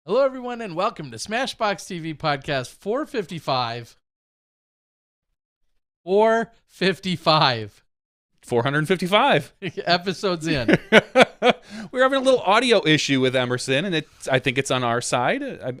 Hello, everyone, and welcome to Smashbox TV Podcast 455. 455 455. episodes in. We're having a little audio issue with Emerson, and I think it's on our side.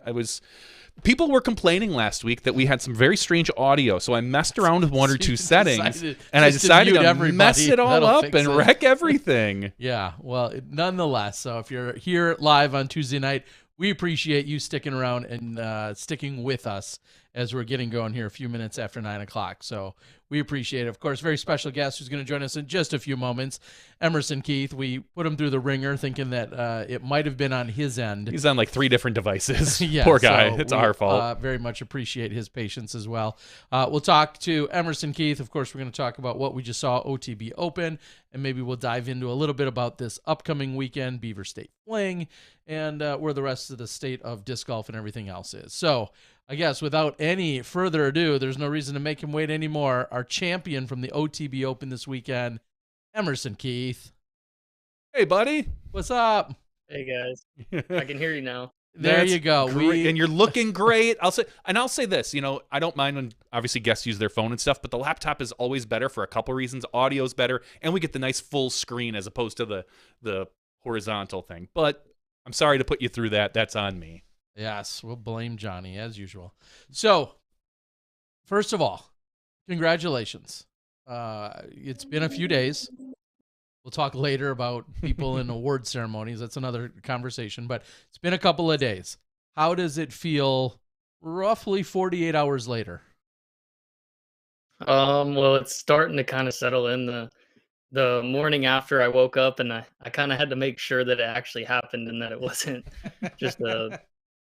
People were complaining last week that we had some very strange audio, so I messed around with one or two settings, and I decided to mess it all up and wreck everything. Yeah, well, nonetheless, so if you're here live on Tuesday night, we appreciate you sticking around and sticking with us as we're getting going here a few minutes after 9 o'clock. So we appreciate it. Of course, very special guest who's going to join us in just a few moments, Emerson Keith. We put him through the ringer thinking that it might have been on his end. He's on like 3 different devices. Yeah, poor guy. So it's our fault. Very much appreciate his patience as well. We'll talk to Emerson Keith. Of course, we're going to talk about what we just saw OTB Open, and maybe we'll dive into a little bit about this upcoming weekend, Beaver State Fling, and where the rest of the state of disc golf and everything else is. So I guess without any further ado, there's no reason to make him wait anymore. Our champion from the OTB Open this weekend, Emerson Keith. Hey, buddy. What's up? Hey, guys. I can hear you now. There you go. And you're looking great. I'll say this, I don't mind when obviously guests use their phone and stuff, but the laptop is always better for a couple reasons. Audio's better, and we get the nice full screen as opposed to the horizontal thing. But I'm sorry to put you through that. That's on me. Yes, we'll blame Johnny as usual. So, first of all, congratulations. It's been a few days. We'll talk later about people in award ceremonies. That's another conversation, but it's been a couple of days. How does it feel roughly 48 hours later? Well, it's starting to kind of settle in. The morning after I woke up, and I kind of had to make sure that it actually happened and that it wasn't just a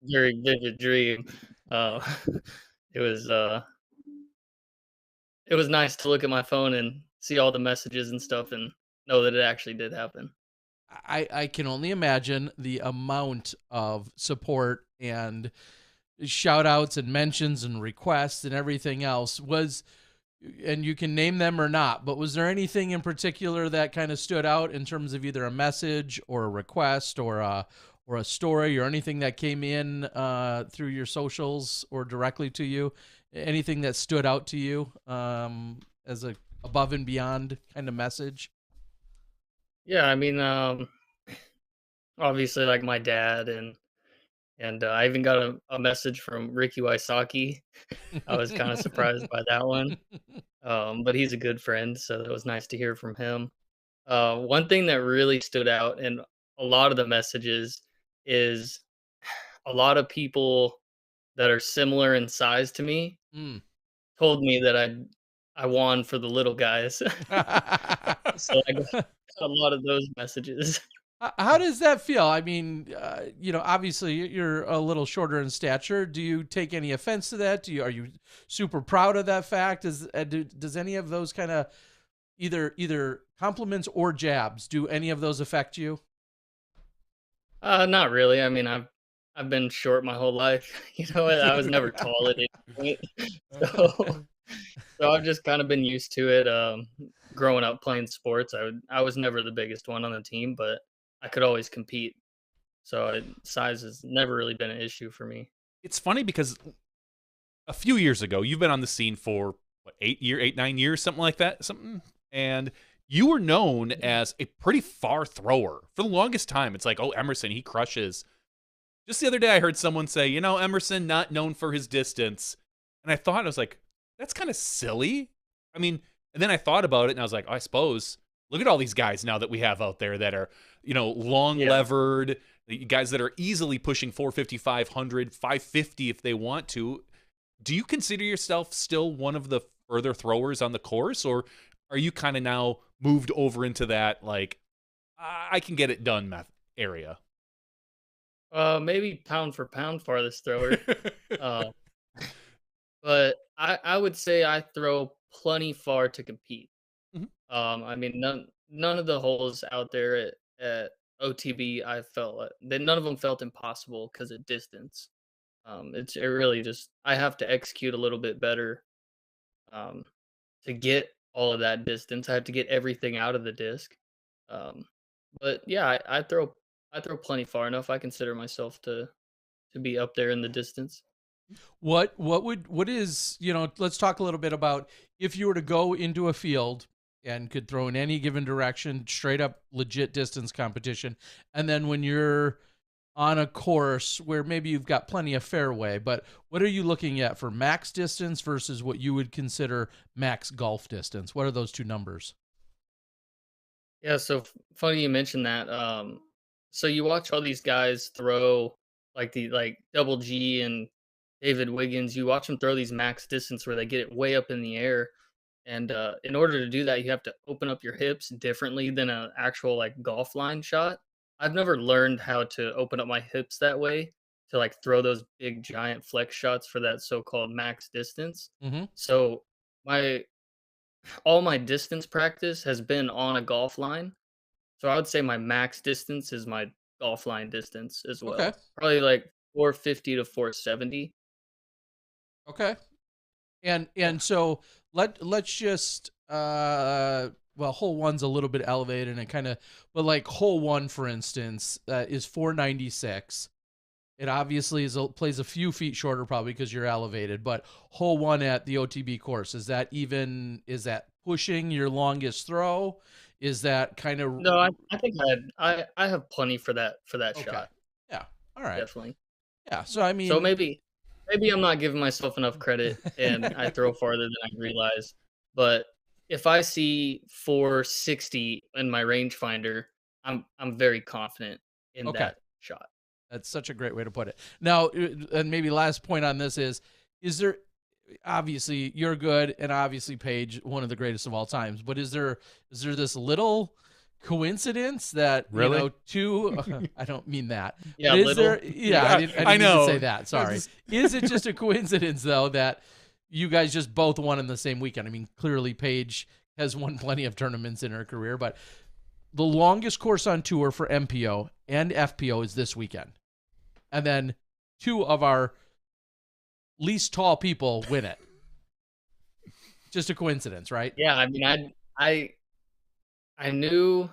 very vivid dream. Uh, it was it was nice to look at my phone and see all the messages and stuff and know that it actually did happen. I can only imagine the amount of support and shout outs and mentions and requests and everything else and you can name them or not, but was there anything in particular that kind of stood out in terms of either a message or a request or a story or anything that came in through your socials or directly to you? Anything that stood out to you as a above and beyond kind of message? Yeah, I mean, obviously, like my dad, and I even got a message from Ricky Wysocki. I was kind of surprised by that one, but he's a good friend, so that was nice to hear from him. One thing that really stood out in a lot of the messages is a lot of people that are similar in size to me Mm. told me that I won for the little guys. So I got a lot of those messages. How does that feel? I mean, obviously you're a little shorter in stature. Do you take any offense to that? Are you super proud of that fact? Does any of those kind of either compliments or jabs, do any of those affect you? Not really. I mean, I've been short my whole life. I was never tall at any point. So so I've just kind of been used to it. Growing up playing sports, I was never the biggest one on the team, but I could always compete. So size has never really been an issue for me. It's funny because a few years ago, you've been on the scene for what, 9 years, something like that, and you were known as a pretty far thrower for the longest time. It's like, oh, Emerson, he crushes. Just the other day, I heard someone say, Emerson not known for his distance, and I was like, that's kind of silly. I mean, and then I thought about it, and I was like, oh, I suppose look at all these guys now that we have out there that are, long levered, guys that are easily pushing 450, 500, 550 if they want to. Do you consider yourself still one of the further throwers on the course, or are you kind of now moved over into that, like, I can get it done area? Maybe pound for pound farthest thrower. uh, but I would say I throw plenty far to compete. Mhm. I mean, none of the holes out there at OTB I felt that none of them felt impossible because of distance. It really just I have to execute a little bit better um, to get all of that distance. I have to get everything out of the disc. Um, but yeah, I throw plenty far enough. I consider myself to to be up there in the distance. What is, let's talk a little bit about if you were to go into a field and could throw in any given direction, straight up legit distance competition, and then when you're on a course where maybe you've got plenty of fairway, but what are you looking at for max distance versus what you would consider max golf distance? What are those two numbers? Yeah, so funny you mentioned that. So you watch all these guys throw like Double G and David Wiggins. You watch them throw these max distance where they get it way up in the air, and in order to do that, you have to open up your hips differently than an actual like golf line shot. I've never learned how to open up my hips that way to like throw those big giant flex shots for that so-called max distance. Mm-hmm. So my all my distance practice has been on a golf line. So I would say my max distance is my golf line distance as Okay. well. Probably like 450 to 470. Okay. And Yeah. so let's just well, hole one's a little bit elevated and but like hole one, for instance, is 496. It obviously plays a few feet shorter probably because you're elevated, but hole one at the OTB course, is that pushing your longest throw? Is that kind of No, I think I have plenty for that okay? shot. Yeah. All right. Definitely. Yeah. So I So mean, maybe I'm not giving myself enough credit and I throw farther than I realize. But if I see 460 in my rangefinder, I'm very confident in okay. that shot. That's such a great way to put it. Now, and maybe last point on this is there, obviously you're good and obviously Paige, one of the greatest of all times, but is there this little coincidence that, Really? I don't mean that. Yeah, But is little. there, yeah, I didn't I mean know. to say that. Sorry. Is it just a coincidence though that you guys just both won in the same weekend? I mean, clearly Paige has won plenty of tournaments in her career, but the longest course on tour for MPO and FPO is this weekend. And then two of our least tall people win it. Just a coincidence, right? Yeah, I mean, I knew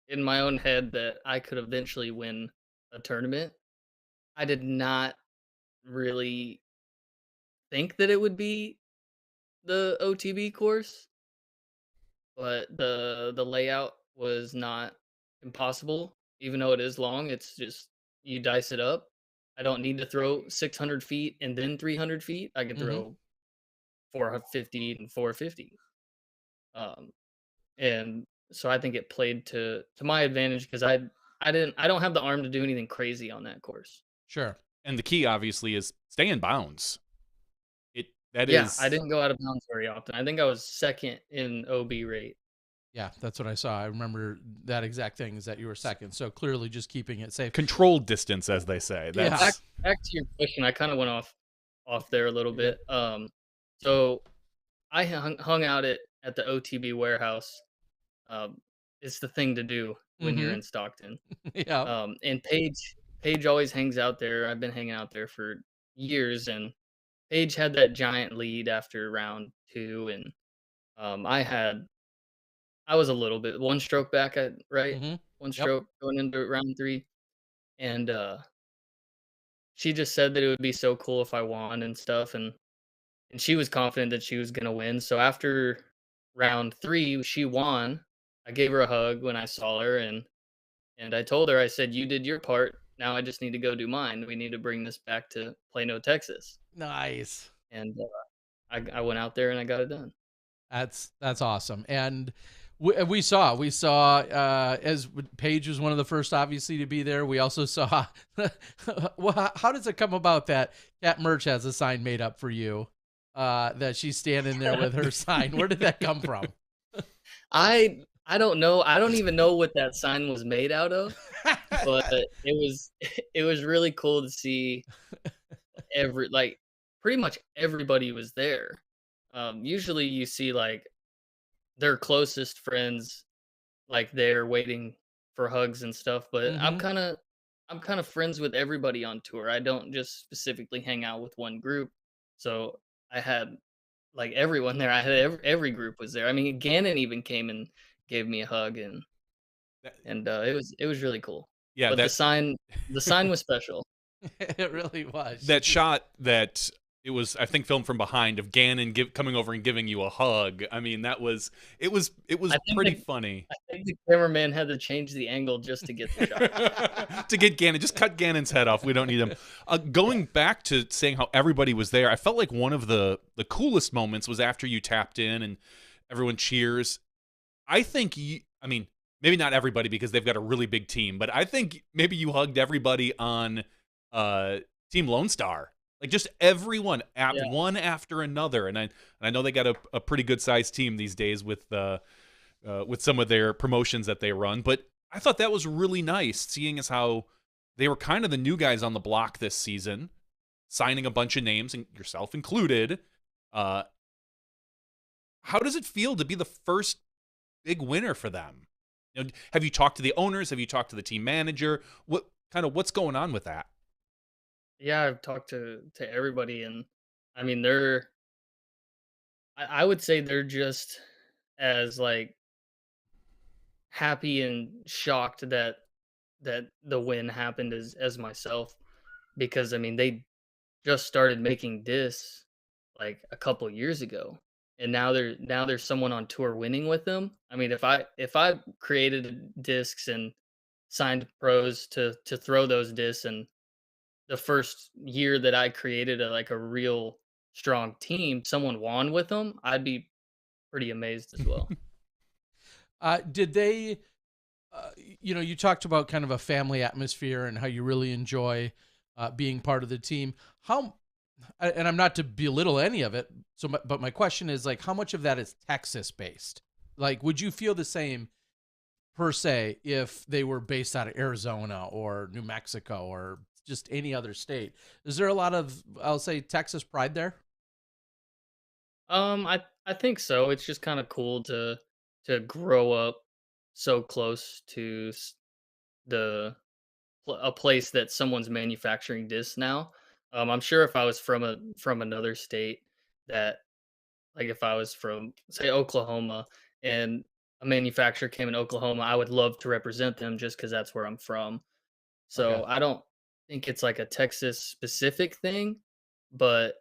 in my own head that I could eventually win a tournament. I did not really think that it would be the OTB course, but the layout was not impossible. Even though it is long, it's just you dice it up. I don't need to throw 600 feet and then 300 feet. I can Mm-hmm. throw 450 and 450. Um, and so I think it played to my advantage because I don't have the arm to do anything crazy on that course. Sure. And the key, obviously, is stay in bounds. Yeah, I didn't go out of bounds very often. I think I was second in OB rate. Yeah, that's what I saw. I remember that exact thing is that you were second. So clearly just keeping it safe. controlled distance, as they say. Yeah. That's Back to your question, I kind of went off there a little bit. So I hung out at the OTB warehouse. It's the thing to do when you're Mhm. in Stockton. Yeah. And Paige always hangs out there. I've been hanging out there for years, and Paige had that giant lead after round two, and I was a little bit one stroke back at right, Mm-hmm. one Yep. stroke going into round three, and she just said that it would be so cool if I won and stuff, and she was confident that she was gonna win. So after round three, she won. I gave her a hug when I saw her, and I told her, I said, "You did your part. Now I just need to go do mine. We need to bring this back to Plano, Texas." Nice. And I went out there and I got it done. That's awesome. And we saw as Paige was one of the first obviously to be there. We also saw well, how does it come about that Cat Merch has a sign made up for you that she's standing there with her sign? Where did that come from? I don't know. I don't even know what that sign was made out of, but it was really cool to see pretty much everybody was there. Usually you see like their closest friends like there waiting for hugs and stuff, but Mhm. I'm kind of friends with everybody on tour. I don't just specifically hang out with one group. So I had like everyone there. I had every group was there. I mean, Gannon even came and gave me a hug, and it was really cool. yeah. But That the sign was special. It really was. That shot that it was, I think, filmed from behind of Gannon coming over and giving you a hug. I mean, it was I think pretty funny. I think the cameraman had to change the angle just to get the shot. To get Gannon, just cut Gannon's head off. We don't need him. Going back to saying how everybody was there, I felt like one of the coolest moments was after you tapped in and everyone cheers. I think I mean, maybe not everybody because they've got a really big team, but I think maybe you hugged everybody on Team Lone Star. Like just everyone one after another, and I know they got a pretty good sized team these days with some of their promotions that they run. But I thought that was really nice, seeing as how they were kind of the new guys on the block this season, signing a bunch of names, and yourself included. How does it feel to be the first big winner for them? You know, have you talked to the owners? Have you talked to the team manager? What's going on with that? Yeah, I've talked to everybody, and I mean, I would say they're just as like happy and shocked that the win happened as myself, because I mean they just started making discs like a couple years ago, and now there's someone on tour winning with them. I mean, if I created discs and signed pros to throw those discs, and the first year that I created a real strong team, someone won with them, I'd be pretty amazed as well. Did they, you talked about kind of a family atmosphere and how you really enjoy being part of the team. And I'm not to belittle any of it. But my question is like, how much of that is Texas based? Like, would you feel the same per se if they were based out of Arizona or New Mexico or just any other state? Is there a lot of, I'll say, Texas pride there? I think so. It's just kind of cool to grow up so close to the a place that someone's manufacturing discs now. I'm sure if I was from another state, that like if I was from say Oklahoma and a manufacturer came in Oklahoma, I would love to represent them just because that's where I'm from. Okay. So I don't think it's like a Texas specific thing, but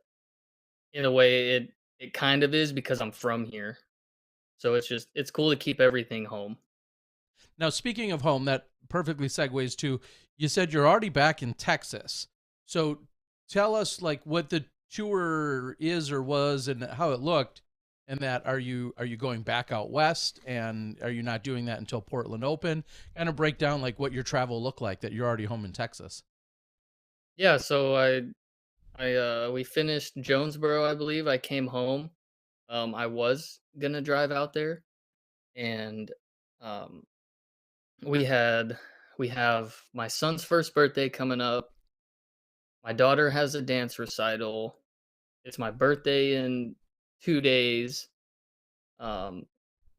in a way it kind of is because I'm from here. So it's cool to keep everything home. Now, speaking of home, that perfectly segues to, you said you're already back in Texas. So tell us like what the tour is or was and how it looked, and that are you going back out west, and are you not doing that until Portland Open? Kind of break down like what your travel looked like that you're already home in Texas. Yeah, so I we finished Jonesboro, I believe. I came home. I was gonna drive out there, and um we had we have my son's first birthday coming up. My daughter has a dance recital. It's my birthday in 2 days. Um,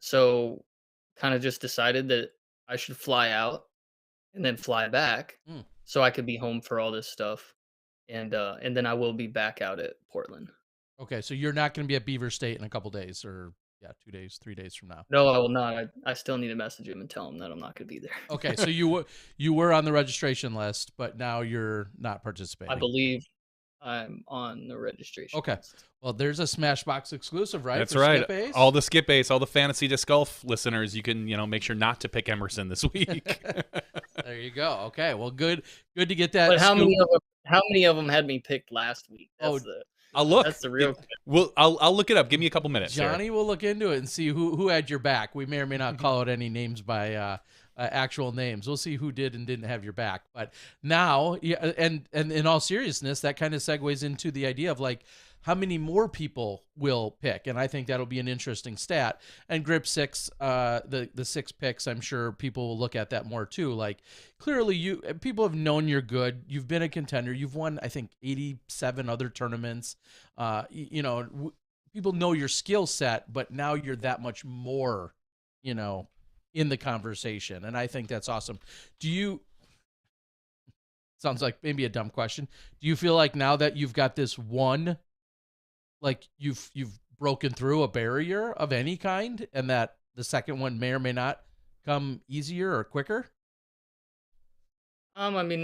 so kind of just decided that I should fly out and then fly back Mm. so I could be home for all this stuff. And then I will be back out at Portland. Okay, so you're not going to be at Beaver State in a couple days, or yeah, 2 days, 3 days from now. No, I will not. I still need to message him and tell him that I'm not going to be there. Okay, so you were on the registration list, but now you're not I participating. believe I'm on the registration Okay. list. Well, there's a Smashbox exclusive, right? That's for right. Skip Ace? All the Skip Ace, all the Fantasy Disc Golf listeners, you can make sure not to pick Emerson this week. There you go. Okay. Well, good to get that. But scoop. how many of them had me picked last week? Oh, I'll look. That's the real. I'll look it up. Give me a couple minutes. Johnny will look into it and see who had your back. We may or may not call out any names by actual names. We'll see who did and didn't have your back. But now, yeah, and in all seriousness, that kind of segues into the idea of like how many more people will pick, and I think that'll be an interesting stat. And Grip 6, the 6 picks, I'm sure people will look at that more too. Like clearly, people have known you're good. You've been a contender. You've won, I think, 87 other tournaments. People know your skill set, but now you're that much more, in the conversation, and I think that's awesome. Sounds like maybe a dumb question. Do you feel like now that you've got this one, like you've broken through a barrier of any kind, and that the second one may or may not come easier or quicker? I mean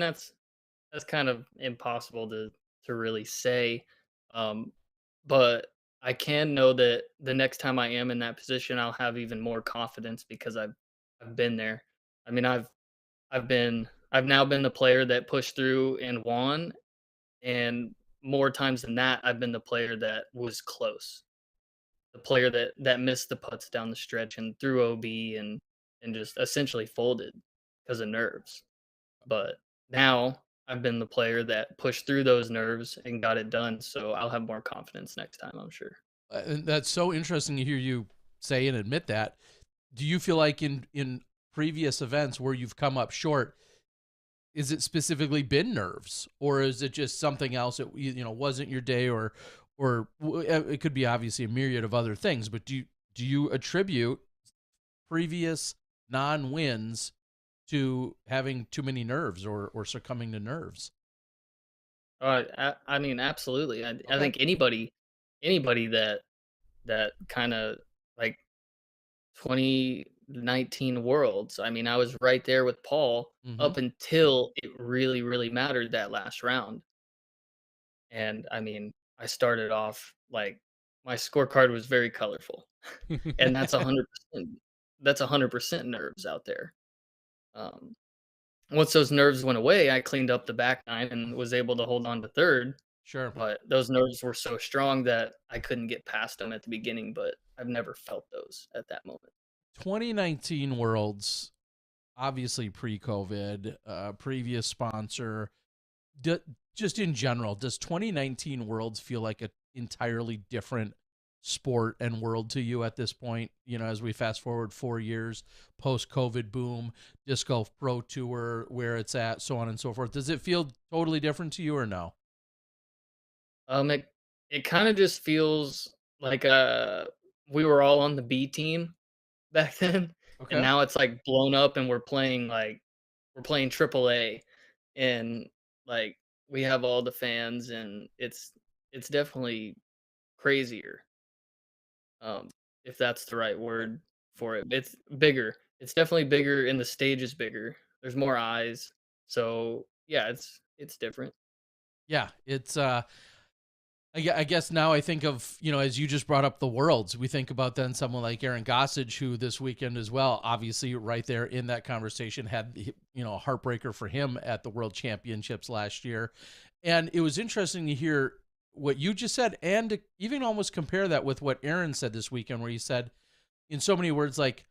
that's kind of impossible to really say. Um, but I can know that the next time I am in that position, I'll have even more confidence because I've been there. I mean, I've now been the player that pushed through and won, and more times than that, I've been the player that was close, the player that missed the putts down the stretch and threw OB and just essentially folded because of nerves. But now I've been the player that pushed through those nerves and got it done, so I'll have more confidence next time, I'm sure. And that's so interesting to hear you say and admit that. Do you feel like in previous events where you've come up short, is it specifically been nerves, or is it just something else that wasn't your day, or it could be obviously a myriad of other things? But do you attribute previous non-wins to having too many nerves or succumbing to nerves? I mean, absolutely. I Okay. think anybody that kind of like 2019 Worlds. I mean, I was right there with Paul Mm-hmm. up until it really, really mattered that last round. And I mean, I started off like my scorecard was very colorful, and that's 100%. That's 100% nerves out there. Um, Once those nerves went away, I cleaned up the back nine and was able to hold on to third. Sure. But those nerves were so strong that I couldn't get past them at the beginning. But I've never felt those at that moment. 2019 Worlds, obviously pre-COVID, previous sponsor. Do, just in general, does 2019 Worlds feel like an entirely different sport and world to you at this point? As we fast forward 4 years, post-COVID boom, Disc Golf Pro Tour, where it's at, so on and so forth. Does it feel totally different to you or no? It kind of just feels like we were all on the B team back then, and Okay. now it's like blown up, and we're playing AAA, and like we have all the fans, and it's definitely crazier. Um, if that's the right word for it, it's bigger. It's definitely bigger, and the stage is bigger. There's more eyes, so yeah, it's different. Yeah, it's I guess now I think of, as you just brought up the Worlds, we think about then someone like Aaron Gossage, who this weekend as well, obviously right there in that conversation, had, a heartbreaker for him at the World Championships last year. And it was interesting to hear what you just said and to even almost compare that with what Aaron said this weekend, where he said in so many words, like,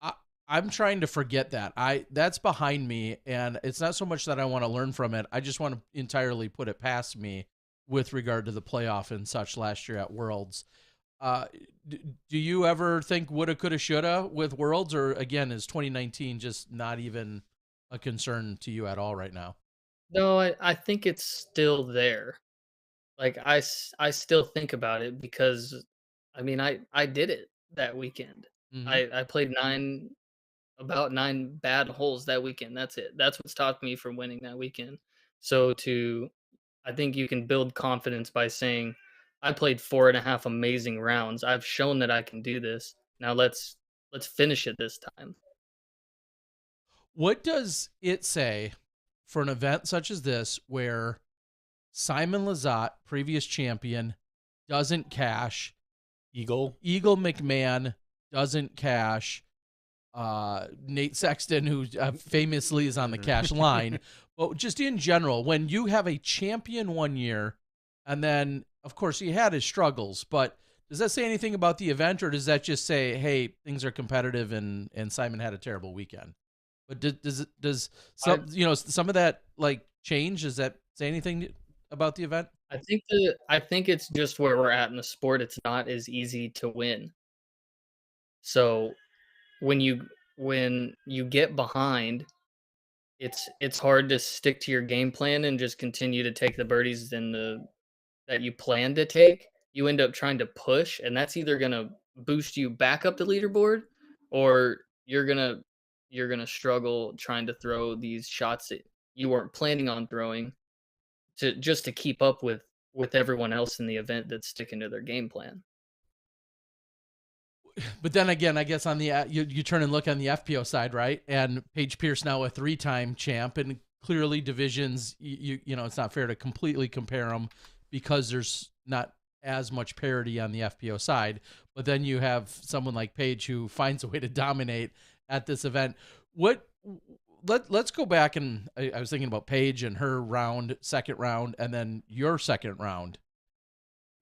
I, I'm trying to forget that. That's behind me, and it's not so much that I want to learn from it. I just want to entirely put it past me with regard to the playoff and such last year at Worlds. Uh, do you ever think woulda, coulda, shoulda with Worlds, or again, is 2019 just not even a concern to you at all right now? No, I think it's still there. Like, I still think about it because, I mean, I did it that weekend. Hmm. I played about 9 bad holes that weekend, that's it. That's what stopped me from winning that weekend. So I think you can build confidence by saying, "I played 4.5 amazing rounds. I've shown that I can do this. Now let's finish it this time." What does it say for an event such as this, where Simon Lizotte, previous champion, doesn't cash, Eagle. Eagle McMahon doesn't cash, Nate Sexton, who famously is on the cash line, but just in general, when you have a champion one year, and then of course he had his struggles, but does that say anything about the event, or does that just say, hey, things are competitive and Simon had a terrible weekend? But does I some of that like change? Does that say anything about the event? I think it's just where we're at in the sport. It's not as easy to win. So when you get behind, it's hard to stick to your game plan and just continue to take the birdies that you plan to take. You end up trying to push, and that's either gonna boost you back up the leaderboard, or you're gonna struggle trying to throw these shots that you weren't planning on throwing to keep up with everyone else in the event that's sticking to their game plan. But then again, I guess on the you turn and look on the FPO side, right? And Paige Pierce now a 3-time champ, and clearly divisions, you know, it's not fair to completely compare them because there's not as much parity on the FPO side. But then you have someone like Paige who finds a way to dominate at this event. Let's go back, and I was thinking about Paige and her second round, and then your second round.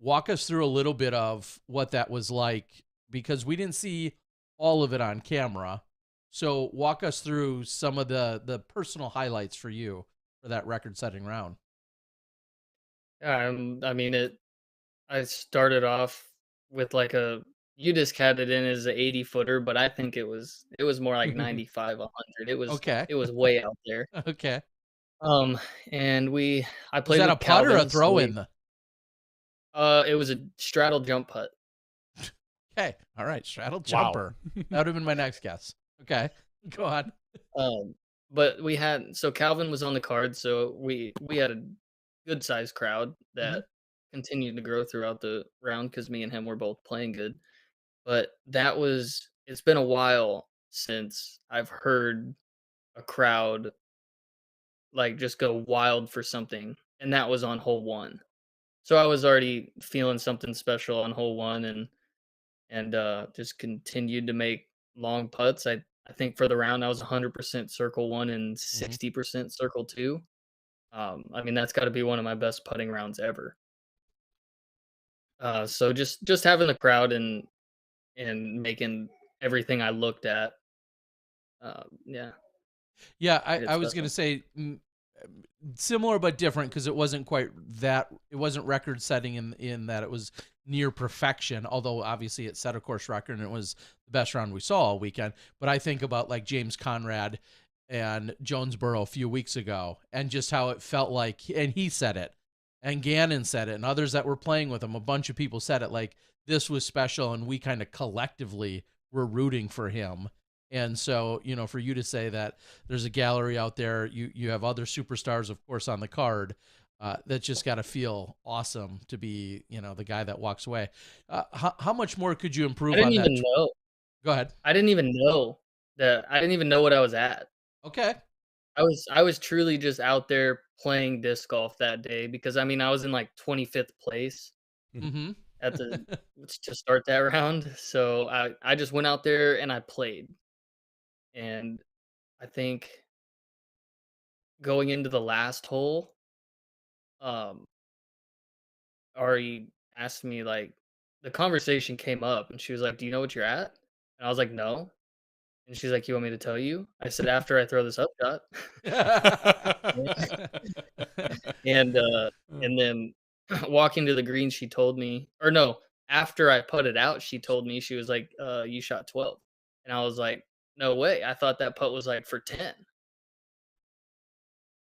Walk us through a little bit of what that was like, because we didn't see all of it on camera. So walk us through some of the personal highlights for you for that record-setting round. I mean, I started off with like you just had it in as an 80-footer, but I think it was more like 95, 100. Okay. It was way out there. Okay. Um, and I Was played that a with putt or a Calvin, so throw in? it was a straddle jump putt. Okay. All right. Straddle Wow. jumper. That would have been my next guess. Okay. Go on. But Calvin was on the card, so we had a good sized crowd that continued to grow throughout the round because me and him were both playing good. But it's been a while since I've heard a crowd like just go wild for something, and that was on hole one. So I was already feeling something special on hole one, and just continued to make long putts. I think for the round I was 100% circle one and 60% circle two. I mean, that's got to be one of my best putting rounds ever. So just having the crowd and making everything I looked at, yeah, Yeah, made it I was going special. to say similar but different, because it wasn't quite that. It wasn't record setting in that it was near perfection, although obviously it set a course record and it was the best round we saw all weekend. But I think about like James Conrad and Jonesboro a few weeks ago, and just how it felt like, and he said it, and Gannon said it, and others that were playing with him, a bunch of people said it, like this was special, and we kind of collectively were rooting for him. And so, you know, for you to say that there's a gallery out there, you have other superstars, of course, on the card. That's just got to feel awesome to be, you know, the guy that walks away. How much more could you I improve didn't on that? even know. Go ahead. I didn't even know I didn't even know what I was at. Okay. I was truly just out there playing disc golf that day because I mean I was in like 25th place Mm-hmm. at the to start that round. So I just went out there and I played. And I think going into the last hole, um, Ari asked me like the conversation came up and she was like, "Do you know what you're at?" And I was like, "No." And she's like, "You want me to tell you?" I said, "After I throw this up shot." And and then walking to the green, she told me, or no, after I put it out, she told me, she was like, "You shot 12." And I was like, "No way. I thought that putt was like for 10."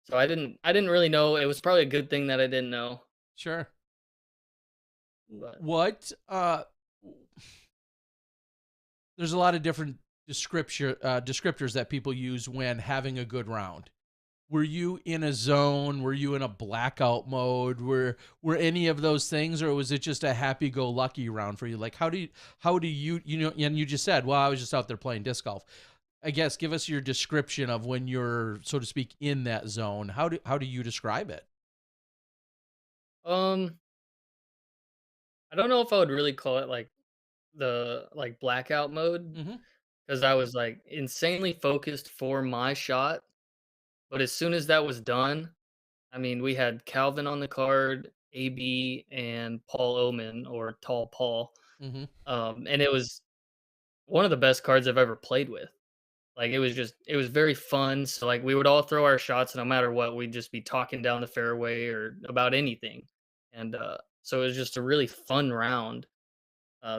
So I didn't really know. It was probably a good thing that I didn't know. Sure. But What there's a lot of different descriptors that people use when having a good round. Were you in a zone? Were you in a blackout mode? Were any of those things, or was it just a happy-go-lucky round for you? Like how do you, you know, and you just said, well, I was just out there playing disc golf. I guess give us your description of when you're, so to speak, in that zone. How do you describe it? um I don't know if I would really call it like the like blackout mode Mm-hmm. because I was like insanely focused for my shot. But as soon as that was done, I mean, we had Calvin on the card, AB, and Paul Oman or Tall Paul. Mm-hmm. And it was one of the best cards I've ever played with. Like it was very fun. So like we would all throw our shots, no matter what, we'd just be talking down the fairway or about anything. And so it was just a really fun round.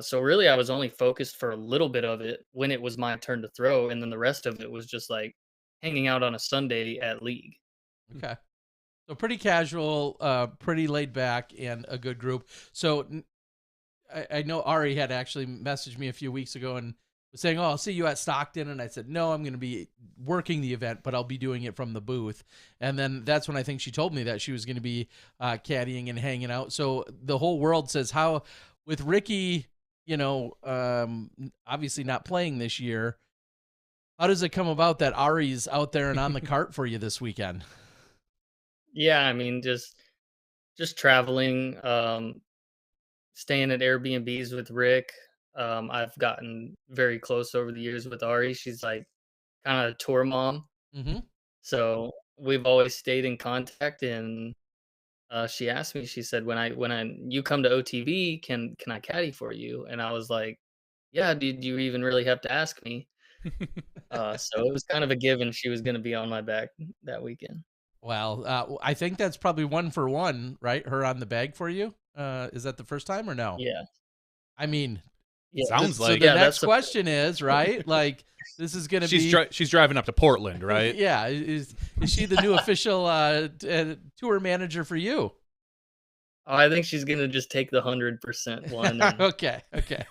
So really, I was only focused for a little bit of it when it was my turn to throw, and then the rest of it was just like hanging out on a Sunday at league. Okay. So pretty casual, pretty laid back, and a good group. So I know Ari had actually messaged me a few weeks ago and was saying, "Oh, I'll see you at Stockton." And I said, "No, I'm going to be working the event, but I'll be doing it from the booth." And then that's when I think she told me that she was going to be caddying and hanging out. So the whole world says, how with Ricky, you know, obviously not playing this year, How does it come about that Ari's out there and on the cart for you this weekend? Yeah, I mean, just traveling, staying at Airbnbs with Rick. I've gotten very close over the years with Ari. She's like kind of a tour mom, Hmm. so we've always stayed in contact. And she asked me, she said, when I you come to OTB, can I caddy for you? And I was like, yeah. Did you even really have to ask me? So it was kind of a given. She was going to be on my back that weekend. Well, I think that's probably 1 for 1, right? Her on the bag for you. Is that the first time or no? Yeah, I mean, yeah, Sounds so like the yeah. next That's the question is, right? Like, this is going to she's be, she's driving up to Portland, right? yeah. Is she the new official tour manager for you? Oh, I think she's gonna just take the 100% one, and Okay, okay.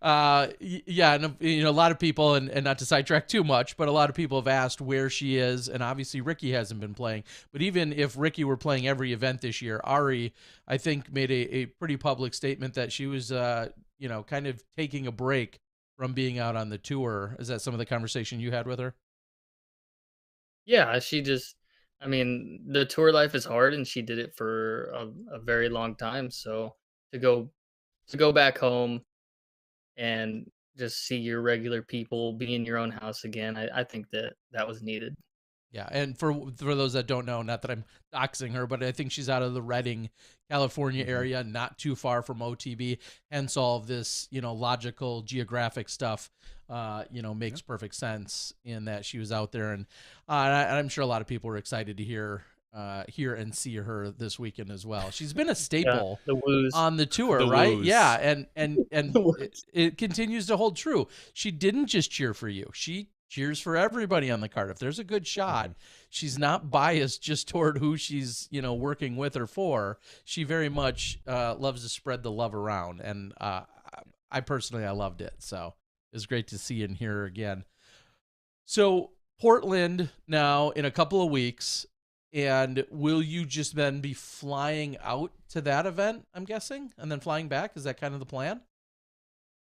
Yeah, and a lot of people, and not to sidetrack too much, but a lot of people have asked where she is, and obviously Ricky hasn't been playing. But even if Ricky were playing every event this year, Ari, I think, made a pretty public statement that she was, kind of taking a break from being out on the tour. Is that some of the conversation you had with her? yeah, she just, I mean, the tour life is hard, and she did it for a very long time. So to go to go back home and just see your regular people, be in your own house again, I think that that was needed. Yeah, and for those that don't know, not that I'm doxing her, but I think she's out of the Redding, California Mhm. area, not too far from OTB. Hence, all of this, logical geographic stuff, Yeah. makes perfect sense in that she was out there, and I'm sure a lot of people were excited to hear and see her this weekend as well. She's been a Yeah, staple the woos. on the tour, The right? Yeah, woos. and The it, woos. it continues to hold true. She didn't just cheer for you. She cheers for everybody on the card. If there's a good shot, Mhm. she's not biased just toward who she's, working with or for. She very much loves to spread the love around, and I personally I loved it. So it was great to see and hear her again. So Portland now in a couple of weeks, and will you just then be flying out to that event? I'm guessing, and then flying back. Is that kind of the plan?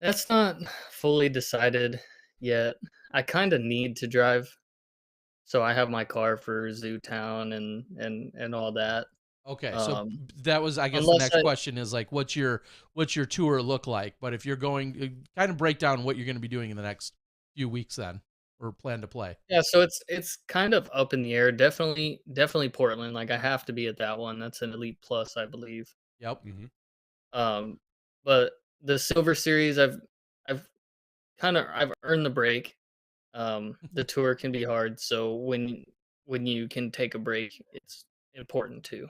That's not fully decided yet. I kind of need to drive, so I have my car for Zoo Town and all that. Okay, so Um, that was, I guess, the unless next I question is like, what's your tour look like? But if you're going, kind of break down what you're going to be doing in the next few weeks then, or plan to play. Yeah, so it's kind of up in the air. Definitely Portland. Like I have to be at that one. That's an Elite Plus, I believe. Yep. Mhm. Um, but the Silver Series, I've I've earned the break. The tour can be hard, so when you can take a break, it's important too.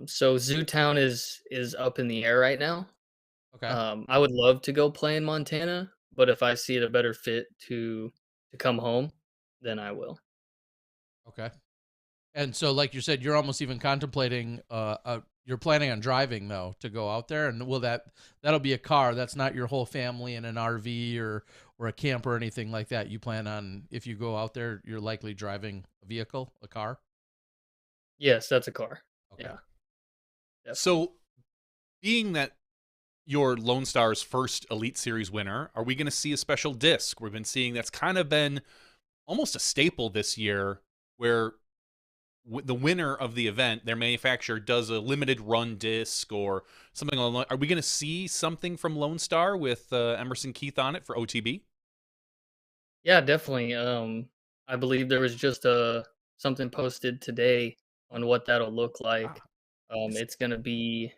So Zootown is up in the air right now. Okay. I would love to go play in Montana, but if I see it a better fit to come home, then I will. Okay. And so, like you said, you're almost even contemplating. You're planning on driving though to go out there, and will that'll be a car? That's not your whole family in an RV or a camper or anything like that. You plan on, if you go out there, you're likely driving a vehicle, a car. Yes, that's a car. Okay. Yeah, definitely. So, being that your Lone Star's first Elite Series winner, are we going to see a special disc? We've been seeing that's kind of been almost a staple this year, where the winner of the event, their manufacturer, does a limited run disc or something along. Are we going to see something from Lone Star with Emerson Keith on it for OTB? Yeah, definitely. I believe there was just something posted today on what that'll look like. Ah, nice. It's gonna be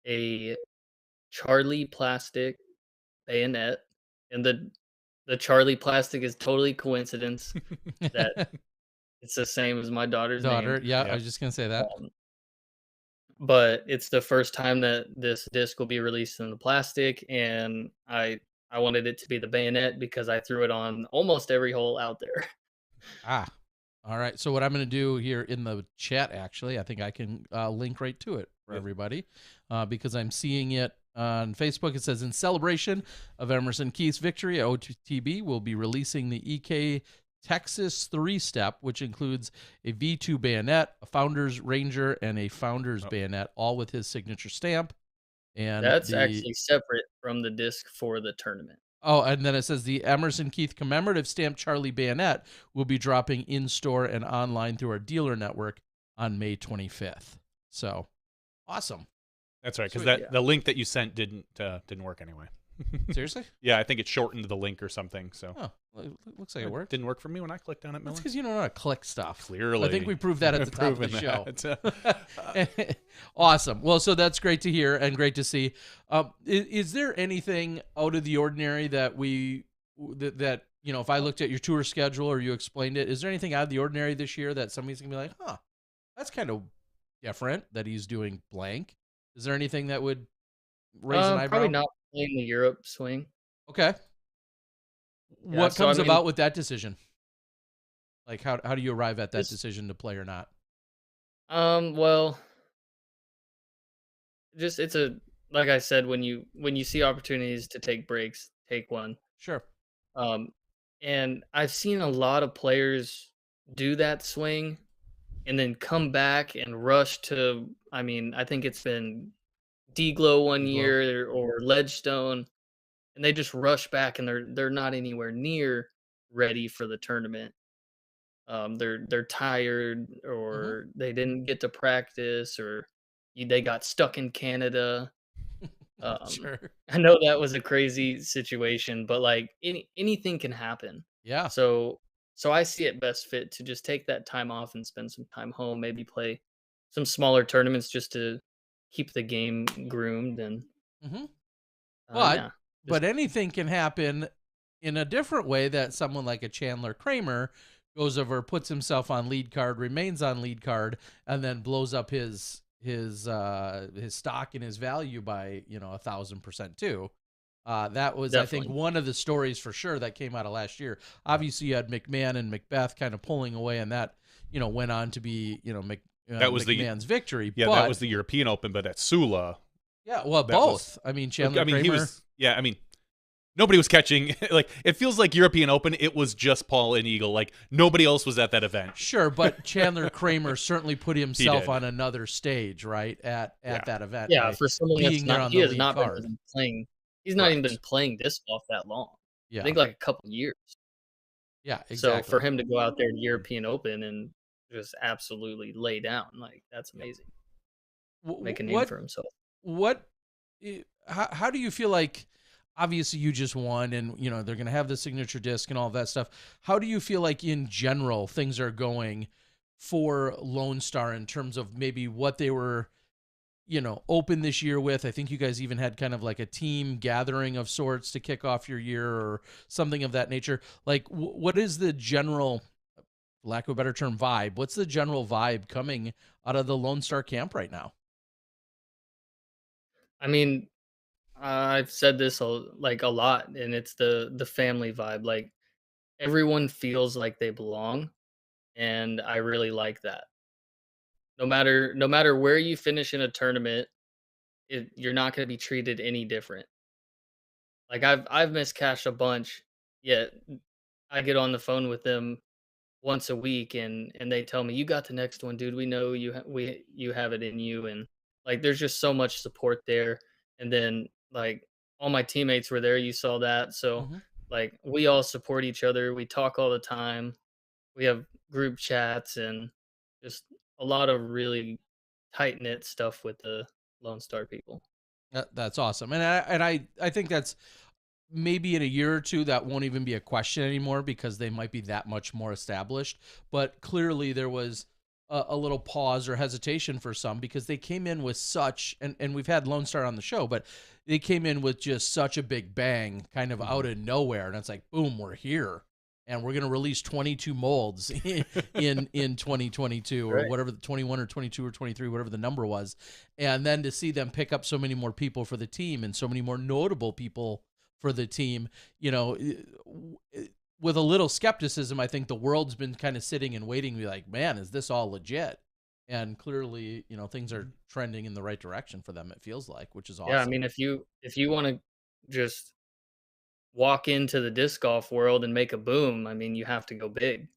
a Charlie plastic bayonet, and the Charlie plastic is totally coincidence that it's the same as my daughter's Daughter. name. Yeah, I Yeah. was just gonna say that. Um, but it's the first time that this disc will be released in the plastic, and I wanted it to be the bayonet because I threw it on almost every hole out there. Ah, all right. So what I'm going to do here in the chat, actually, I think I can link right to it for Yeah. everybody because I'm seeing it on Facebook. It says, in celebration of Emerson Keith's victory, OTB will be releasing the EK Texas 3-step, which includes a V2 bayonet, a Founder's Ranger, and a Founder's Oh, bayonet, all with his signature stamp. And That's the actually separate from the disc for the tournament. Oh, and then it says the Emerson Keith commemorative stamp Charlie Bayonet will be dropping in store and online through our dealer network on May 25th. So awesome. That's right, because Sweet. the link that you sent didn't work anyway. Seriously? Yeah, I think it shortened the link or something. So Oh, looks like it worked. Didn't work for me when I clicked on it. That's Miller. because you don't know how to click stuff. Clearly, I think we proved that at the top of the Proven show. Awesome. Well, so that's great to hear and great to see. Is there anything out of the ordinary that that you know, if I looked at your tour schedule or you explained it, is there anything out of the ordinary this year that somebody's gonna be like, huh, that's kind of different that he's doing blank? Is there anything that would raise an eyebrow? Probably not playing the Europe swing. Okay. Yeah, What so, comes I mean, about with that decision? Like, how do you arrive at that decision to play or not? Well, just it's a like I said, when you see opportunities to take breaks, take one. Sure. Um, and I've seen a lot of players do that swing and then come back and rush to. I mean, I think it's been D-Glow one D-Glow. year or Ledgestone, and they just rush back and they're not anywhere near ready for the tournament. They're tired or they didn't get to practice or they got stuck in Canada. Sure. I know that was a crazy situation, but like anything can happen. Yeah. So I see it best fit to just take that time off and spend some time home, maybe play some smaller tournaments just to keep the game groomed and Mm-hmm. yeah. But anything can happen in a different way that someone like a Chandler Kramer goes over, puts himself on lead card, remains on lead card, and then blows up his stock and his value by 1,000% too. That was, Definitely. I think, one of the stories for sure that came out of last year. Obviously, you had McMahon and Macbeth kind of pulling away, and that went on to be that was McMahon's victory. Yeah, but, that was the European Open, but at Sula. Yeah, well, both. I mean, Chandler Kramer. He was. Yeah, I mean, nobody was catching. Like, it feels like European Open, it was just Paul and Eagle. Like, nobody else was at that event. Sure, but Chandler Kramer certainly put himself on another stage, right, at that event. Yeah, for someone that's not, he has not card. been playing. He's not even been playing disc golf that long. Yeah, I think like a couple years. Yeah, exactly. So for him to go out there to European Open and just absolutely lay down, like, that's amazing. Make a name for himself. How do you feel like, obviously you just won and they're going to have the signature disc and all that stuff. How do you feel like in general things are going for Lone Star in terms of maybe what they were open this year with? I think you guys even had kind of like a team gathering of sorts to kick off your year or something of that nature. Like, what is the general, lack of a better term, vibe? What's the general vibe coming out of the Lone Star camp right now? I mean, I've said this a lot, and it's the family vibe. Like, everyone feels like they belong, and I really like that. No matter where you finish in a tournament, you're not going to be treated any different. Like, I've missed cash a bunch, yet I get on the phone with them once a week, and they tell me, "You got the next one, dude. We know you have it in you." And like, there's just so much support there. And then like all my teammates were there. You saw that, so like we all support each other. We talk all the time. We have group chats and just a lot of really tight knit stuff with the Lone Star people. That's awesome, and I think that's maybe in a year or two that won't even be a question anymore because they might be that much more established. But clearly there was a little pause or hesitation for some because they came in with such, and we've had Lone Star on the show, but they came in with just such a big bang kind of out of nowhere. And it's like, boom, we're here. And we're going to release 22 molds in 2022 or whatever, the 21 or 22 or 23, whatever the number was. And then to see them pick up so many more people for the team and so many more notable people for the team, with a little skepticism, I think the world's been kind of sitting and waiting to be like, man, is this all legit? And clearly, things are trending in the right direction for them, it feels like, which is awesome. Yeah, I mean, if you want to just walk into the disc golf world and make a boom, I mean, you have to go big.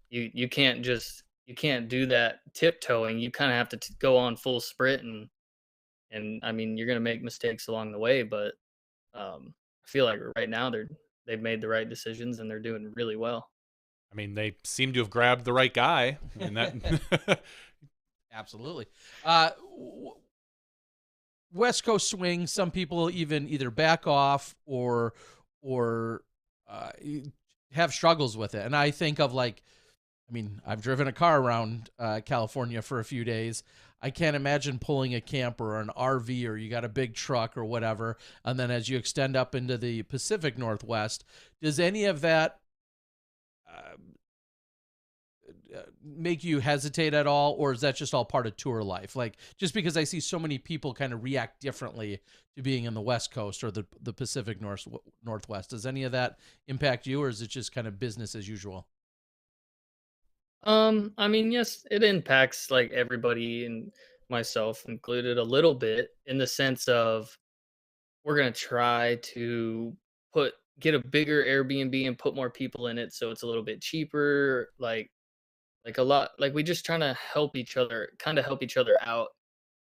You can't do that tiptoeing. You kind of have to go on full sprint, and I mean, you're going to make mistakes along the way, but I I feel like right now they've made the right decisions and they're doing really well. I mean, they seem to have grabbed the right guy, and that. Absolutely. West Coast swing. Some people even either back off or uh, have struggles with it. And I think of like, I mean, I've driven a car around California for a few days. I can't imagine pulling a camper or an RV, or you got a big truck or whatever. And then as you extend up into the Pacific Northwest, does any of that make you hesitate at all, or is that just all part of tour life? Like, just because I see so many people kind of react differently to being in the West Coast or the Pacific Northwest, does any of that impact you, or is it just kind of business as usual? I mean, yes, it impacts like everybody and myself included a little bit in the sense of we're gonna try to get a bigger Airbnb and put more people in it so it's a little bit cheaper. Like a lot like we just trying to help each other out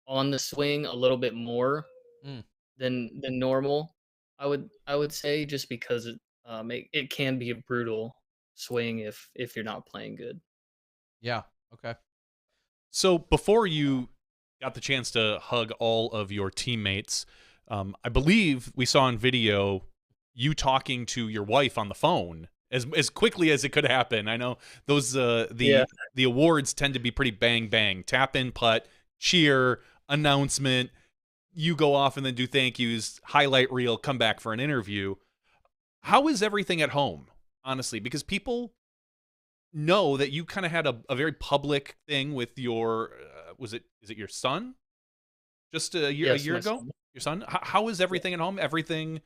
on the swing a little bit more Mm, than normal. I would say just because it can be a brutal swing if you're not playing good. yeah. Okay. So before you got the chance to hug all of your teammates, I believe we saw on video you talking to your wife on the phone as quickly as it could happen. I know those Yeah. the awards tend to be pretty bang bang, tap in, putt, cheer, announcement. You go off and then do thank yous, highlight reel, come back for an interview. How is everything at home, honestly? Because people know that you kind of had a very public thing with your is it your son just a Yes, year my ago, son. your son? How is Yeah. everything at home? Everything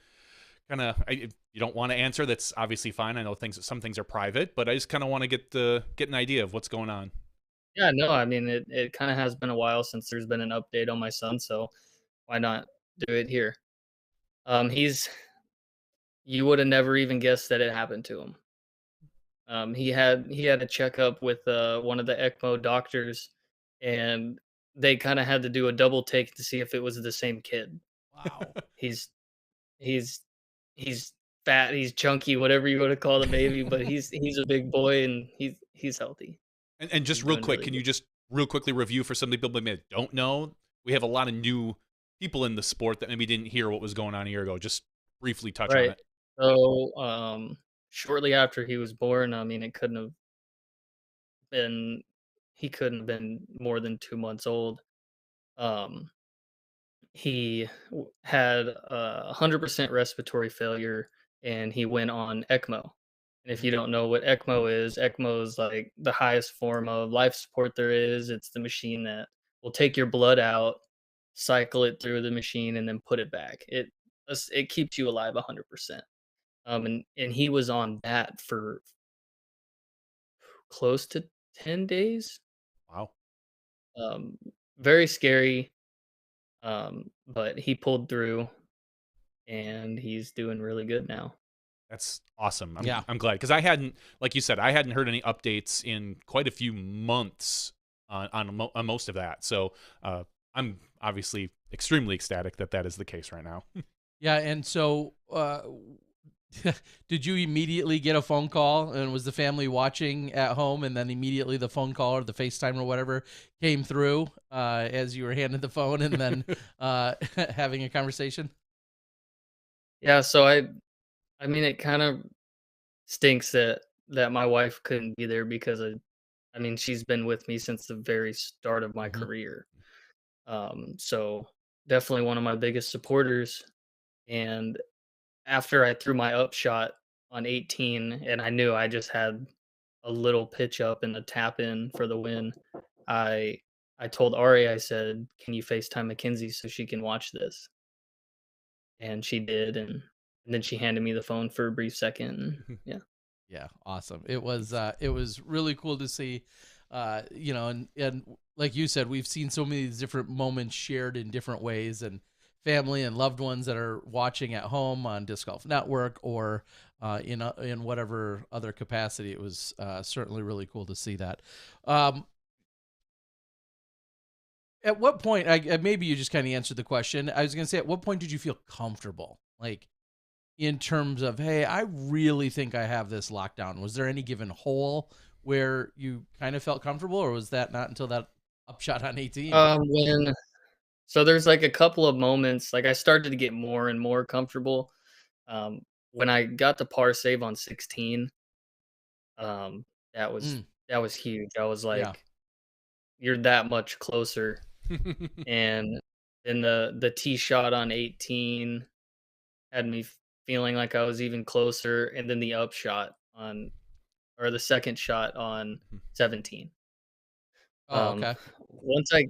kind of, you don't want to answer, that's obviously fine. I know some things are private, but I just kind of want to get an idea of what's going on. Yeah, no, I mean, it kinda has been a while since there's been an update on my son, so why not do it here? He's you woulda never even guessed that it happened to him. He had a checkup with, one of the ECMO doctors, and they kinda had to do a double take to see if it was the same kid. Wow. He's he's he's fat, he's chunky, whatever you wanna call the baby, but he's a big boy, and he's healthy. And He's just real doing quick, really can good. you just real quickly review for some people that maybe don't know? We have a lot of new people in the sport that maybe didn't hear what was going on a year ago. Just briefly touch on Right. it. So, shortly after he was born, I mean, been he couldn't have been more than 2 months old. Um, he had 100% respiratory failure, and he went on ECMO. And if Mm, you don't know what ECMO is like the highest form of life support there is. It's the machine that will take your blood out, cycle it through the machine, and then put it back. It keeps you alive 100%. And he was on that for close to 10 days. Wow. Um, Very scary, but he pulled through and he's doing really good now. That's awesome. yeah. I'm glad, because I hadn't, like you said, I hadn't heard any updates in quite a few months on most of that. So I'm obviously extremely ecstatic that that is the case right now. Yeah. And so, did you immediately get a phone call, and was the family watching at home, and then immediately the phone call or the FaceTime or whatever came through as you were handed the phone and then having a conversation? Yeah, so I mean it kind of stinks that my wife couldn't be there because I mean she's been with me since the very start of my Hmm. career. So definitely one of my biggest supporters. And after I threw my upshot on 18 and I knew I just had a little pitch up and a tap in for the win, I I told Ari, I said, "Can you FaceTime Mackenzie so she can watch this?" And she did, and then she handed me the phone for a brief second. And yeah. Yeah, awesome. It was really cool to see, and like you said, we've seen so many different moments shared in different ways, and family and loved ones that are watching at home on Disc Golf Network or in whatever other capacity. It was certainly really cool to see that. Um, at what point? Maybe you just kind of answered the question. I was going to say, at what point did you feel comfortable? Like, in terms of, hey, I really think I have this locked down? Was there any given hole where you kind of felt comfortable, or was that not until that upshot on 18? When so there's like a couple of moments, like I started to get more and more comfortable. Um, when I got the par save on 16, um, that was Mm, that was huge. I was yeah. like, you're that much closer. And then the tee shot on 18 had me feeling like I was even closer, and then the upshot on or the second shot on 17. Oh, okay.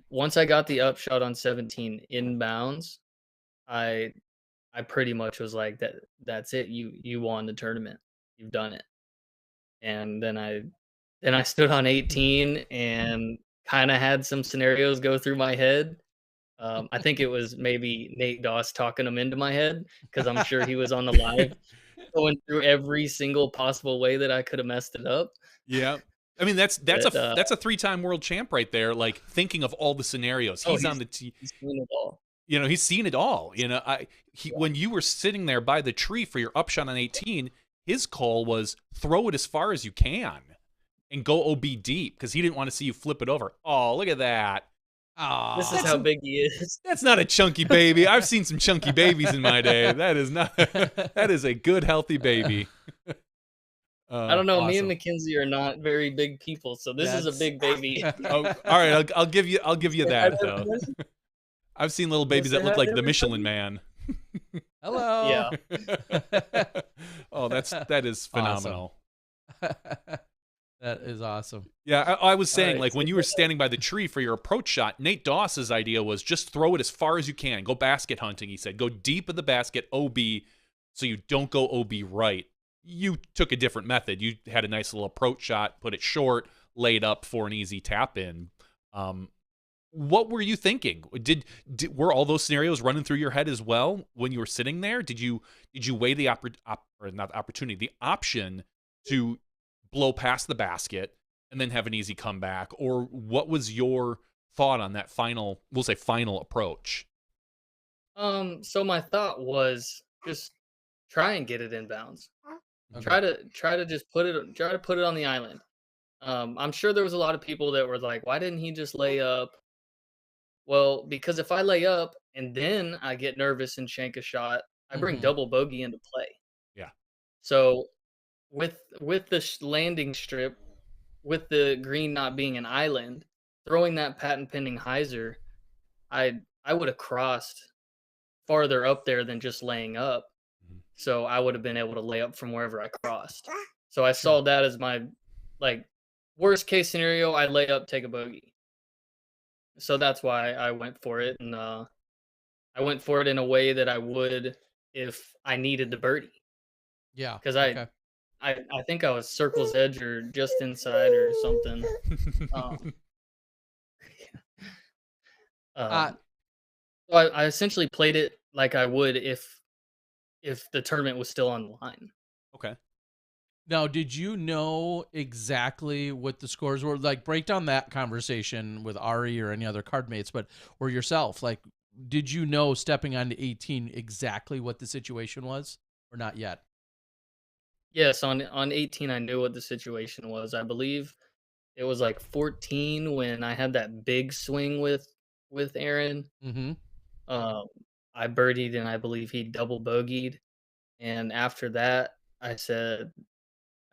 Once I got the upshot on 17 inbounds, I I pretty much was like that's it. You won the tournament. You've done it. And then I stood on 18 and kind of had some scenarios go through my head. I think it was maybe Nate Doss talking them into my head because I'm sure he was on the live going through every single possible way that I could have messed it up. Yeah. I mean, that's But a 3-time world champ right there. Like thinking of all the scenarios, oh, he's on the tee. he's seen it all. You know, he's seen it all. You know, when you were sitting there by the tree for your upshot on 18, his call was throw it as far as you can and go OB deep because he didn't want to see you flip it over. Oh, look at that. This is Oh, how big he is. That's not a chunky baby. I've seen some chunky babies in my day. That is not. That is a good, healthy baby. I don't know. Me and awesome. Mackenzie are not very big people, so this is a That's- big baby. Oh, all right, I'll give you that though. Yeah. I've seen little babies that look like the Michelin Man. Hello. Oh, that is phenomenal. That is awesome. Yeah, I was saying, right, like, when you were standing by the tree for your approach shot, Nate Doss's idea was just throw it as far as you can. Go basket hunting, he said. Go deep in the basket, OB, so you don't go OB right. You took a different method. You had a nice little approach shot, put it short, laid up for an easy tap in. What were you thinking? Were all those scenarios running through your head as well when you were sitting there? Did you weigh the the option to blow past the basket and then have an easy comeback, or what was your thought on that final approach? So my thought was just try and get it inbounds. Okay. Try to just put it on the island. I'm sure there was a lot of people that were like, why didn't he just lay up? Well, because if I lay up and then I get nervous and shank a shot, I bring Mhm. double bogey into play. Yeah. So with the landing strip, with the green not being an island, throwing that patent pending hyzer, I would have crossed farther up there than just laying up. Mhm. So I would have been able to lay up from wherever I crossed. So I saw that as my like worst case scenario. I lay up, take a bogey. So that's why I went for it, and I went for it in a way that I would if I needed the birdie, Yeah. because Okay. I think I was circle's edge or just inside or something. Um, Uh, um, so I essentially played it like I would if the tournament was still on the line. Okay. Now, did you know exactly what the scores were? Like, break down that conversation with Ari or any other card mates, or yourself. Like, did you know stepping onto 18 exactly what the situation was, or not yet? Yes, on 18, I knew what the situation was. I believe it was like 14 when I had that big swing with Aaron. Mm-hmm. Um, I birdied and I believe he double bogeyed. And after that, I said,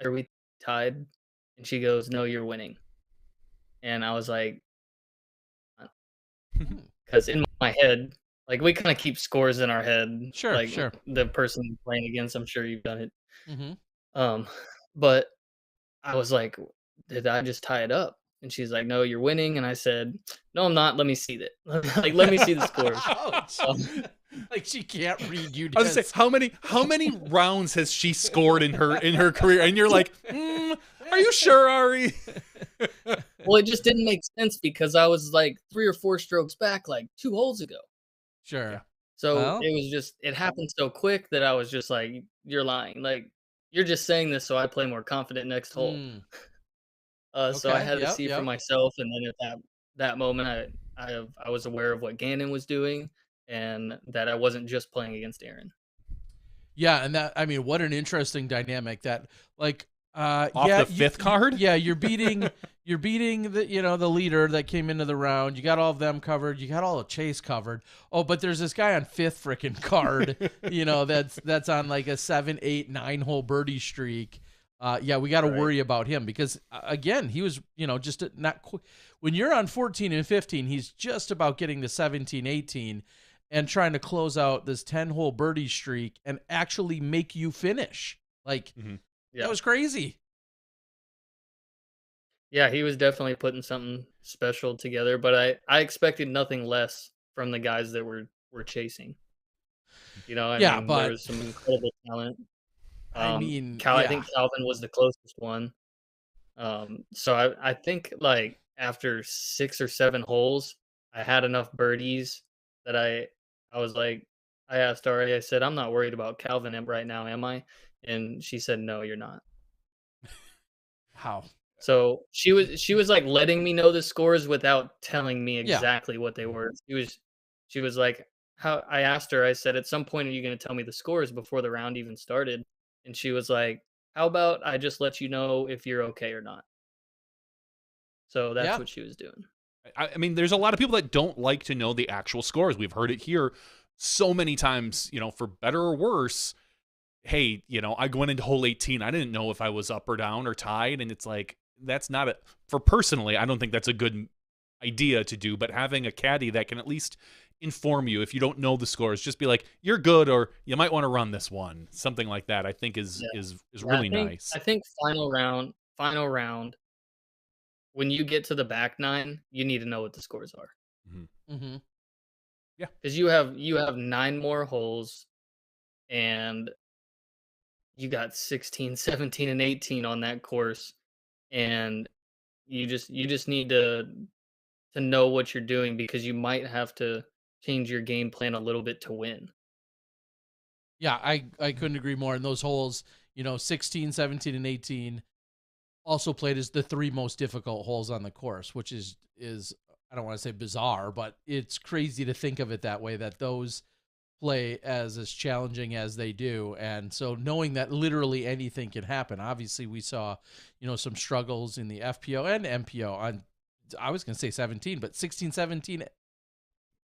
"Are we tied?" And she goes, "No, you're winning." And I was like, because in my head, like we kind of keep scores in our head. Sure, Like sure. the person playing against, I'm sure you've done it. Mm-hmm. Um, but I was like, "Did I just tie it up?" And she's like, "No, you're winning." And I said, "No, I'm not. Let me see that. Like, let me see the scores." Ouch. Um, Like she can't read you. I was gonna say, how many rounds has she scored in her career? And you're like, are you sure, Ari? well, it just didn't make sense because I was like 3 or 4 strokes back, like 2 holes ago. Sure. Yeah. So Well, it was just it happened so quick that I was just like, "You're lying. Like you're just saying this so I play more confident next hole." mm, So I okay. had to Yep. see for Yep. myself, and then at that moment, I was aware of what Gannon was doing, and that I wasn't just playing against Aaron. Yeah, and that, I mean, what an interesting dynamic that, like, Off yeah, the fifth card? yeah, you're beating the, the leader that came into the round. You got all of them covered. You got all of Chase covered. Oh, but there's this guy on fifth freaking card, that's on like a 7, 8, 9 hole birdie streak. Yeah, we got to Right. worry about him because again, he was, just not when you're on 14 and 15, he's just about getting to 17, 18 and trying to close out this 10-hole birdie streak and actually make you finish. Like, Mhm. Yeah. that was crazy. Yeah, he was definitely putting something special together, but I expected nothing less from the guys that were chasing. I Yeah, mean, there but was some incredible talent. I mean, I yeah. think Calvin was the closest one. So I think like after 6 or 7 holes, I had enough birdies that I was like, I asked Ari, I said, I'm not worried about Calvin right now, am I? And she said, no, you're not. How? So she was like letting me know the scores without telling me Yeah. exactly what they were. She was like, how I asked her, I said, at some point are you gonna tell me the scores before the round even started? And she was like, how about I just let you know if you're okay or not? So that's Yeah. what she was doing. I mean, there's a lot of people that don't like to know the actual scores. We've heard it here so many times, for better or worse. Hey, I went into hole 18. I didn't know if I was up or down or tied. And it's like, that's not personally, I don't think that's a good idea to do. But having a caddy that can at least inform you if you don't know the scores, just be like, you're good, or you might want to run this one. Something like that, I think is Yeah. really I think nice. I think final round, when you get to the back nine, you need to know what the scores are. Mhm. Mm-hmm. Yeah. Because you have 9 more holes and you got 16, 17, and 18 on that course. And you just need to know what you're doing because you might have to change your game plan a little bit to win. Yeah, I couldn't agree more. And those holes, 16, 17, and 18 also played as the three most difficult holes on the course, which is I don't want to say bizarre, but it's crazy to think of it that way, that those play as challenging as they do. And so knowing that literally anything can happen. Obviously we saw, some struggles in the FPO and MPO on, I was going to say 17, but 16, 17,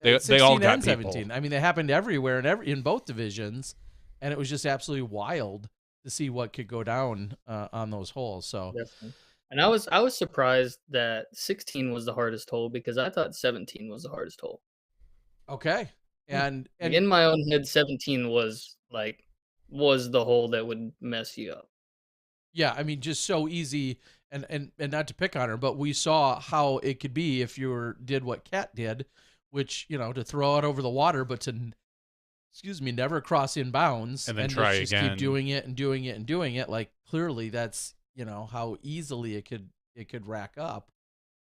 They all 16 got and 17. people. I mean, they happened everywhere in both divisions, and it was just absolutely wild to see what could go down on those holes. So, Definitely. And I was surprised that 16 was the hardest hole because I thought 17 was the hardest hole. okay. Hmm. Like, And in my own head, 17 was the hole that would mess you up. yeah, I mean, just so easy, and not to pick on her, but we saw how it could be if did what Kat did, which, to throw it over the water, but to, excuse me, never cross in bounds And then and try just again. keep doing it and doing it and doing it. Like, clearly that's, how easily it could rack up.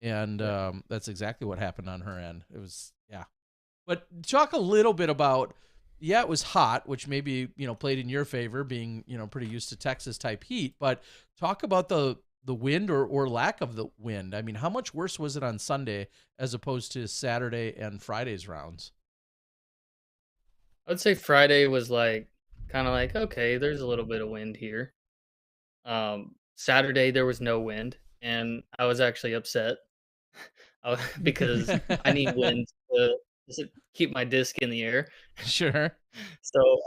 And Yeah. that's exactly what happened on her end. It was, yeah. But talk a little bit about, yeah, it was hot, which maybe, played in your favor, being, pretty used to Texas type heat. But talk about the wind or lack of the wind. I mean, how much worse was it on Sunday as opposed to Saturday and Friday's rounds? I'd say Friday was kind of like, okay, there's a little bit of wind here. Saturday there was no wind, and I was actually upset because I need wind to keep my disc in the air. Sure. So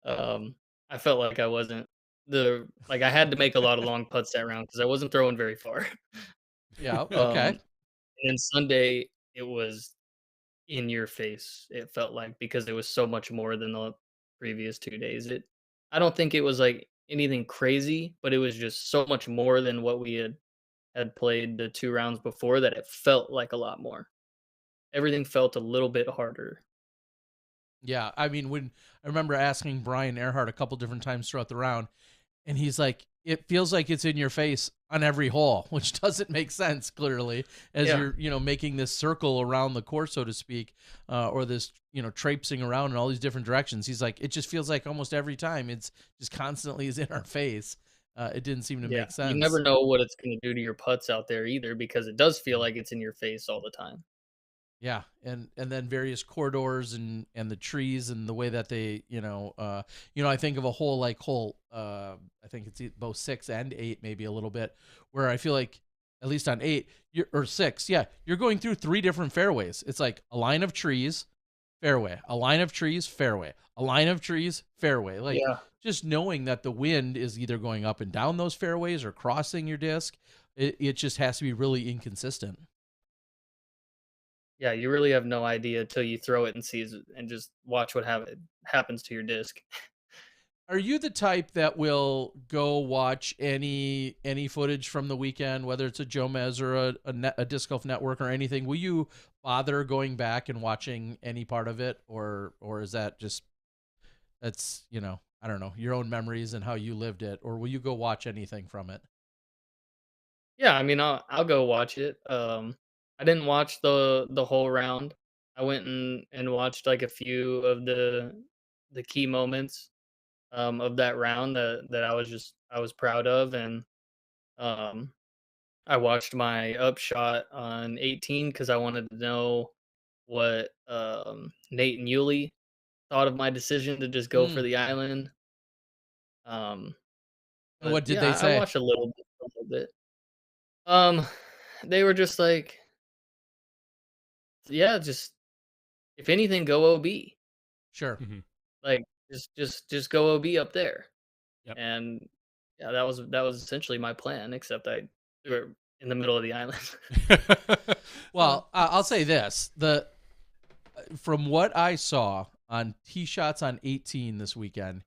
um, I felt like I wasn't I had to make a lot of long putts that round because I wasn't throwing very far. Yeah. Um, Okay. and then Sunday it was in your face. It felt like because it was so much more than the previous 2 days. I don't think it was like anything crazy, but it was just so much more than what we had played the 2 rounds before that it felt like a lot more. Everything felt a little bit harder. Yeah. I mean, when I remember asking Brian Earhart a couple different times throughout the round, and he's like, it feels like it's in your face on every hole, which doesn't make sense clearly as Yeah. you're, making this circle around the course, so to speak, or this, traipsing around in all these different directions. He's like, it just feels like almost every time it's just constantly is in our face. It didn't seem to Yeah. make You sense. never know what it's going to do to your putts out there either because it does feel like it's in your face all the time. Yeah, and then various corridors and the trees and the way that they, I think of a hole like hole. I think it's both 6 and 8, maybe a little bit, where I feel like at least on 8 or 6, yeah, you're going through 3 different fairways. It's like a line of trees, fairway, a line of trees, fairway, a line of trees, fairway. Like Yeah. just knowing that the wind is either going up and down those fairways or crossing your disc, it just has to be really inconsistent. Yeah, you really have no idea till you throw it and just watch what happens to your disc. Are you the type that will go watch any footage from the weekend, whether it's a Joe Mez or a Disc Golf Network or anything? Will you bother going back and watching any part of it, or is that just that's I don't know, your own memories and how you lived it, or will you go watch anything from it? Yeah, I mean, I'll go watch it. I didn't watch the whole round. I went and watched like a few of the key moments of that round that I was proud of, and um I watched my upshot on 18 because I wanted to know what Nate and Yuli thought of my decision to just go for Mm. the island. Um, And but what did yeah, they I say? watched a little bit. Um, they were just like, yeah, just if anything, go OB. Sure. Mhm. Like, just go OB up there. Yep. And yeah, that was essentially my plan, except I threw it in the middle of the island. Well, I'll say this: the from what I saw on tee shots on 18 this weekend,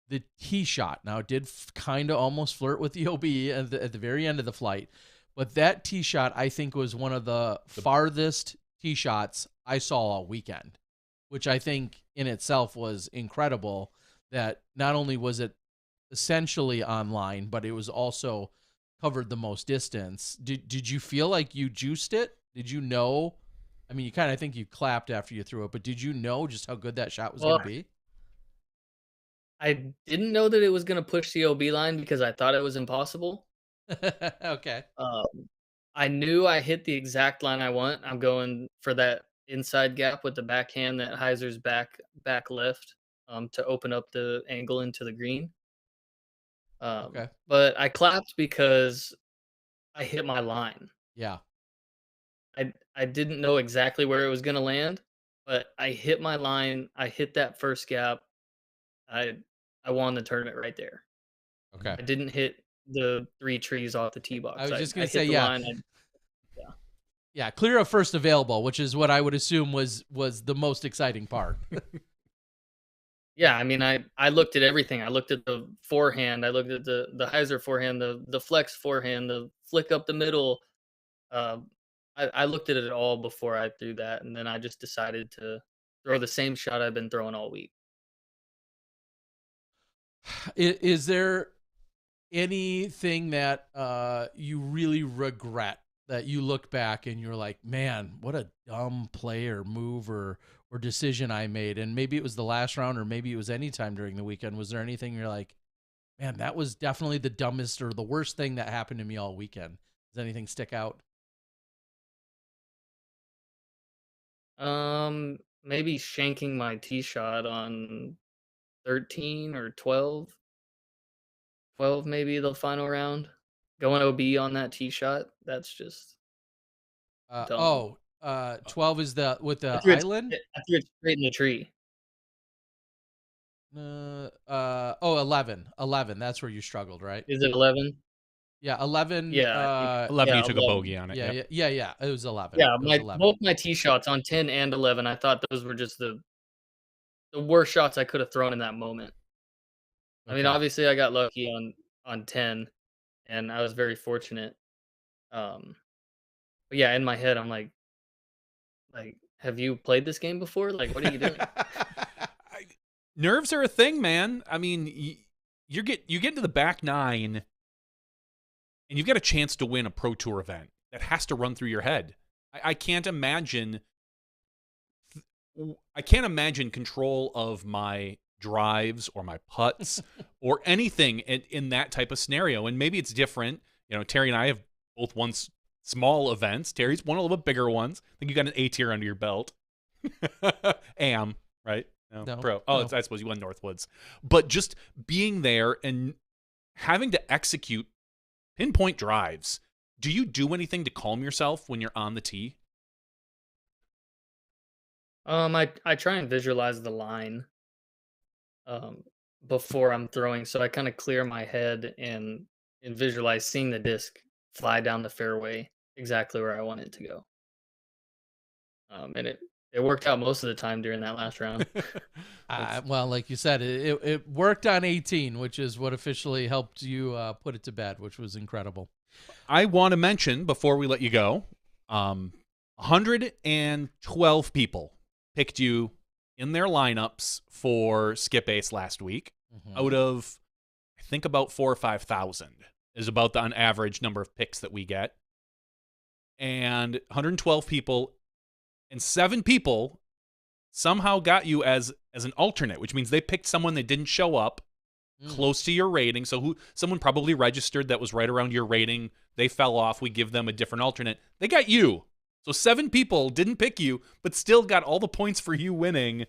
the tee shot now it did kind of almost flirt with the OB at the very end of the flight, but that tee shot I think was one of the farthest tee shots I saw all weekend, which I think in itself was incredible. That not only was it essentially online, but it was also covered the most distance. Did you feel like you juiced it? Did you know? I mean, you kind of think you clapped after you threw it, but did you know just how good that shot was going Well, to be? I didn't know that it was gonna push the OB line because I thought it was impossible. Okay. Um, I knew I hit the exact line I want. I'm going for that inside gap with the backhand that Heiser's back left to open up the angle into the green. Okay. But I clapped because I hit my line. Yeah. I didn't know exactly where it was gonna land, but I hit my line. I hit that first gap. I I won the tournament right there. Okay. I didn't hit the 3 trees off the tee I box. was just I gonna say, hit the yeah, line. Yeah. yeah, clear of first available, which is what I would assume was the most exciting part. Yeah, I mean, I looked at everything. I looked at the forehand. I looked at the hyzer forehand, the flex forehand, the flick up the middle. Um, I looked at it all before I threw that, and then I just decided to throw the same shot I've been throwing all week. Is there anything that you really regret that you look back and you're like, man, what a dumb play or move or decision I made? And maybe it was the last round or maybe it was any time during the weekend. Was there anything you're like, man, that was definitely the dumbest or the worst thing that happened to me all weekend? Does anything stick out? Maybe shanking my tee shot on 13 or 12. 12 maybe the final round. Going OB on that tee shot. That's just dumb. 12 is the with I the threw it. island. I threw it straight in the tree. 11. 11. That's where you struggled, right? Is it 11? Yeah, 11. Yeah, I think. 11, Yeah, you took a 11. bogey on it. Yeah, Yep. yeah, yeah, yeah. It was 11. Yeah, It was my 11. both my tee shots on 10 and 11, I thought those were just the worst shots I could have thrown in that moment. I mean, Okay. obviously, I got lucky on 10, and I was very fortunate. Um, but yeah, in my head, I'm like, "Have you played this game before? Like, what are you doing?" Nerves are a thing, man. I mean, you get into the back nine, and you've got a chance to win a pro tour event. That has to run through your head. I can't imagine. I can't imagine control of my drives or my putts or anything in that type of scenario. And maybe it's different. You know, Terry and I have both won small events. Terry's won a little bit bigger ones. I think you got an A tier under your belt. Am, right? No, Pro. no. I suppose you won Northwoods. But just being there and having to execute pinpoint drives. Do you do anything to calm yourself when you're on the tee? I try and visualize the line um before I'm throwing, so I kind of clear my head and visualize seeing the disc fly down the fairway exactly where I want it to go. And it worked out most of the time during that last round. Well, like you said, it worked on 18, which is what officially helped you put it to bed, which was incredible. I want to mention before we let you go, 112 people picked you in their lineups for Skip Ace last week. Out of, I think, about 4,000 or 5,000 is about the on average number of picks that we get. And 112 people, and 7 people somehow got you as an alternate, which means they picked someone that didn't show up close to your rating. So someone probably registered that was right around your rating. They fell off. We give them a different alternate. They got you. So 7 people didn't pick you, but still got all the points for you winning.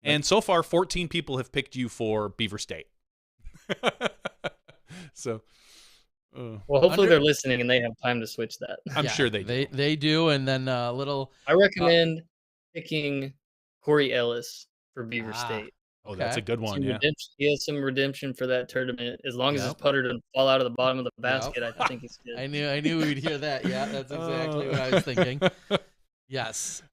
And so far, 14 people have picked you for Beaver State. So, Well, hopefully they're listening and they have time to switch that. I'm sure they do. They do, and then a little. I recommend picking Corey Ellis for Beaver State. Oh, that's a good one. Yeah, he has some redemption for that tournament. As long as his putter doesn't fall out of the bottom of the basket, I think he's good. I knew we'd hear that. Yeah, that's exactly what I was thinking. Yes,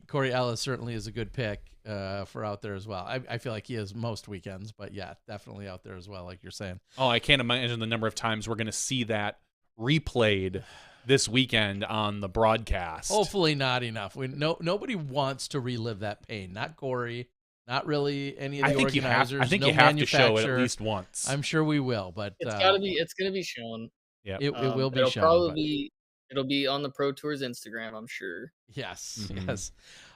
Corey Ellis certainly is a good pick for out there as well. I feel like he is most weekends, but yeah, definitely out there as well, like you're saying. Oh, I can't imagine the number of times we're going to see that replayed this weekend on the broadcast. Hopefully not enough. Nobody wants to relive that pain. Not Corey. Not really any of the organizers. I think you have to show it at least once. I'm sure we will, but it's gonna be shown. Yeah, it will be shown. It'll be on the Pro Tour's Instagram, I'm sure. Yes, yes.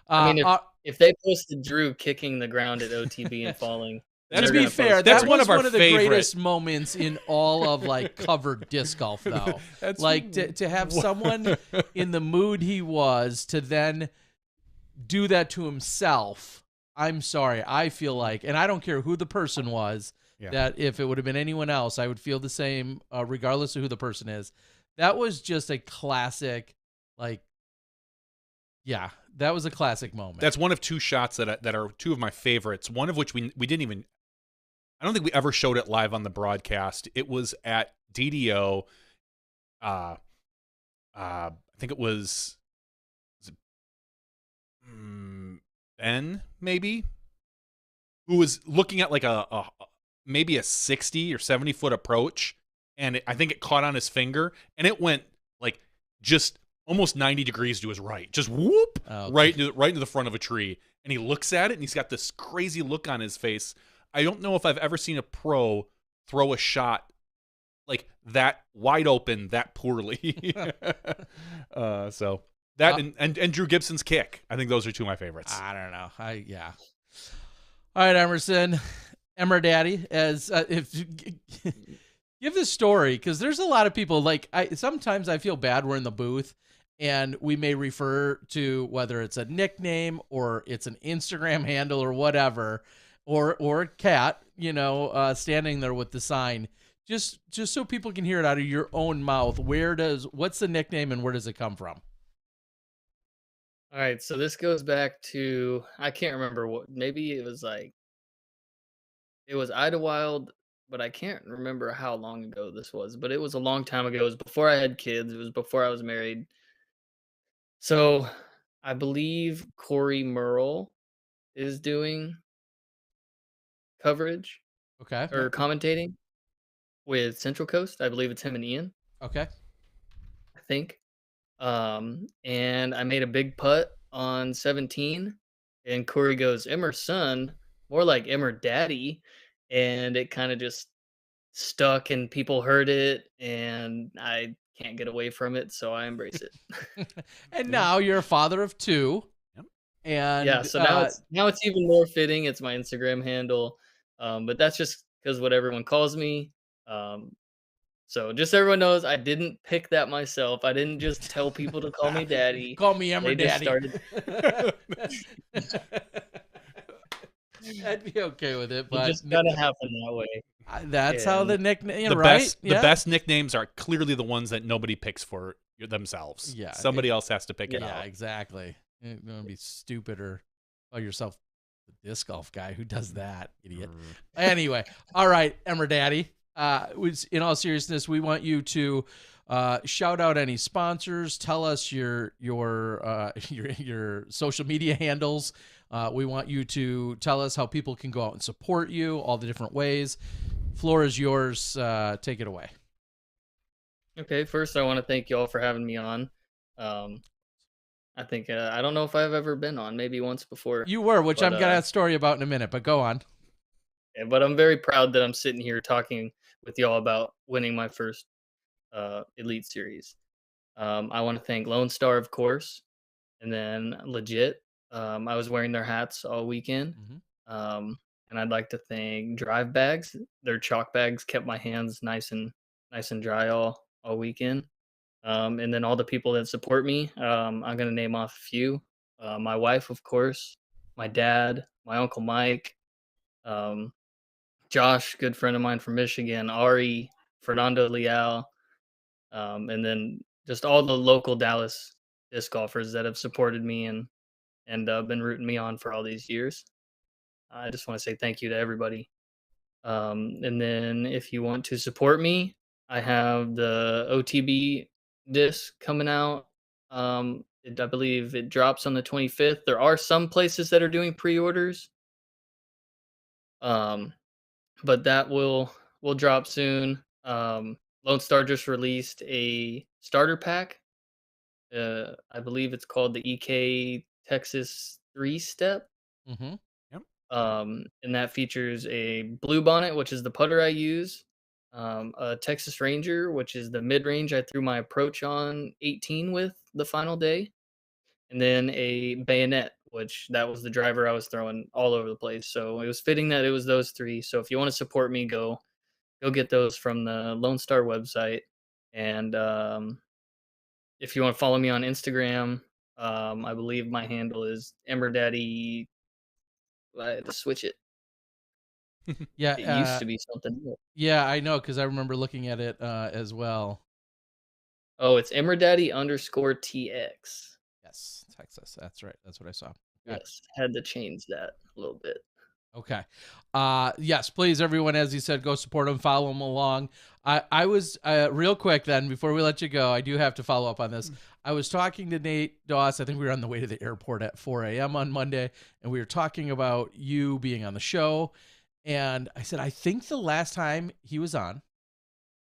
I mean, if they posted Drew kicking the ground at OTB and falling, to be fair, that's one of the favorite greatest moments in all of like covered disc golf, though. Like to have someone in the mood he was to then do that to himself. I'm sorry. I feel like, and I don't care who the person was, that if it would have been anyone else, I would feel the same, regardless of who the person is. That was just a classic, that was a classic moment. That's one of 2 shots that are 2 of my favorites. One of which we didn't even, I don't think we ever showed it live on the broadcast. It was at DDO. I think it was Ben, maybe, who was looking at like maybe a 60 or 70 foot approach, and I think it caught on his finger, and it went like just almost 90 degrees to his right, just whoop, right into the front of a tree. And he looks at it, and he's got this crazy look on his face. I don't know if I've ever seen a pro throw a shot like that wide open that poorly. So. That and Drew Gibson's kick. I think those are 2 of my favorites. I don't know. All right, Emerson, Emmer Daddy, as if give this story, because there's a lot of people sometimes I feel bad we're in the booth and we may refer to whether it's a nickname or it's an Instagram handle or whatever, or a cat, standing there with the sign. Just so people can hear it out of your own mouth. What's the nickname and where does it come from? All right, so this goes back to, I can't remember maybe it was Idlewild, but I can't remember how long ago this was, but it was a long time ago. It was before I had kids. It was before I was married. So I believe Corey Merle is doing coverage or commentating with Central Coast. I believe it's him and Ian. Okay. I think. And I made a big putt on 17, and Corey goes, Emerson, more like Emmer Daddy, and it kind of just stuck, and people heard it, and I can't get away from it, so I embrace it. And now you're a father of 2. Yep. And yeah, so now it's even more fitting. It's my Instagram handle, but that's just because what everyone calls me. So just so everyone knows, I didn't pick that myself. I didn't just tell people to call me daddy. Call me Emmer They just Daddy. started. I'd be okay with it, It but just kind of happened that way. that's how the And nickname, The right? best the best nicknames are clearly the ones that nobody picks for themselves. Yeah, Somebody else has to pick it Yeah, out. exactly. You're gonna be stupid or call yourself the disc golf guy. Who does that, idiot? Anyway, all right, Emmer Daddy. In all seriousness, we want you to shout out any sponsors. Tell us your social media handles. We want you to tell us how people can go out and support you, all the different ways. Floor is yours. Take it away. Okay, first I want to thank you all for having me on. I think I don't know if I've ever been on, maybe once before. You were, which But, I'm gonna have a story about in a minute, but go on. But I'm very proud that I'm sitting here talking with y'all about winning my first Elite Series. I want to thank Lone Star, of course, and then Legit. I was wearing their hats all weekend. And I'd like to thank Drive Bags. Their chalk bags kept my hands nice and dry all weekend. And then all the people that support me. I'm gonna name off a few. My wife, of course, my dad, my uncle Mike, um, Josh, good friend of mine from Michigan, Ari, Fernando Leal, and then just all the local Dallas disc golfers that have supported me and been rooting me on for all these years. I just want to say thank you to everybody. And then if you want to support me, I have the OTB disc coming out. I believe it drops on the 25th. There are some places that are doing pre-orders. Um, but that will drop soon. Lone Star just released a starter pack. I believe it's called the EK Texas 3-step. Mm-hmm. And that features a blue bonnet, which is the putter I use, a Texas Ranger, which is the mid range I threw my approach on 18 with the final day, and then a bayonet, which that was the driver I was throwing all over the place. So it was fitting that it was those three. So if you want to support me, go get those from the Lone Star website. And if you want to follow me on Instagram, I believe my handle is EmberDaddy. I had to switch it. Yeah, It used to be something else. Yeah, I know because I remember looking at it as well. Oh, it's _TX. Yes, Texas. That's right. That's what I saw. Okay. Yes, had to change that a little bit. Okay. Yes, please, everyone, as you said, go support them, follow them along. I was real quick then before we let you go. I do have to follow up on this. I was talking to Nate Doss. I think we were on the way to the airport at 4 a.m. on Monday, and we were talking about you being on the show. And I said, I think the last time he was on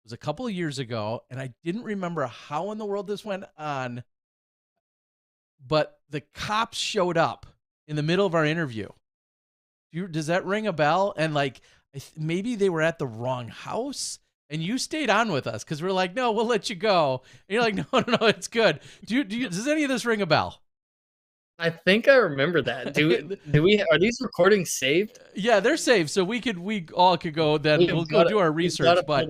was a couple of years ago, and I didn't remember how in the world this went on, but the cops showed up in the middle of our interview. Does that ring a bell? And like, maybe they were at the wrong house, and you stayed on with us because we're like, no, we'll let you go. And you're like, no, it's good. Does any of this ring a bell? I think I remember that. Do we? Are these recordings saved? Yeah, they're saved, so we all could go. Then we'll go do our research. But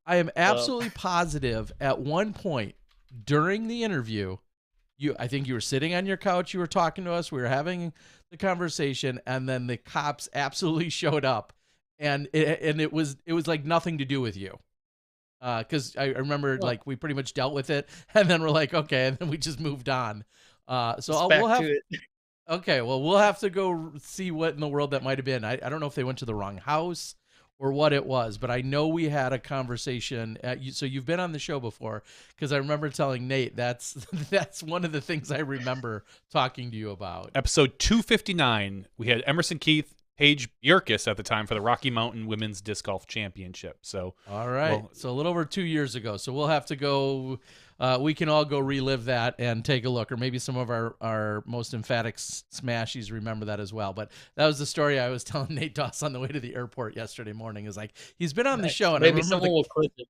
I am absolutely positive at one point during the interview, I think you were sitting on your couch. You were talking to us. We were having the conversation, and then the cops absolutely showed up, and it was like nothing to do with you. Because I remember like we pretty much dealt with it, and then we're like, okay, and then we just moved on. We'll have to it. Okay, well, we'll have to go see what in the world that might have been. I don't know if they went to the wrong house or what it was, but I know we had a conversation. So you've been on the show before, because I remember telling Nate that's one of the things I remember talking to you about. Episode 259, we had Emerson Keith, Paige Bjerkes at the time for the Rocky Mountain Women's Disc Golf Championship. So all right, so a little over 2 years ago. So we'll have to go. We can all go relive that and take a look, or maybe some of our most emphatic smashies remember that as well. But that was the story I was telling Nate Doss on the way to the airport yesterday morning. Is like he's been on the show, and maybe someone will clip it.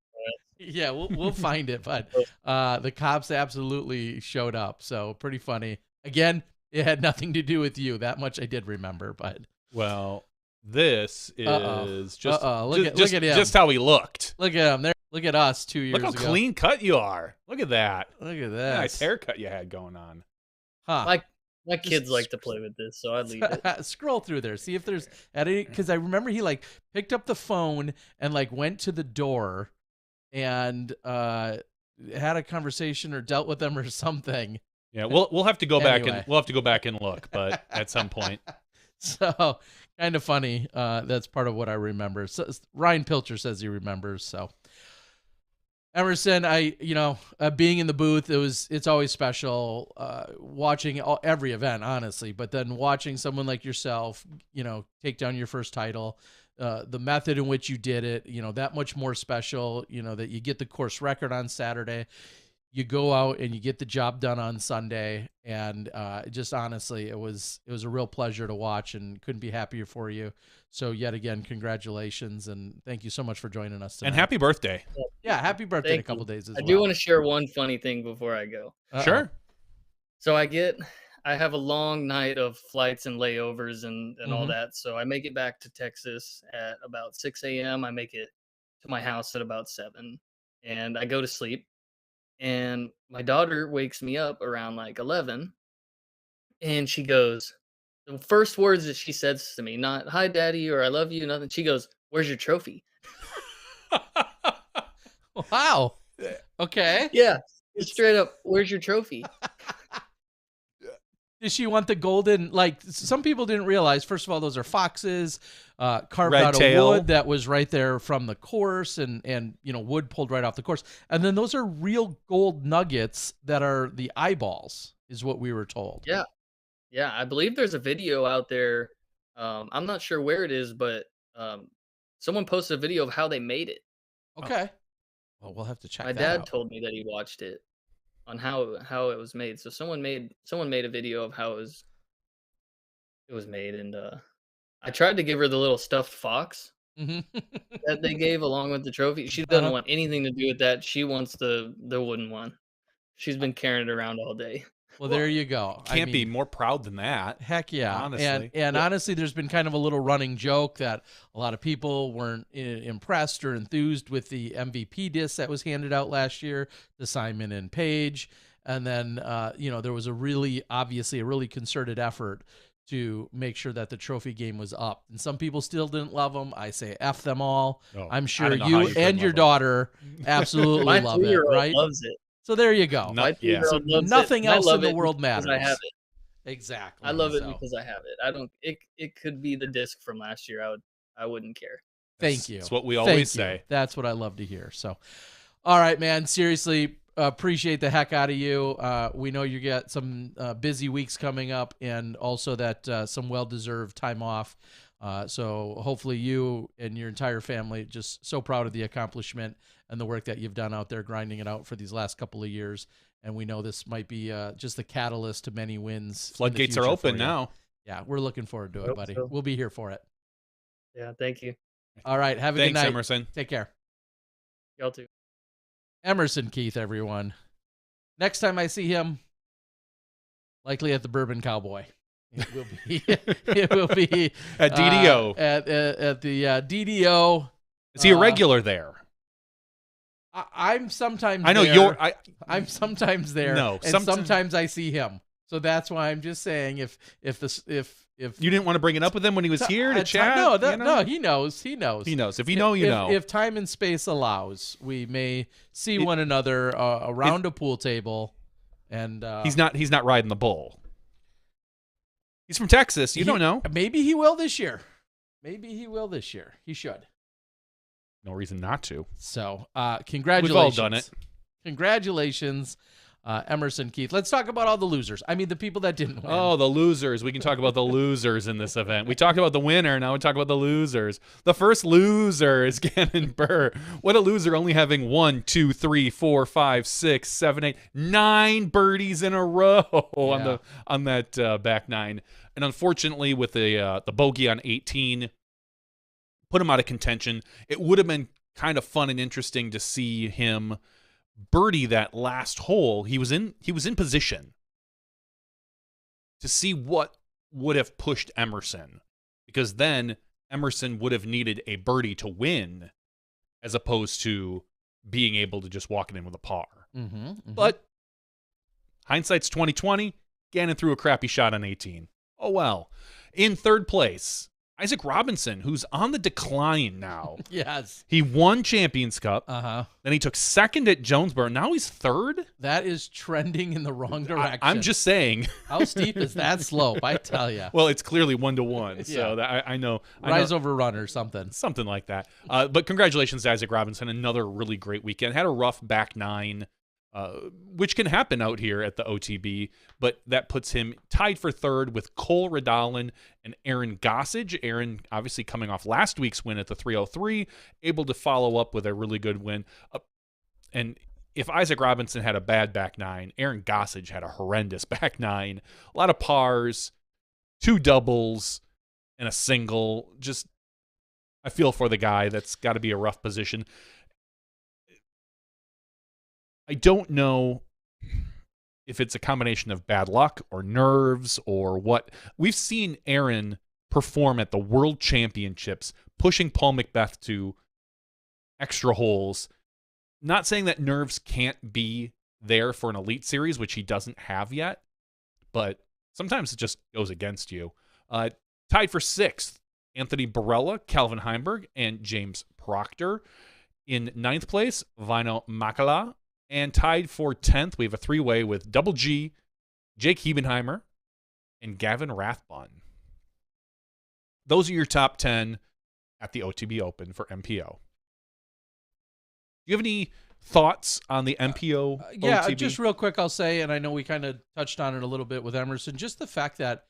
Yeah, we'll find it. But the cops absolutely showed up, so pretty funny. Again, it had nothing to do with you. That much I did remember, but. Well, this is just look at him. Just how he looked. Look at him. Look at us 2 years Look ago. how clean cut you are. Look at that. Look at that. Nice haircut you had going on. Huh. My kids like to play with this, so I'd leave it. Scroll through there, see if there's any, because I remember he like picked up the phone and like went to the door and had a conversation or dealt with them or something. Yeah, we'll have to go back Anyway. and we'll have to go back and look, but at some point. So kind of funny. That's part of what I remember. So Ryan Pilcher says he remembers. So Emerson, being in the booth, it's always special watching every event, honestly. But then watching someone like yourself, take down your first title, the method in which you did it, that much more special. That you get the course record on Saturday, you go out and you get the job done on Sunday, and just honestly, it was a real pleasure to watch, and couldn't be happier for you. So yet again, congratulations, and thank you so much for joining us tonight. And happy birthday. Yeah, happy birthday in a Thank couple you. days as I well. do want to share one funny thing before I go. Sure. So I have a long night of flights and layovers and all Mhm. that. So I make it back to Texas at about 6 a.m. I make it to my house at about 7, and I go to sleep. And my daughter wakes me up around like 11, and she goes, the first words that she says to me, not "Hi, Daddy" or "I love you," nothing. She goes, "Where's your trophy?" Wow. Okay. Yeah, straight up, "Where's your trophy?" Does she want the golden? Like some people didn't realize. First of all, those are foxes carved Red out tail. of wood that was right there from the course, and wood pulled right off the course. And then those are real gold nuggets that are the eyeballs, is what we were told. Yeah. Yeah, I believe there's a video out there. I'm not sure where it is, but someone posted a video of how they made it. Okay. Well, we'll have to check My that dad out. told me that he watched it on how it was made. So someone made a video of how it was made, and I tried to give her the little stuffed fox Mhm. that they gave along with the trophy. She doesn't Uh-huh. want anything to do with that. She wants the wooden one. She's been carrying it around all day. Well, there you go. Can't be more proud than that. Heck yeah. Honestly. And honestly, there's been kind of a little running joke that a lot of people weren't impressed or enthused with the MVP disc that was handed out last year to Simon and Paige. And then, there was obviously a really concerted effort to make sure that the trophy game was up. And some people still didn't love them. I say F them all. Oh, I'm I sure don't know how you you could and your love 'em. daughter absolutely My love it, 2-year-old right? loves it. So there you go. No- My yeah. 2-year-old loves it, Nothing and I else love in the it world because matters. I have it. Exactly. I love it So, because I have it. I don't. It could be the disc from last year. I wouldn't care. thank you. That's what we Thank always you. say. That's what I love to hear. So, all right, man. Seriously, appreciate the heck out of you. We know you got some busy weeks coming up, and also that some well-deserved time off. So hopefully you and your entire family just so proud of the accomplishment and the work that you've done out there grinding it out for these last couple of years. And we know this might be just the catalyst to many wins. in the Floodgates are future for open you. now. Yeah, we're looking forward to it, Hope buddy. so. We'll be here for it. Yeah. Thank you. All right. Have a Thanks, good night. Emerson. Take care. Y'all too. Emerson Keith, everyone. Next time I see him, likely at the Bourbon Cowboy. It will be. It will be At DDO. at the DDO. Is he a regular there? I'm sometimes. I know there. I'm sometimes there. No, and sometimes I see him. So that's why I'm just saying if you didn't want to bring it up with him when he was here to chat? No, you know? no, he knows. He knows. He knows. If you know, you know. If time and space allows, we may see one another around a pool table, and he's not riding the bull. He's from Texas. You don't know. Maybe he will this year. He should. No reason not to. So, congratulations. We've all done it. Congratulations, Emerson Keith. Let's talk about all the losers. I mean, the people that didn't win. Oh, the losers. We can talk about the losers in this event. We talked about the winner. Now we talk about the losers. The first loser is Gannon Burr. What a loser, only having 1, 2, 3, 4, 5, 6, 7, 8, 9 birdies in a row on that back nine. And unfortunately, with the bogey on 18, put him out of contention. It would have been kind of fun and interesting to see him birdie that last hole. He was in position to see what would have pushed Emerson, because then Emerson would have needed a birdie to win as opposed to being able to just walk it in with a par. Mm-hmm. But hindsight's 2020. Gannon threw a crappy shot on 18. Oh well. In third place, Isaac Robinson, who's on the decline now. Yes. He won Champions Cup. Uh-huh. Then he took second at Jonesboro. Now he's third? That is trending in the wrong direction. I'm just saying. How steep is that slope? I tell you. Well, it's clearly 1-1. So that, I know. Rise over run or something. Something like that. But congratulations to Isaac Robinson. Another really great weekend. Had a rough back nine, which can happen out here at the OTB, but that puts him tied for third with Cole Redalin and Aaron Gossage. Aaron, obviously coming off last week's win at the 303, able to follow up with a really good win. And if Isaac Robinson had a bad back nine, Aaron Gossage had a horrendous back nine. A lot of pars, 2 doubles, and a single. Just, I feel for the guy. That's got to be a rough position. I don't know if it's a combination of bad luck or nerves or what. We've seen Aaron perform at the World Championships, pushing Paul Macbeth to extra holes. Not saying that nerves can't be there for an Elite Series, which he doesn't have yet, but sometimes it just goes against you. Tied for 6th, Anthony Barella, Calvin Heimberg, and James Proctor. In 9th place, Vino Makala. And tied for 10th, we have a 3-way with Double G, Jake Hebenheimer, and Gavin Rathbun. Those are your top 10 at the OTB Open for MPO. Do you have any thoughts on the MPO Yeah, OTB? just real quick, I'll say, and I know we kind of touched on it a little bit with Emerson, just the fact that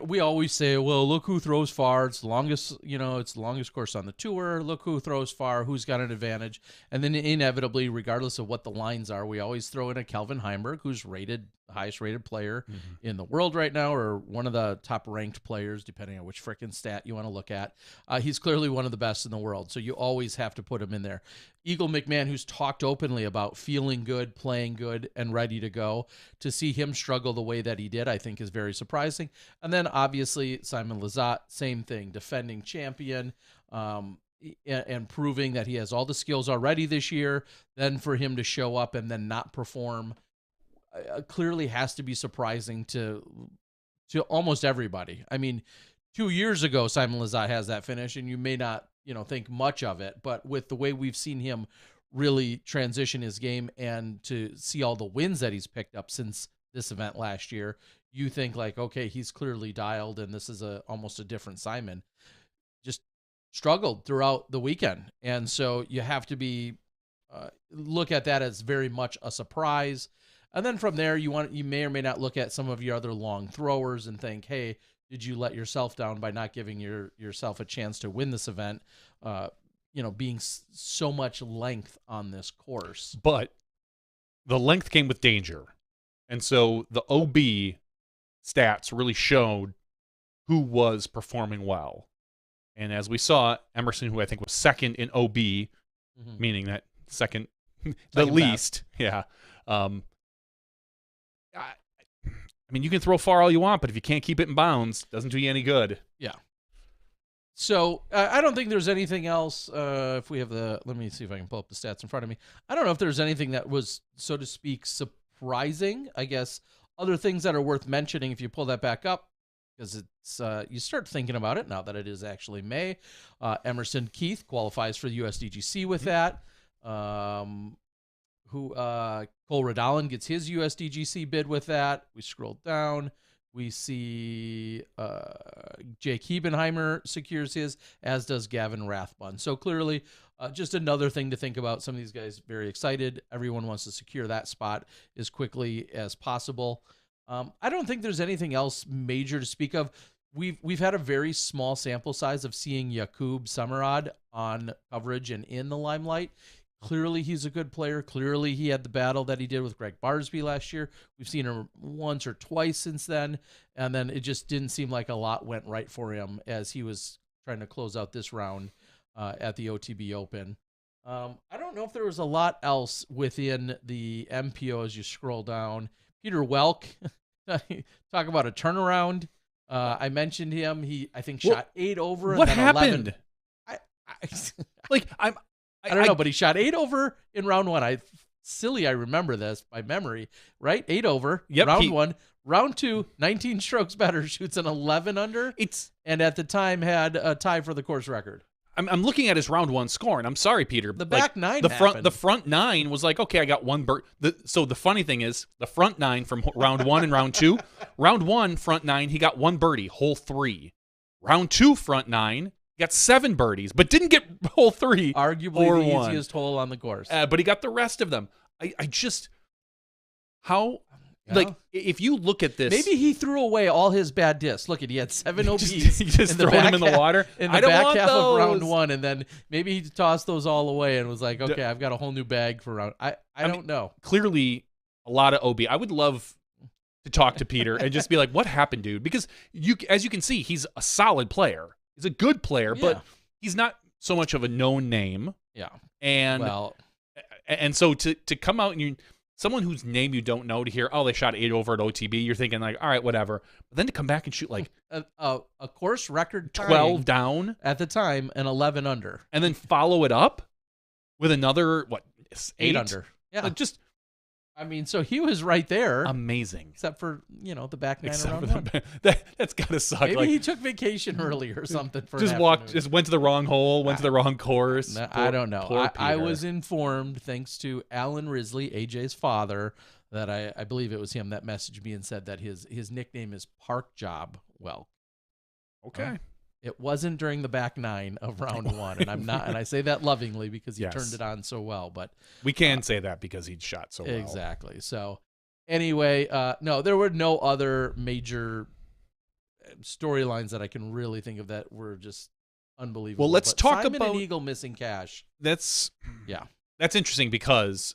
we always say, well, look who throws far. It's the longest, it's the longest course on the tour. Look who throws far, who's got an advantage. And then inevitably, regardless of what the lines are, we always throw in a Calvin Heimberg, who's rated the highest rated player in the world right now, or one of the top ranked players, depending on which frickin' stat you want to look at. He's clearly one of the best in the world. So you always have to put him in there. Eagle McMahon, who's talked openly about feeling good, playing good, and ready to go. To see him struggle the way that he did, I think is very surprising. And then obviously Simon Lizotte, same thing, defending champion, and proving that he has all the skills already this year. Then for him to show up and then not perform clearly has to be surprising to almost everybody. I mean, 2 years ago, Simon Lizotte has that finish, and you may not think much of it, but with the way we've seen him really transition his game and to see all the wins that he's picked up since this event last year, you think like, okay, he's clearly dialed, and this is almost a different Simon. Just struggled throughout the weekend, and so you have to be look at that as very much a surprise. And then from there, you may or may not look at some of your other long throwers and think, hey, did you let yourself down by not giving yourself a chance to win this event? Being so much length on this course. But the length came with danger. And so the OB stats really showed who was performing well. And as we saw, Emerson, who I think was second in OB, meaning that second the least. Best. Yeah. I mean, you can throw far all you want, but if you can't keep it in bounds, it doesn't do you any good. Yeah. So I don't think there's anything else. If we have let me see if I can pull up the stats in front of me. I don't know if there's anything that was, so to speak, surprising. I guess other things that are worth mentioning if you pull that back up, because it's you start thinking about it now that it is actually May. Emerson Keith qualifies for the USDGC with that. Cole Redalin gets his USDGC bid with that. We scroll down. We see Jake Hebenheimer secures his, as does Gavin Rathbun. So clearly, just another thing to think about. Some of these guys very excited. Everyone wants to secure that spot as quickly as possible. I don't think there's anything else major to speak of. We've had a very small sample size of seeing Jakub Samarad on coverage and in the limelight. Clearly, he's a good player. Clearly, he had the battle that he did with Greg Barsby last year. We've seen him once or twice since then, and then it just didn't seem like a lot went right for him as he was trying to close out this round at the OTB Open. I don't know if there was a lot else within the MPO as you scroll down. Peter Welk, talk about a turnaround. I mentioned him. He, I think, shot 8 over. What and then happened? 11. I don't know, but he shot 8 over in round 1. I remember this by memory, right? 8 over, Yep, round 1. Round 2, 19 strokes better, shoots an 11 under. And at the time had a tie for the course record. I'm looking at his round 1 score, and I'm sorry, Peter. The back 9 the front 9 was like, okay, I got one bird. So the funny thing is, the front 9 from round 1 and round 2, round 1 front 9, he got 1 birdie, hole 3. Round 2 front 9, he got 7 birdies, but didn't get hole 3. Arguably or the 1. easiest hole on the course. But he got the rest of them. I just how. Yeah. Like, if you look at this... Maybe he threw away all his bad discs. Look, he had 7 OBs. He just threw them in the water. In the back half of round 1, and then maybe he tossed those all away and was like, okay, I've got a whole new bag for round... I don't know. Clearly, a lot of OB. I would love to talk to Peter and just be like, what happened, dude? Because, as you can see, he's a solid player. He's a good player, but he's not so much of a known name. Yeah. And so to come out and someone whose name you don't know, to hear, oh, they shot 8 over at OTB, you're thinking like, all right, whatever. But then to come back and shoot like a course record 12 down at the time and 11 under, and then follow it up with another 8 under. Yeah, I mean, so he was right there. Amazing. Except for, the back 9 Except around 1. That's got to suck. Maybe he took vacation early or something. Just went to the wrong hole, went to the wrong course. I don't know. I was informed, thanks to Alan Risley, AJ's father, that I believe it was him that messaged me and said that his nickname is Park Job. Well, okay. It wasn't during the back 9 of round 1, and and I say that lovingly because he turned it on so well. But we can say that because he'd shot so well. Exactly. So anyway, no, there were no other major storylines that I can really think of that were just unbelievable. Well, let's talk Simon about and Eagle missing cash. That's interesting because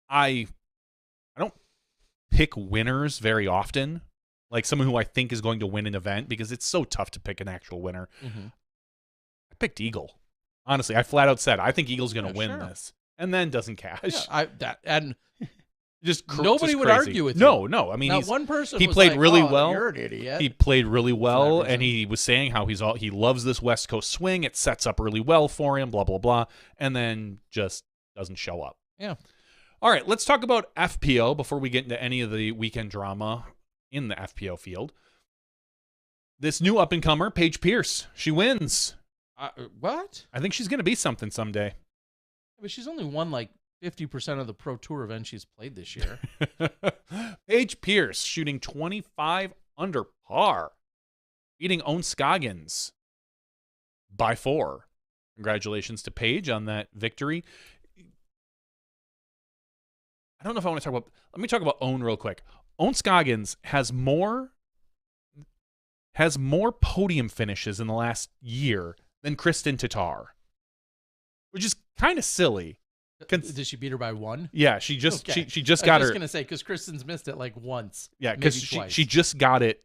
I don't pick winners very often. Like someone who I think is going to win an event, because it's so tough to pick an actual winner. Mm-hmm. I picked Eagle. Honestly, I flat out said I think Eagle's going to win this, and then doesn't cash. Nobody would argue with you. No. I mean, not one person. He played really well. You're an idiot. He played really well, and he was saying how he loves this West Coast swing. It sets up really well for him. Blah blah blah, and then just doesn't show up. Yeah. All right, let's talk about FPO before we get into any of the weekend drama in the FPO field. This new up-and-comer, Paige Pierce, she wins. What? I think she's going to be something someday. But she's only won like 50% of the Pro Tour events she's played this year. Paige Pierce shooting 25 under par, beating Owen Scoggins by 4. Congratulations to Paige on that victory. I don't know if I want to talk about... Let me talk about Owen real quick. Owen Scoggins has more podium finishes in the last year than Kristen Tatar, which is kind of silly. Did she beat her by 1? Yeah, she just okay. she just got her. I was going to say, because Kristen's missed it like once. Yeah, because she just got it,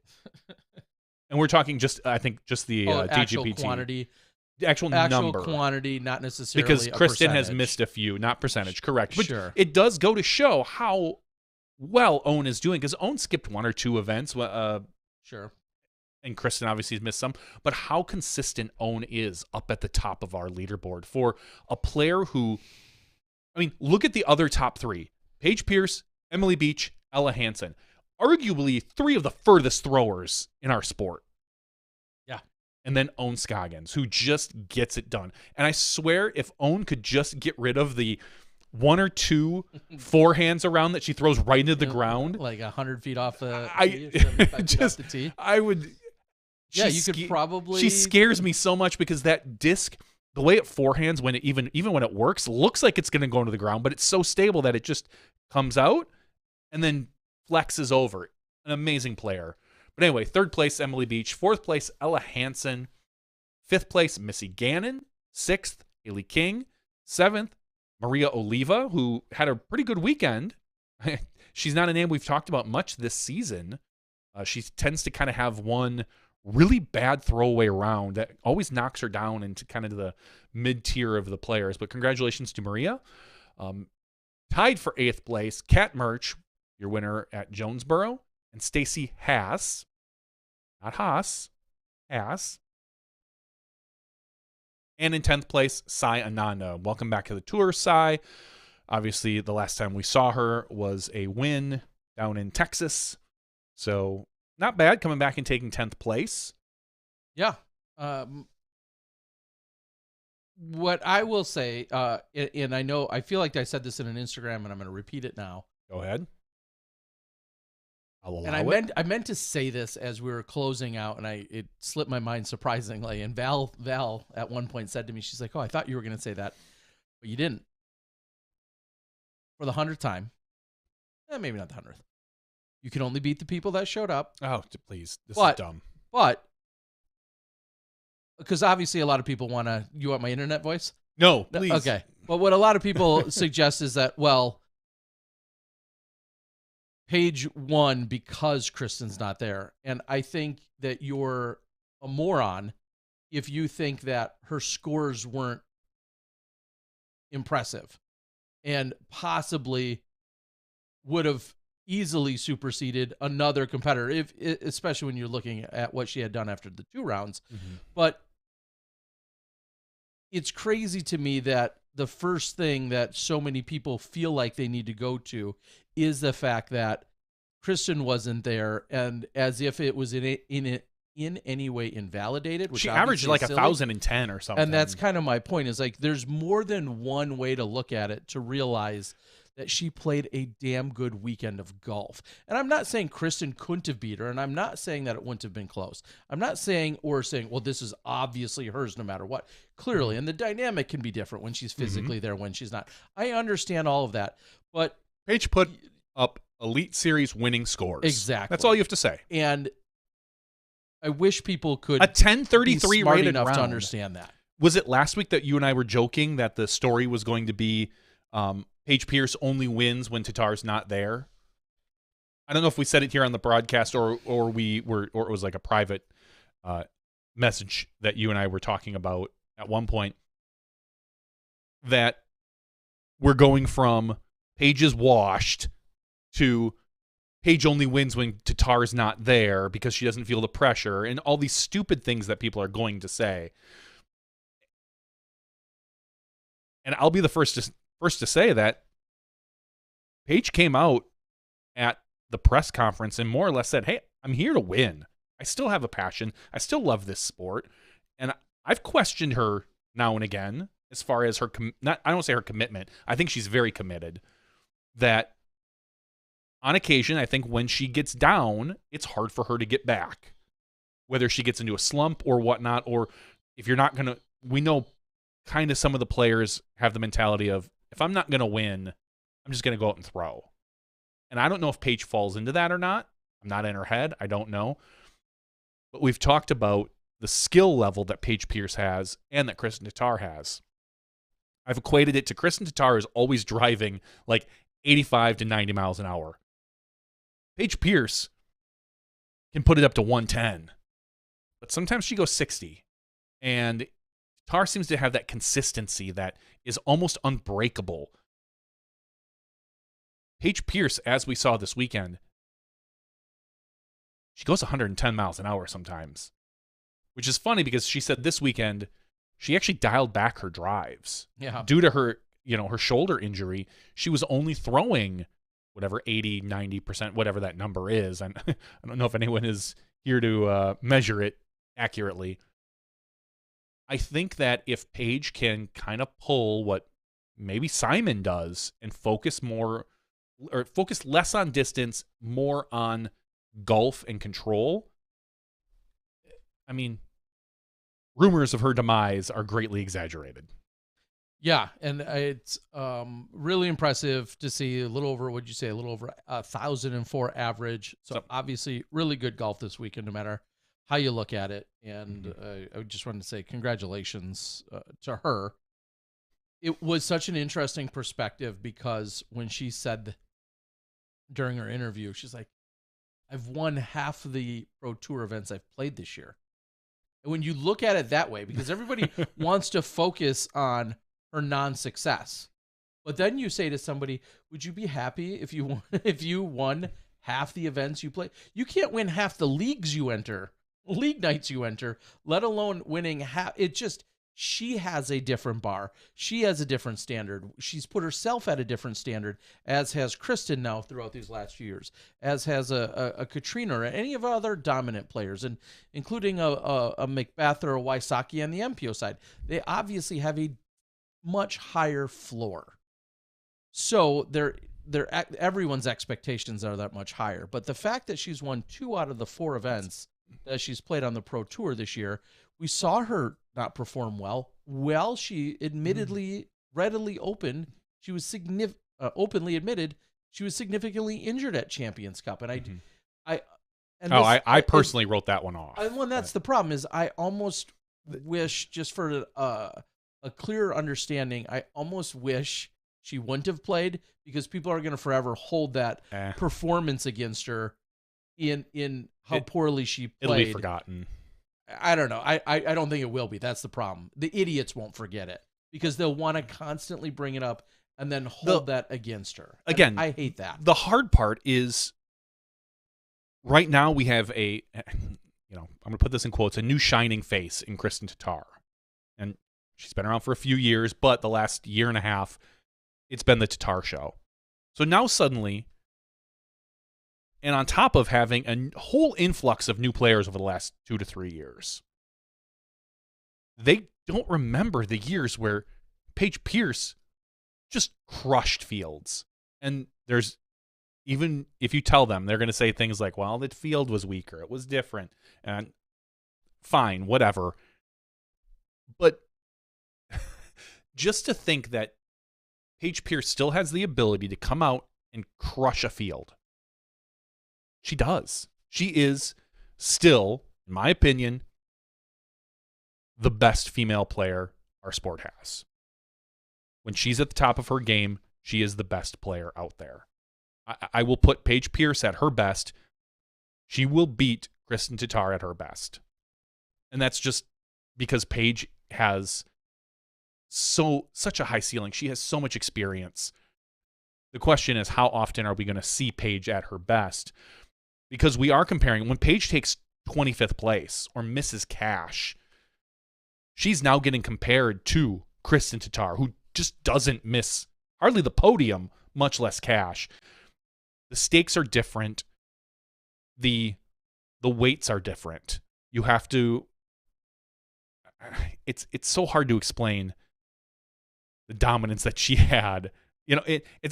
and we're talking I think just the actual DGPT quantity. The actual number. Quantity, not necessarily because Kristen percentage. has missed a few, not percentage, correct. But sure. It does go to show how well Owen is doing, because Owen skipped 1 or 2 events. Sure. And Kristen obviously has missed some, but how consistent Owen is up at the top of our leaderboard for a player who, I mean, look at the other top 3. Paige Pierce, Emily Beach, Ella Hansen. Arguably 3 of the furthest throwers in our sport. Yeah. And then Owen Scoggins, who just gets it done. And I swear, if Owen could just get rid of the 1 or 2 forehands around that she throws right into the ground, like 100 feet off the tee, 75 feet off the tee. I would. Yeah, you could probably. She scares me so much because that disc, the way it forehands when it even when it works, looks like it's going to go into the ground, but it's so stable that it just comes out and then flexes over. An amazing player. But anyway, 3rd place Emily Beach, 4th place Ella Hansen, 5th place Missy Gannon, 6th Haley King, 7th Maria Oliva, who had a pretty good weekend. She's not a name we've talked about much this season. She tends to kind of have one really bad throwaway round that always knocks her down into kind of the mid-tier of the players. But congratulations to Maria. Tied for 8th place, Kat Murch, your winner at Jonesboro, and Stacy Haas, not Haas, Haas. And in 10th place, Sai Ananda. Welcome back to the tour, Sai. Obviously, the last time we saw her was a win down in Texas. So not bad coming back and taking 10th place. Yeah. What I will say, and I feel like I said this in an Instagram, and I'm going to repeat it now. Go ahead. I'll allow And I meant to say this as we were closing out, and it slipped my mind surprisingly. And Val at one point said to me, she's like, "Oh, I thought you were going to say that, but you didn't." For the 100th time, maybe not the 100th. You can only beat the people that showed up. Oh, please. This is dumb. But because obviously a lot of people you want my internet voice? No, please. Okay. But what a lot of people suggest is that, well, Paige won because Kristen's not there. And I think that you're a moron if you think that her scores weren't impressive and possibly would have easily superseded another competitor, especially when you're looking at what she had done after the 2 rounds. Mm-hmm. But it's crazy to me that the first thing that so many people feel like they need to go to is the fact that Kristen wasn't there, and as if it was in any way invalidated. Which she averaged like 1,010 or something. And that's kind of my point, is like there's more than one way to look at it to realize that she played a damn good weekend of golf. And I'm not saying Kristen couldn't have beat her, and I'm not saying that it wouldn't have been close. I'm not saying, well, this is obviously hers no matter what. Clearly, and the dynamic can be different when she's physically there, when she's not. I understand all of that, but Paige put up Elite Series winning scores. Exactly. That's all you have to say. And I wish people could a 1033 be smart rated enough round. to understand that. Was it last week that you and I were joking that the story was going to be Paige Pierce only wins when Tatar's not there? I don't know if we said it here on the broadcast or it was like a private message that you and I were talking about at one point, that we're going from Paige is washed to Paige only wins when Tatar's not there because she doesn't feel the pressure, and all these stupid things that people are going to say. And I'll be the first to say that Paige came out at the press conference and more or less said, "Hey, I'm here to win. I still have a passion. I still love this sport." And I've questioned her now and again as far as her I don't say her commitment. I think she's very committed. That on occasion, I think when she gets down, it's hard for her to get back. Whether she gets into a slump or whatnot, or if you're not going to, we know kind of some of the players have the mentality of, if I'm not going to win, I'm just going to go out and throw. And I don't know if Paige falls into that or not. I'm not in her head. I don't know. But we've talked about the skill level that Paige Pierce has and that Kristen Tatar has. I've equated it to Kristen Tatar is always driving like 85 to 90 miles an hour. Paige Pierce can put it up to 110, but sometimes she goes 60. And Tatar seems to have that consistency that is almost unbreakable. Paige Pierce, as we saw this weekend, she goes 110 miles an hour sometimes, which is funny because she said this weekend she actually dialed back her drives. Yeah. Due to her, her shoulder injury, she was only throwing whatever 80, 90%, whatever that number is. And I don't know if anyone is here to measure it accurately. I think that if Paige can kind of pull what maybe Simon does and focus less on distance, more on golf and control, I mean, rumors of her demise are greatly exaggerated. Yeah, and it's really impressive to see a little over 1,004 average. So obviously really good golf this weekend, no matter how you look at it. And I just wanted to say congratulations to her. It was such an interesting perspective because when she said during her interview, she's like, I've won half of the Pro Tour events I've played this year. And when you look at it that way, because everybody wants to focus on her non-success, but then you say to somebody, would you be happy if you won half the events you play? You can't win half the league nights you enter, let alone winning half. she has a different bar. She has a different standard. She's put herself at a different standard, as has Kristen now throughout these last few years, as has a Katrina or any of our other dominant players, and including a Macbeth or a Wysocki on the MPO side. They obviously have a much higher floor. So everyone's expectations are that much higher. But the fact that she's won 2 out of the 4 events that she's played on the Pro Tour this year, we saw her not perform well. Well, she admittedly, readily opened. She was openly admitted she was significantly injured at Champions Cup, and I personally wrote that one off. Well, that's the problem. Is I almost wish, just for a clearer understanding, I almost wish she wouldn't have played, because people are going to forever hold that performance against her in how poorly she played. It'll be forgotten. I don't know. I don't think it will be. That's the problem. The idiots won't forget it, because they'll want to constantly bring it up and then hold that against her. And again, I hate that. The hard part is right now we have I'm going to put this in quotes, a new shining face in Kristen Tatar. And she's been around for a few years, but the last year and a half, it's been the Tatar show. So now suddenly, and on top of having a whole influx of new players over the last 2 to 3 years, they don't remember the years where Paige Pierce just crushed fields. And there's, even if you tell them, they're going to say things like, well, the field was weaker, it was different, and fine, whatever. But just to think that Paige Pierce still has the ability to come out and crush a field. She does. She is still, in my opinion, the best female player our sport has. When she's at the top of her game, she is the best player out there. I will put Paige Pierce at her best. She will beat Kristen Tatar at her best. And that's just because Paige has such a high ceiling. She has so much experience. The question is, how often are we going to see Paige at her best? Because we are comparing, when Paige takes 25th place or misses cash, she's now getting compared to Kristen Tatar, who just doesn't miss hardly the podium, much less cash. The stakes are different. The weights are different. You have to, it's so hard to explain the dominance that she had.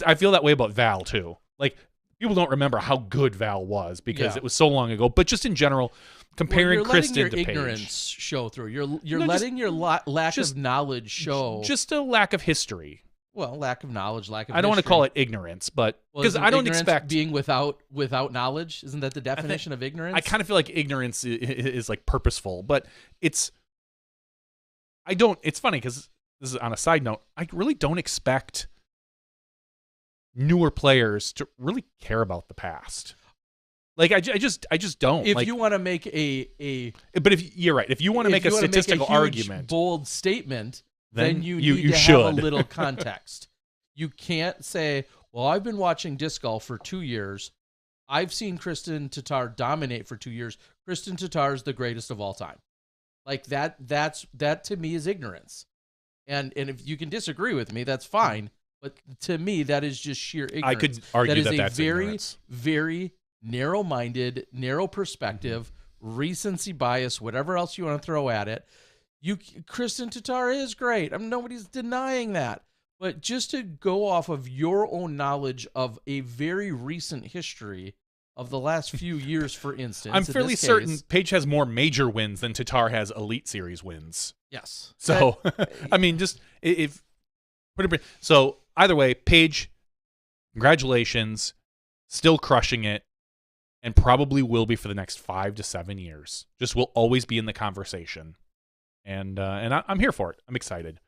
I feel that way about Val too. Like, people don't remember how good Val was because it was so long ago. But just in general, comparing Kristen to Paige, ignorance show through. You're letting your lack of knowledge show. Just a lack of history. Well, lack of knowledge, lack of. I don't want to call it ignorance, but because I don't expect being without knowledge. Isn't that the definition of ignorance? I kind of feel like ignorance is like purposeful, but it's. I don't. It's funny because this is on a side note. I really don't expect newer players to really care about the past. Like I just don't. If you want to make but if you're right, if you want to make a statistical argument, bold statement, then you need to should have a little context. You can't say, "Well, I've been watching disc golf for 2 years. I've seen Kristen Tatar dominate for 2 years. Kristen Tatar is the greatest of all time." Like that to me is ignorance. And if you can disagree with me, that's fine. But to me, that is just sheer ignorance. I could argue that that's very, ignorance. very narrow-minded, narrow perspective, recency bias, whatever else you want to throw at it. Kristen Tatar is great. Nobody's denying that. But just to go off of your own knowledge of a very recent history of the last few years, for instance, I'm fairly certain Paige has more major wins than Tatar has Elite Series wins. Yes. So, I mean, just if so, either way, Paige, congratulations, still crushing it, and probably will be for the next 5 to 7 years. Just will always be in the conversation, and I'm here for it. I'm excited,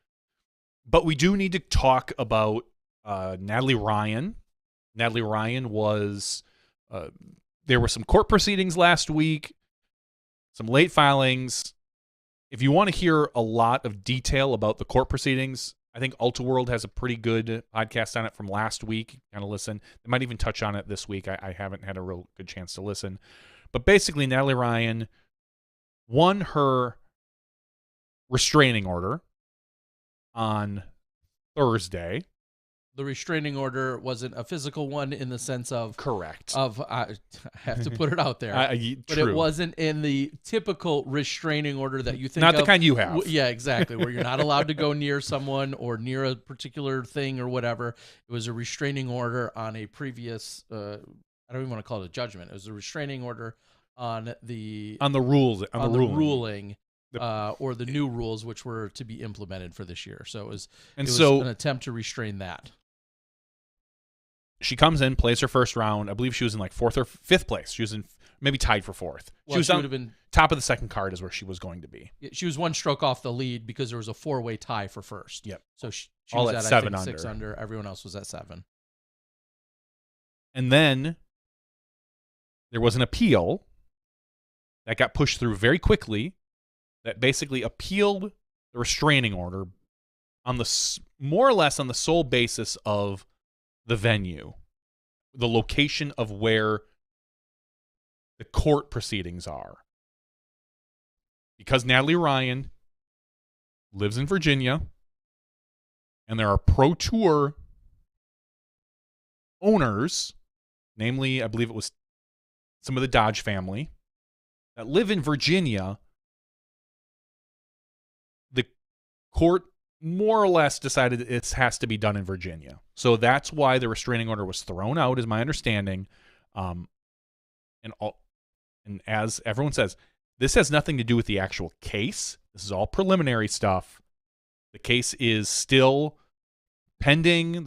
but we do need to talk about Natalie Ryan. Natalie Ryan was. There were some court proceedings last week, some late filings. If you want to hear a lot of detail about the court proceedings, I think Ulta World has a pretty good podcast on it from last week. Kind of listen. They might even touch on it this week. I haven't had a real good chance to listen. But basically, Natalie Ryan won her restraining order on Thursday. The restraining order wasn't a physical one in the sense of Correct. I have to put it out there, but true. it wasn't in the typical restraining order that you think Not of. the kind you have. Yeah, exactly. Where you're not allowed to go near someone or near a particular thing or whatever. It was a restraining order on a previous. I don't even want to call it a judgment. It was a restraining order on the rules on the ruling. The- Or the new rules, which were to be implemented for this year. So it was so an attempt to restrain that. she comes in, plays her first round. I believe she was in like 4th or 5th place. She was in maybe tied for 4th. Well, she was she on would have been top of the second card is where she was going to be. She was one stroke off the lead because there was a 4-way tie for first. Yep. So she All was at at 7 I think, 6 under. under. Everyone else was at 7. And then there was an appeal that got pushed through very quickly that basically appealed the restraining order on the more or less on the sole basis of the venue, the location of where the court proceedings are. Because Natalie Ryan lives in Virginia and there are Pro Tour owners, namely, I believe it was some of the Dodge family, that live in Virginia, the court more or less decided it has to be done in Virginia. So that's why the restraining order was thrown out, is my understanding. And as everyone says, this has nothing to do with the actual case. This is all preliminary stuff. The case is still pending.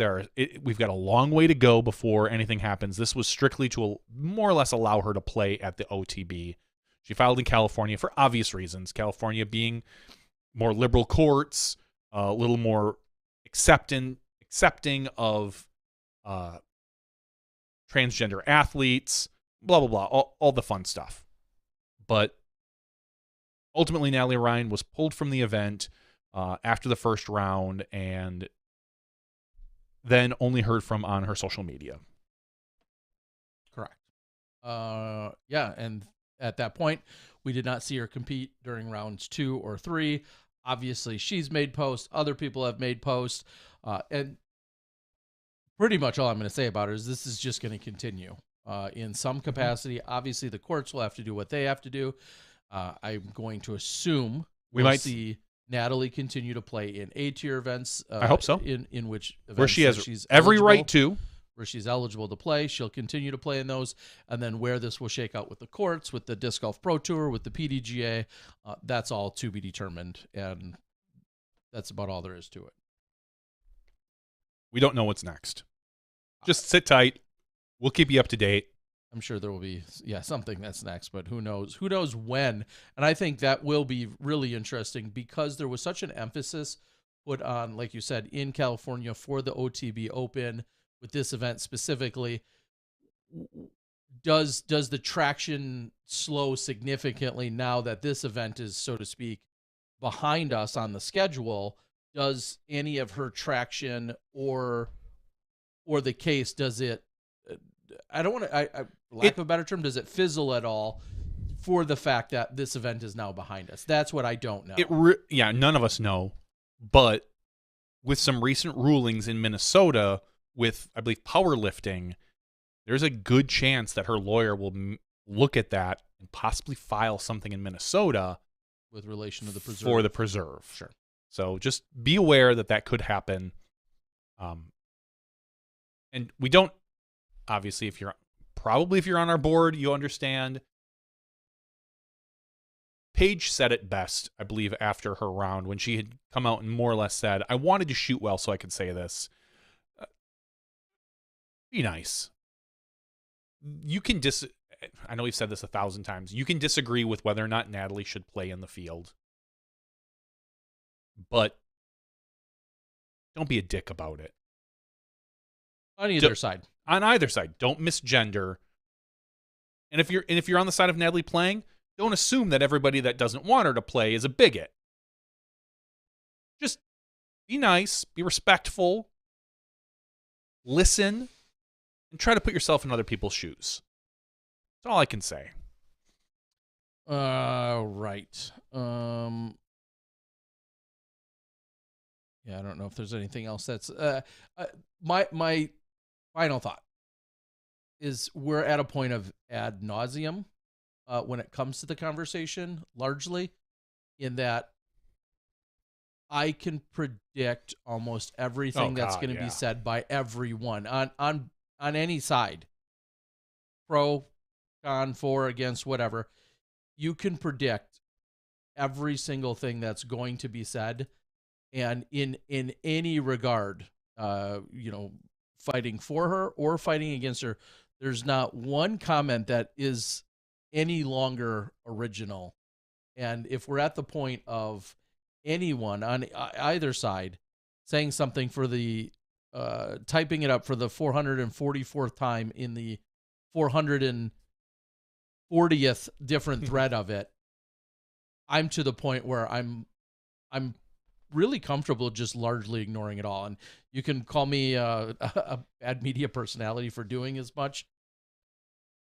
We've got a long way to go before anything happens. This was strictly to more or less allow her to play at the OTB. She filed in California for obvious reasons. California being more liberal courts, a little more accepting of transgender athletes, blah, blah, blah, all the fun stuff. But ultimately, Natalie Ryan was pulled from the event after the first round and then only heard from on her social media. Correct. Yeah, and at that point, we did not see her compete during rounds 2 or 3. Obviously, she's made posts. Other people have made posts. And pretty much all I'm going to say about it is this is just going to continue in some capacity. Obviously, the courts will have to do what they have to do. I'm going to assume we we'll might see Natalie continue to play in A-tier events. I hope so. In which events where she has she's every eligible, right to. where she's eligible to play. She'll continue to play in those. And then where this will shake out with the courts, with the Disc Golf Pro Tour, with the PDGA, that's all to be determined. And that's about all there is to it. We don't know what's next. Just sit tight. We'll keep you up to date. I'm sure there will be, something that's next, but who knows? Who knows when? And I think that will be really interesting because there was such an emphasis put on, like you said, in California for the OTB Open with this event specifically. Does the traction slow significantly now that this event is, so to speak, behind us on the schedule? Does any of her traction or the case, does it, I don't want to, lack of a better term, does it fizzle at all for the fact that this event is now behind us? That's what I don't know. None of us know. But with some recent rulings in Minnesota with, I believe, powerlifting, there's a good chance that her lawyer will look at that and possibly file something in Minnesota with relation to the preserve. For the preserve. Sure. So just be aware that could happen. And we don't, obviously, if you're on our board, you understand. Paige said it best, I believe, after her round when she had come out and more or less said, I wanted to shoot well so I could say this. Be nice. You can I know we've said this 1,000 times. You can disagree with whether or not Natalie should play in the field. But don't be a dick about it. On either side. On either side. Don't misgender. And if you're on the side of Natalie playing, don't assume that everybody that doesn't want her to play is a bigot. Just be nice, be respectful, listen, and try to put yourself in other people's shoes. That's all I can say. Right. Yeah, I don't know if there's anything else that's my final thought is we're at a point of ad nauseum when it comes to the conversation, largely in that I can predict almost everything that's going to be said by everyone on any side, pro, con, for, against, whatever. You can predict every single thing that's going to be said. And in any regard, fighting for her or fighting against her, there's not one comment that is any longer original. And if we're at the point of anyone on either side saying something for the typing it up for the 444th time in the 440th different thread of it, I'm to the point where I'm really comfortable just largely ignoring it all. And you can call me a bad media personality for doing as much.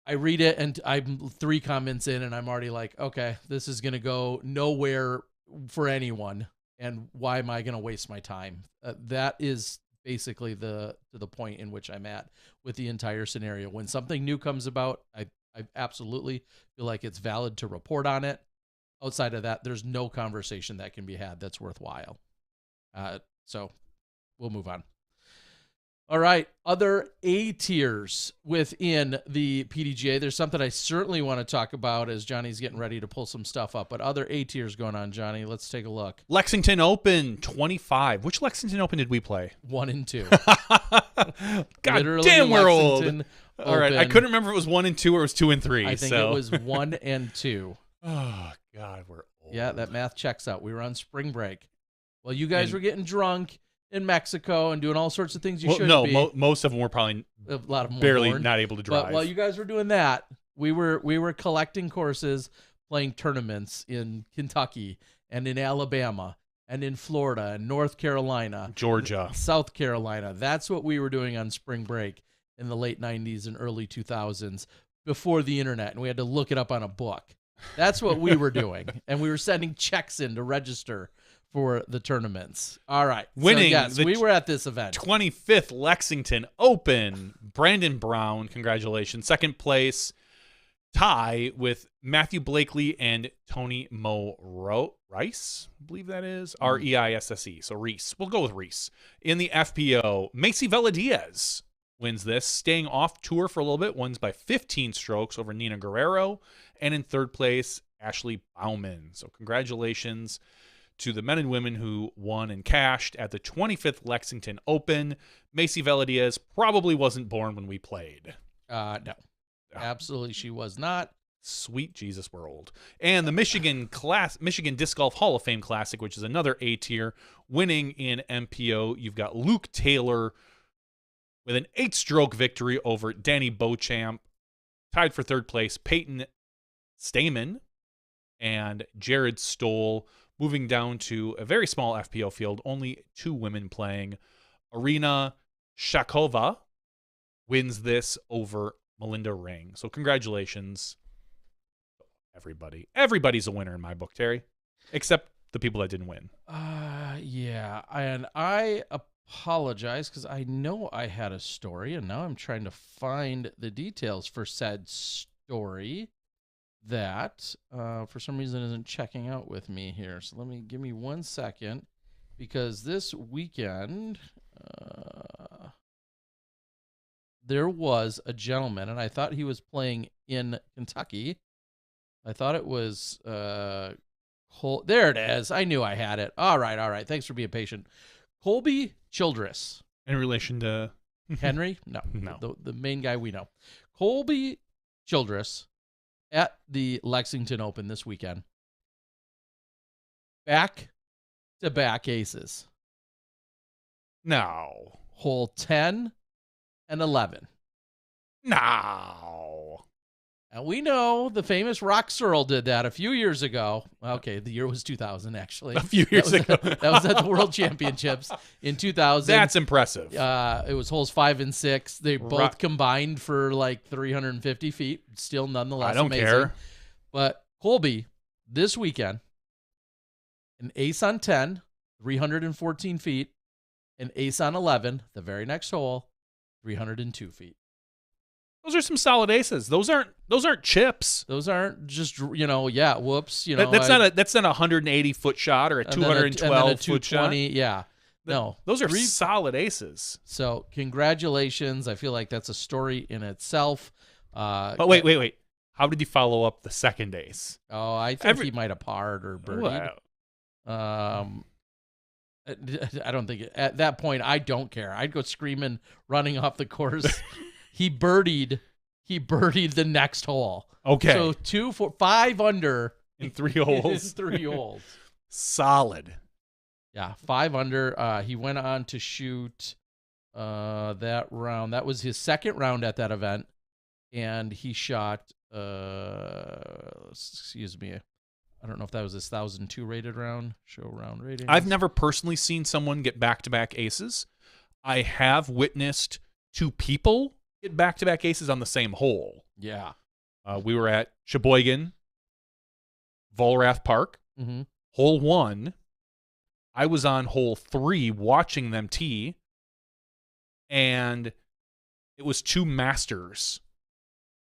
I read it and I'm 3 comments in and I'm already like, okay, this is going to go nowhere for anyone. And why am I going to waste my time? That is basically to the point in which I'm at with the entire scenario. When something new comes about, I absolutely feel like it's valid to report on it. Outside of that, there's no conversation that can be had that's worthwhile. So we'll move on. All right. Other A tiers within the PDGA. There's something I certainly want to talk about as Johnny's getting ready to pull some stuff up. But other A tiers going on, Johnny. Let's take a look. Lexington Open 25. Which Lexington Open did we play? 1 and 2. God Literally damn, we're Lexington old. All right. I couldn't remember if it was 1 and 2 or it was 2 and 3. I think it was 1 and 2. Oh, God, we're old. Yeah, that math checks out. We were on spring break. Well, you guys were getting drunk in Mexico and doing all sorts of things you shouldn't be. No, most of them were probably a lot of them barely not able to drive. But while you guys were doing that, we were collecting courses, playing tournaments in Kentucky and in Alabama and in Florida and North Carolina, Georgia, South Carolina. That's what we were doing on spring break in the late 90s and early 2000s before the internet, and we had to look it up on a book. That's what we were doing, and we were sending checks in to register for the tournaments. All right. Winning. So, yes, we were at this event. 25th Lexington Open. Brandon Brown, congratulations. Second place, tie with Matthew Blakely and Tony Rice, I believe that is. R-E-I-S-S-E. So Reese. We'll go with Reese. In the FPO, Macy Veladiez wins this, staying off tour for a little bit, wins by 15 strokes over Nina Guerrero. And in third place, Ashley Bauman. So congratulations to the men and women who won and cashed at the 25th Lexington Open. Macy Veladiez probably wasn't born when we played. No, absolutely she was not. Sweet Jesus, we're old. And the Michigan Disc Golf Hall of Fame Classic, which is another A tier, winning in MPO. You've got Luke Taylor with an 8-stroke victory over Danny Beauchamp. Tied for third place, Peyton Stamen and Jared Stoll. Moving down to a very small FPO field, only 2 women playing. Arina Shakova wins this over Melinda Ring. So congratulations, everybody. Everybody's a winner in my book, Terry, except the people that didn't win. Yeah, and I apologize because I know I had a story, and now I'm trying to find the details for said story that for some reason isn't checking out with me here. So give me 1 second, because this weekend there was a gentleman, and I thought he was playing in Kentucky. I thought it was there it is. I knew I had it. All right. Thanks for being patient. Colby Childress. In relation to Henry? No. The main guy we know. Colby Childress at the Lexington Open this weekend. Back-to-back aces. No. Hole 10 and 11. No. And we know the famous Rock Searle did that a few years ago. Okay, the year was 2000, actually. A few years ago. That was at the World Championships in 2000. That's impressive. It was holes 5 and 6. They both combined for like 350 feet. Still nonetheless amazing. I don't care. But Colby, this weekend, an ace on 10, 314 feet, and ace on 11, the very next hole, 302 feet. Those are some solid aces. Those aren't chips. Those aren't just, whoops. That's not a 180-foot shot or a 212-foot shot. Yeah. No. Those are solid aces. So congratulations. I feel like that's a story in itself. But wait. How did you follow up the second ace? Oh, I think he might have parred or birdied. Wow. I don't think at that point, I don't care. I'd go screaming, running off the course. He birdied the next hole. Okay. So 2, 4, 5 under in 3 holes. In 3 holes. Solid. Yeah, 5 under. He went on to shoot that round. That was his second round at that event, and he shot. Excuse me. I don't know if that was his 1,002 rated round. Show round rating. I've never personally seen someone get back-to-back aces. I have witnessed 2 people get back-to-back aces on the same hole. Yeah. We were at Sheboygan, Volrath Park, hole 1. I was on hole 3 watching them tee, and it was 2 Masters.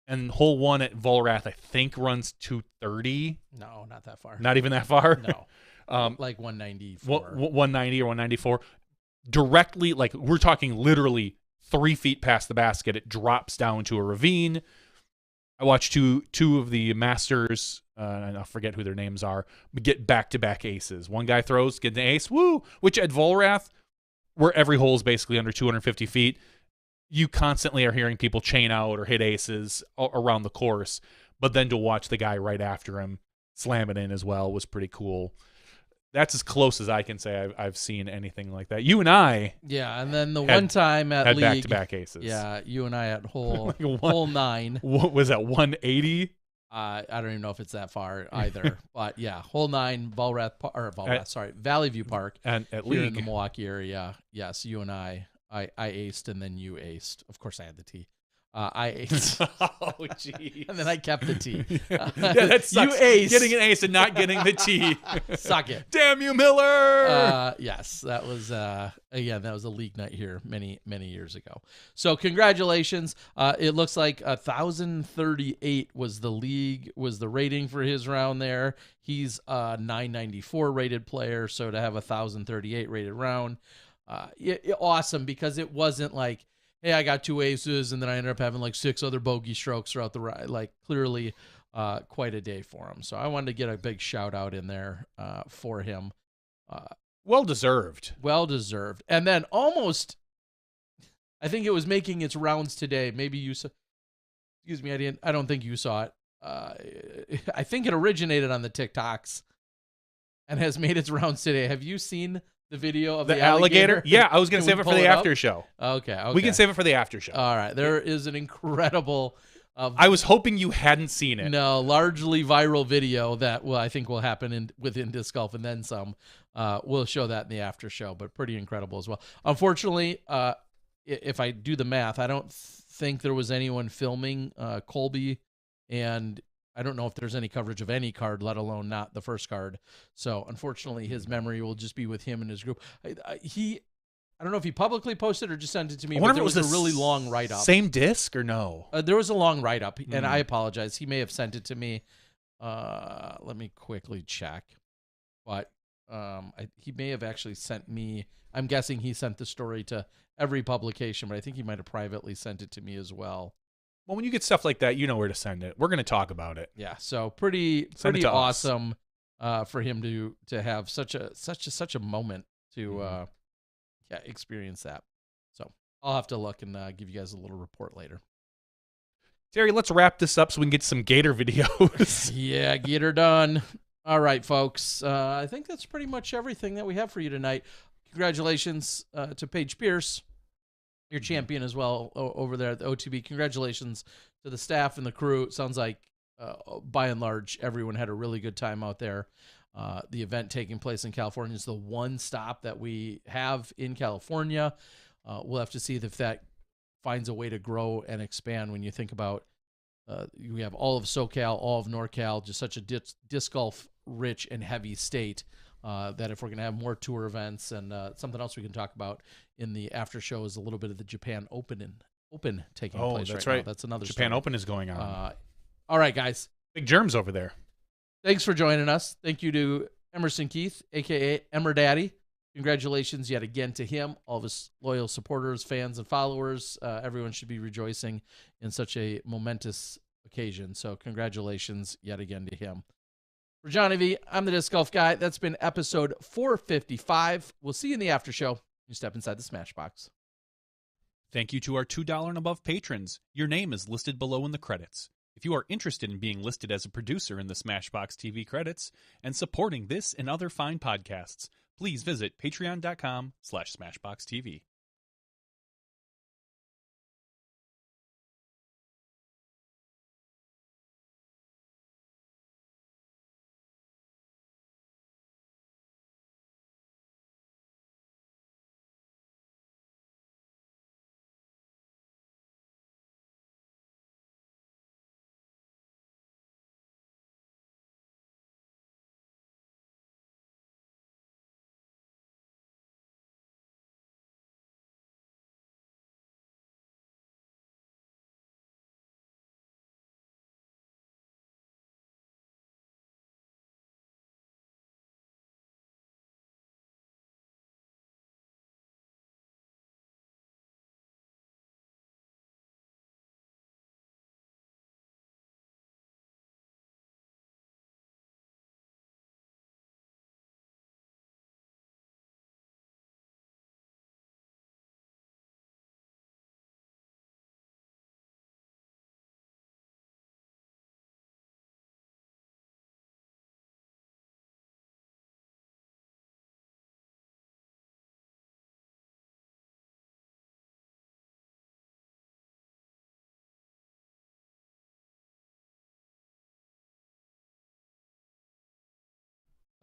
And hole 1 at Volrath, I think, runs 230. No, not that far. Not even that far? No. Like 194. 190 or 194. Directly, like, we're talking literally 3 feet past the basket. It drops down to a ravine. I watched two of the Masters, and I forget who their names are, get back-to-back aces. One guy throws, get an ace, woo! Which at Volrath, where every hole is basically under 250 feet, you constantly are hearing people chain out or hit aces around the course. But then to watch the guy right after him slam it in as well was pretty cool. That's as close as I can say I've seen anything like that. You and I, and then the one time at had league, back-to-back aces. Yeah, you and I at hole Like hole 9. What was that? 180. I don't even know if it's that far either. But yeah, hole 9, Valley View Park, and at here league in the Milwaukee area. Yes, you and I aced, and then you aced. Of course, I had the tee. I aced. Oh, geez. And then I kept the tee. That sucks. You aced. Getting an ace and not getting the tee. Suck it. Damn you, Miller. Yes, that was again, that was a league night here many years ago. So congratulations. It looks like 1,038 was the rating for his round there. He's a 994 rated player, so to have 1,038 rated round, awesome, because it wasn't like, hey, I got 2 aces, and then I ended up having like 6 other bogey strokes throughout the ride. Like, clearly quite a day for him. So I wanted to get a big shout out in there for him. Well deserved. Well deserved. And then almost, I think it was making its rounds today. Maybe you saw, excuse me, I don't think you saw it. I think it originated on the TikToks and has made its rounds today. Have you seen the video of the alligator? Yeah, I was going to save it for the after show. Okay. We can save it for the after show. All right. There is an incredible... I was hoping you hadn't seen it. No, largely viral video that I think will happen within disc golf and then some. We'll show that in the after show, but pretty incredible as well. Unfortunately, if I do the math, I don't think there was anyone filming Colby, and I don't know if there's any coverage of any card, let alone not the first card. So unfortunately, his memory will just be with him and his group. I don't know if he publicly posted or just sent it to me, but there was a really long write-up. Same disc or no? There was a long write-up, and I apologize. He may have sent it to me. Let me quickly check. But he may have actually sent me. I'm guessing he sent the story to every publication, but I think he might have privately sent it to me as well. Well, when you get stuff like that, you know where to send it. We're going to talk about it. Yeah, so pretty awesome for him to have such a moment to experience that. So I'll have to look and give you guys a little report later. Terry, let's wrap this up so we can get some Gator videos. Yeah, Gator done. All right, folks. I think that's pretty much everything that we have for you tonight. Congratulations to Paige Pierce, your champion as well over there at the OTB. Congratulations to the staff and the crew. It sounds like, by and large, everyone had a really good time out there. The event taking place in California is the one stop that we have in California. We'll have to see if that finds a way to grow and expand. When you think about, we have all of SoCal, all of NorCal, just such a disc golf rich and heavy state. that if we're going to have more tour events and something else we can talk about in the after show is a little bit of the Japan Open taking place that's right right. now. That's another Japan story. Open is going on. All right, guys. Big germs over there. Thanks for joining us. Thank you to Emerson Keith, a.k.a. Emmer Daddy. Congratulations yet again to him, all of his loyal supporters, fans, and followers. Everyone should be rejoicing in such a momentous occasion. So congratulations yet again to him. For Johnny V, I'm the Disc Golf Guy. That's been episode 455. We'll see you in the after show. You step inside the Smashbox. Thank you to our $2 and above patrons. Your name is listed below in the credits. If you are interested in being listed as a producer in the Smashbox TV credits and supporting this and other fine podcasts, please visit patreon.com/SmashboxTV.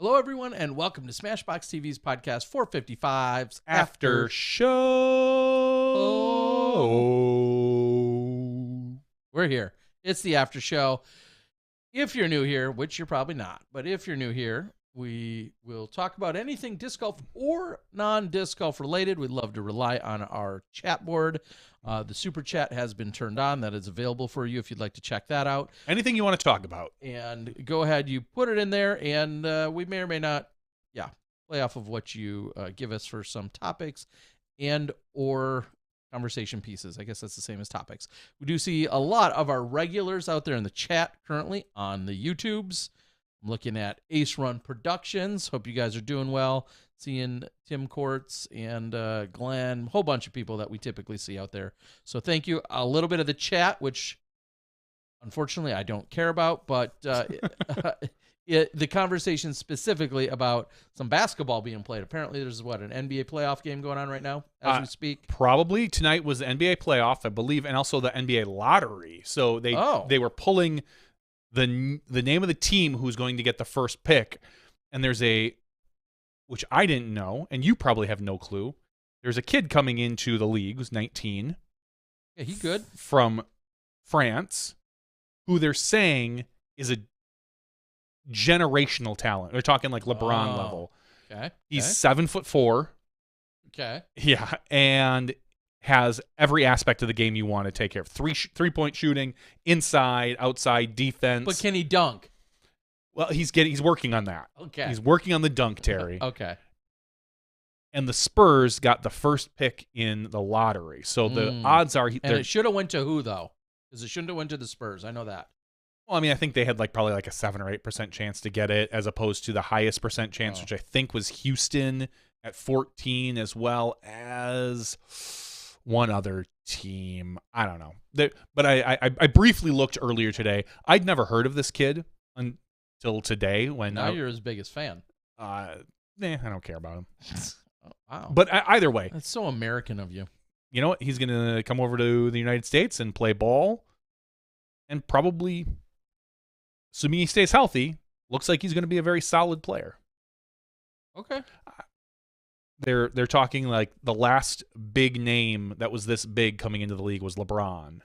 Hello, everyone, and welcome to Smashbox TV's podcast 455's After show. We're here. It's the after show. If you're new here, which you're probably not, but if you're new here, we will talk about anything disc golf or non-disc golf related. We'd love to rely on our chat board. The super chat has been turned on. That is available for you if you'd like to check that out. Anything you want to talk about. And go ahead, you put it in there, and we may or may not, play off of what you give us for some topics and or conversation pieces. I guess that's the same as topics. We do see a lot of our regulars out there in the chat currently on the YouTubes. I'm looking at Ace Run Productions. Hope you guys are doing well. Seeing Tim Courts and Glenn, a whole bunch of people that we typically see out there. So thank you. A little bit of the chat, which unfortunately I don't care about, but the conversation specifically about some basketball being played. Apparently there's an NBA playoff game going on right now as we speak. Probably tonight was the NBA playoff, I believe, and also the NBA lottery. So they were pulling the name of the team who's going to get the first pick, and there's which I didn't know, and you probably have no clue. There's a kid coming into the league who's 19. Yeah, he good. From France, who they're saying is a generational talent. They're talking like LeBron level. Okay. He's 7'4". Okay. Yeah, and has every aspect of the game you want to take care of. Three-point shooting, inside, outside, defense. But can he dunk? Well, he's working on that. Okay. He's working on the dunk, Terry. Okay. And the Spurs got the first pick in the lottery. So the odds are... And it should have went to who, though? Because it shouldn't have went to the Spurs. I know that. Well, I mean, I think they had probably a 7 or 8% chance to get it, as opposed to the highest percent chance, which I think was Houston at 14, as well as one other team. I don't know. But I briefly looked earlier today. I'd never heard of this kid until today. Now you're his biggest fan. I don't care about him. Oh, wow. But either way. That's so American of you. You know what? He's going to come over to the United States and play ball, and probably, assuming he stays healthy, looks like he's going to be a very solid player. Okay. They're talking like the last big name that was this big coming into the league was LeBron.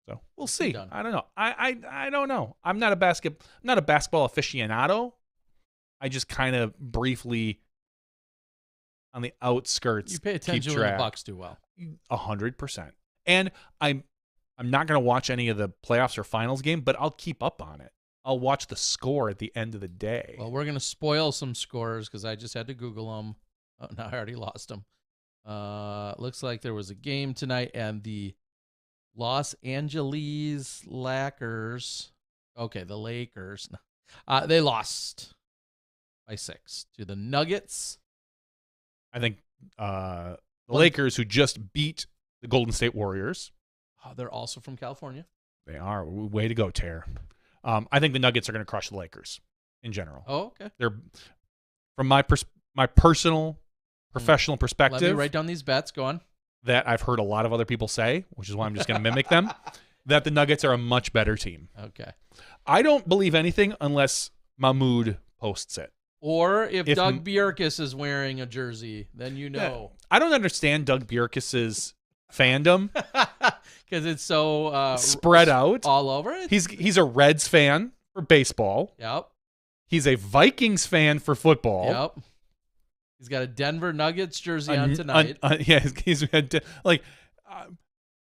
So we'll see. I don't know. I don't know. I'm not a basketball aficionado, I just kind of briefly on the outskirts. You pay attention when the Bucks do well. 100%. And I'm not going to watch any of the playoffs or finals game, but I'll keep up on it. I'll watch the score at the end of the day. Well, we're going to spoil some scores because I just had to Google them. Oh, no, I already lost them. Looks like there was a game tonight, and the Los Angeles Lakers. Okay, the Lakers. They lost by 6 to the Nuggets. I think the Lakers, who just beat the Golden State Warriors. They're also from California. They are. Way to go, Tare. I think the Nuggets are going to crush the Lakers in general. Oh, okay. They're, from my personal, professional perspective. Let me write down these bets. Go on. That I've heard a lot of other people say, which is why I'm just going to mimic them, that the Nuggets are a much better team. Okay. I don't believe anything unless Mahmoud posts it. Or if Doug Bjerkes is wearing a jersey, then you know. I don't understand Doug Bjerkes' fandom. Because it's so spread out all over it. He's a Reds fan for baseball. Yep. He's a Vikings fan for football. Yep. He's got a Denver Nuggets jersey on tonight. Yeah, he's like,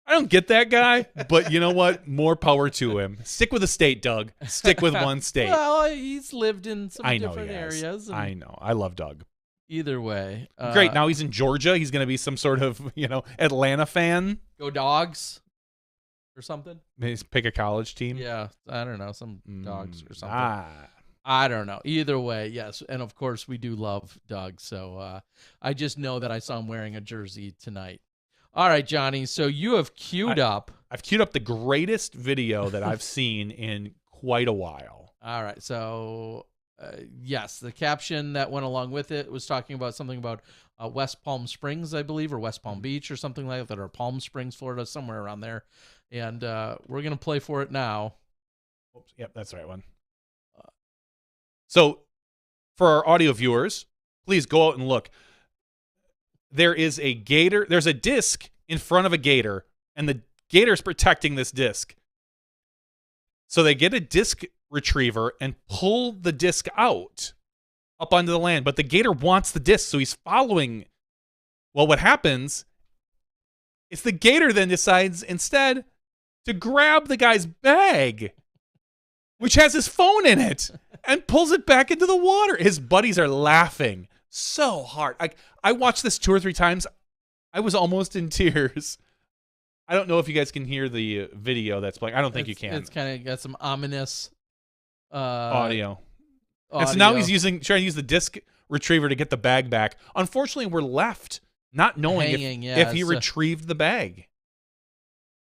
I don't get that guy, but you know what? More power to him. Stick with a state, Doug. Stick with one state. Well, he's lived in some different areas. I know. I love Doug. Either way. Great. Now he's in Georgia. He's going to be some sort of, Atlanta fan. Go Dogs or something. Maybe pick a college team. Yeah. I don't know. Some Dogs or something. I don't know. Either way, yes. And, of course, we do love Doug. So I just know that I saw him wearing a jersey tonight. All right, Johnny. So you have queued up. I've queued up the greatest video that I've seen in quite a while. All right. So, yes, the caption that went along with it was talking about something about West Palm Springs, I believe, or West Palm Beach or something like that, or Palm Springs, Florida, somewhere around there. And we're going to play for it now. Oops. Yep, that's the right one. So for our audio viewers, please go out and look. There is a gator. There's a disc in front of a gator, and the gator's protecting this disc. So they get a disc retriever and pull the disc out up onto the land, but the gator wants the disc, so he's following. Well, what happens is the gator then decides instead to grab the guy's bag, which has his phone in it, and pulls it back into the water. His buddies are laughing so hard. I watched this 2 or 3 times. I was almost in tears. I don't know if you guys can hear the video that's playing. I don't think you can. It's kind of got some ominous audio. And so now he's trying to use the disc retriever to get the bag back. Unfortunately, we're left not knowing if he retrieved the bag.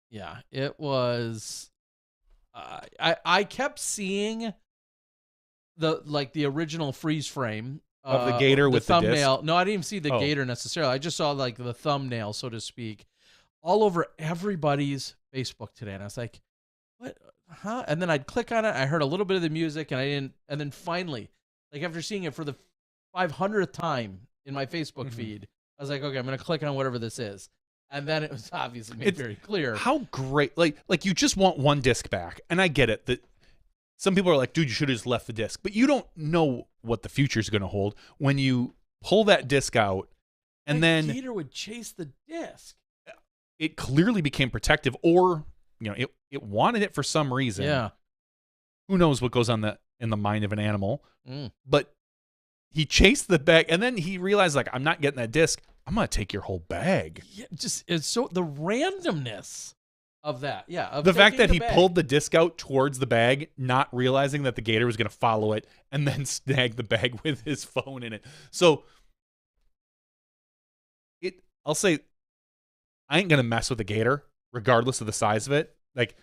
Yeah, it was. I kept seeing the original freeze frame of the gator with the thumbnail. disc? No, I didn't even see the gator necessarily. I just saw the thumbnail, so to speak, all over everybody's Facebook today, and I was like, "What? Huh?" And then I'd click on it. I heard a little bit of the music, and I didn't. And then finally, after seeing it for the 500th time in my Facebook feed, I was like, "Okay, I'm going to click on whatever this is." And then it was obviously made very clear. How great. Like you just want one disc back. And I get it that some people are like, dude, you should have just left the disc. But you don't know what the future is going to hold when you pull that disc out and then the gator would chase the disc. It clearly became protective, or it wanted it for some reason. Yeah. Who knows what goes on in the mind of an animal. But he chased the bag, and then he realized, I'm not getting that disc. I'm going to take your whole bag. Yeah, it's so the randomness of that. Yeah. Of the fact that he pulled the disc out towards the bag, not realizing that the gator was going to follow it and then snag the bag with his phone in it. So I'll say I ain't going to mess with the gator regardless of the size of it. Like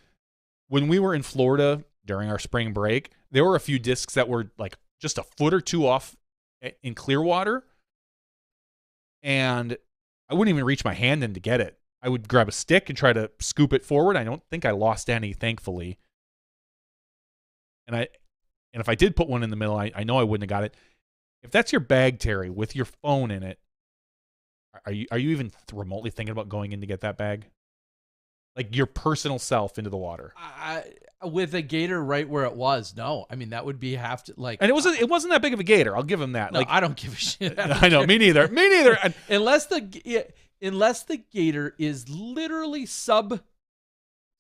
when we were in Florida during our spring break, there were a few discs that were just a foot or two off in clear water. And I wouldn't even reach my hand in to get it. I would grab a stick and try to scoop it forward. I don't think I lost any, thankfully. And if I did put one in the middle, I know I wouldn't have got it. If that's your bag, Terry, with your phone in it, are you even remotely thinking about going in to get that bag? like your personal self into the water. With a gator right where it was, no. I mean, that would be And it wasn't that big of a gator. I'll give him that. No, Like, I don't give a shit. I know, me neither. Me neither. unless the gator is literally sub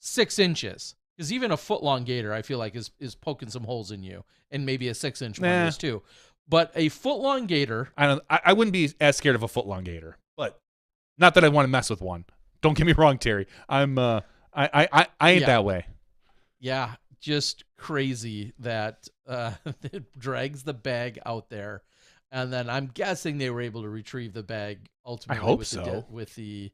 6 inches. Because even a foot long gator, I feel like, is poking some holes in you, and maybe a 6-inch one is too. But a foot long gator, I wouldn't be as scared of a foot long gator, but not that I want to mess with one. Don't get me wrong, Terry. I ain't that way. Yeah, just crazy that it drags the bag out there, and then I'm guessing they were able to retrieve the bag ultimately. I hope with so. With the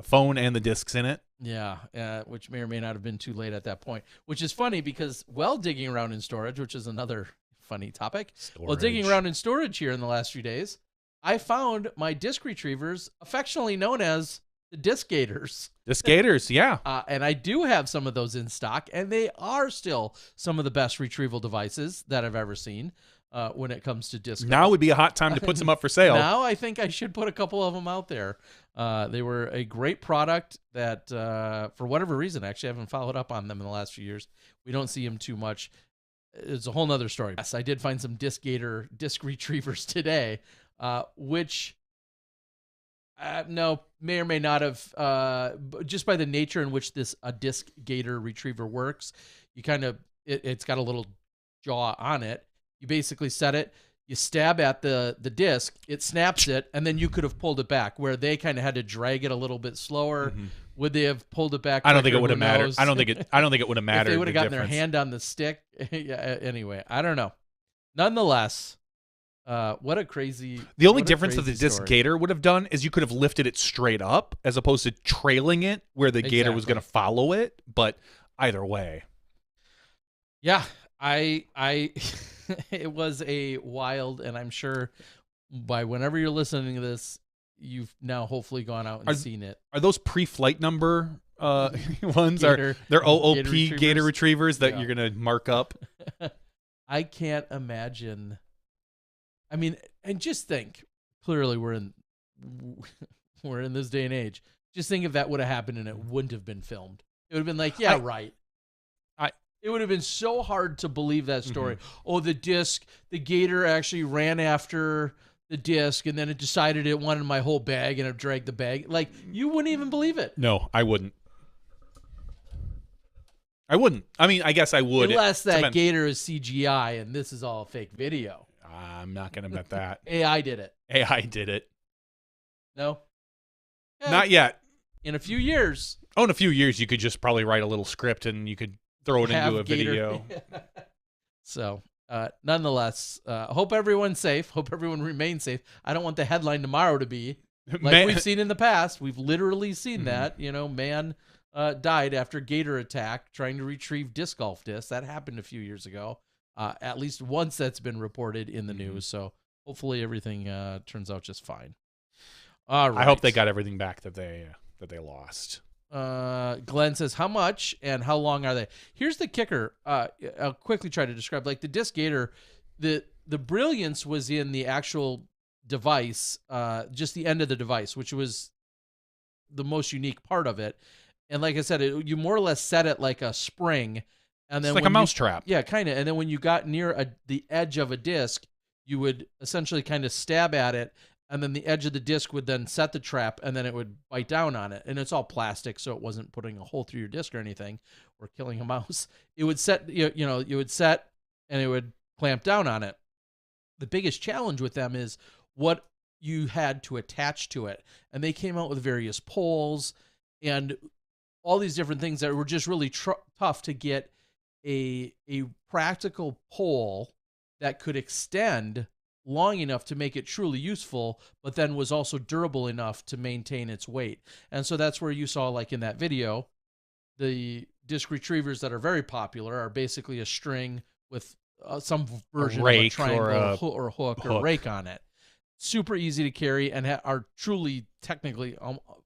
phone and the discs in it. Yeah, which may or may not have been too late at that point. Which is funny because while digging around in storage, which is another funny topic, while digging around in storage here in the last few days, I found my disc retrievers, affectionately known as the disc gators. Disc gators, yeah. And I do have some of those in stock, and they are still some of the best retrieval devices that I've ever seen when it comes to disc. Now would be a hot time to put some up for sale. Now I think I should put a couple of them out there. They were a great product that, for whatever reason, actually I haven't followed up on them in the last few years. We don't see them too much. It's a whole nother story. Yes, I did find some disc retrievers today, which no, may or may not have, just by the nature in which a disc gator retriever works, you kind of, it's got a little jaw on it. You basically set it, you stab at the disc, it snaps it, and then you could have pulled it back, where they kind of had to drag it a little bit slower. Mm-hmm. Would they have pulled it back? I don't think it would have mattered. I don't think it would have mattered. If they would have gotten their hand on the stick. Yeah, anyway, I don't know. Nonetheless, what a crazy. The only difference that the disc gator would have done is you could have lifted it straight up as opposed to trailing it where the gator was going to follow it. But either way. Yeah, it was a wild, and I'm sure by whenever you're listening to this, you've now hopefully gone out and seen it. Are those pre-flight number ones? They're OOP gator retrievers that you're going to mark up? I can't imagine. I mean, and just think, clearly we're in this day and age. Just think if that would have happened and it wouldn't have been filmed. It would have been like, right. It would have been so hard to believe that story. Mm-hmm. Oh, the gator actually ran after the disc, and then it decided it wanted my whole bag, and it dragged the bag. Like, you wouldn't even believe it. No, I wouldn't. I mean, I guess I would. Unless that gator is CGI, and this is all fake video. I'm not going to bet that. AI did it. AI did it. No? Yeah. Not yet. In a few years. Oh, in a few years, you could just probably write a little script, and you could throw it into a video. So, nonetheless, hope everyone's safe. Hope everyone remains safe. I don't want the headline tomorrow to be like we've seen in the past. We've literally seen that. Man died after gator attack trying to retrieve disc golf discs. That happened a few years ago. At least once that's been reported in the news. So hopefully everything turns out just fine. All right. I hope they got everything back that they lost. Glenn says, how much and how long are they? Here's the kicker. I'll quickly try to describe. Like the disc gator, the brilliance was in the actual device, just the end of the device, which was the most unique part of it. And like I said, you more or less set it like a spring. And then it's like a mousetrap. Yeah, kind of. And then when you got near the edge of a disc, you would essentially kind of stab at it. And then the edge of the disc would then set the trap, and then it would bite down on it. And it's all plastic, so it wasn't putting a hole through your disc or anything, or killing a mouse. It would set, you would set, and it would clamp down on it. The biggest challenge with them is what you had to attach to it. And they came out with various poles and all these different things that were just really tough to get a practical pole that could extend long enough to make it truly useful, but then was also durable enough to maintain its weight. And so that's where you saw, like in that video, the disc retrievers that are very popular are basically a string with some version of a triangle or hook or rake on it. Super easy to carry and are truly technically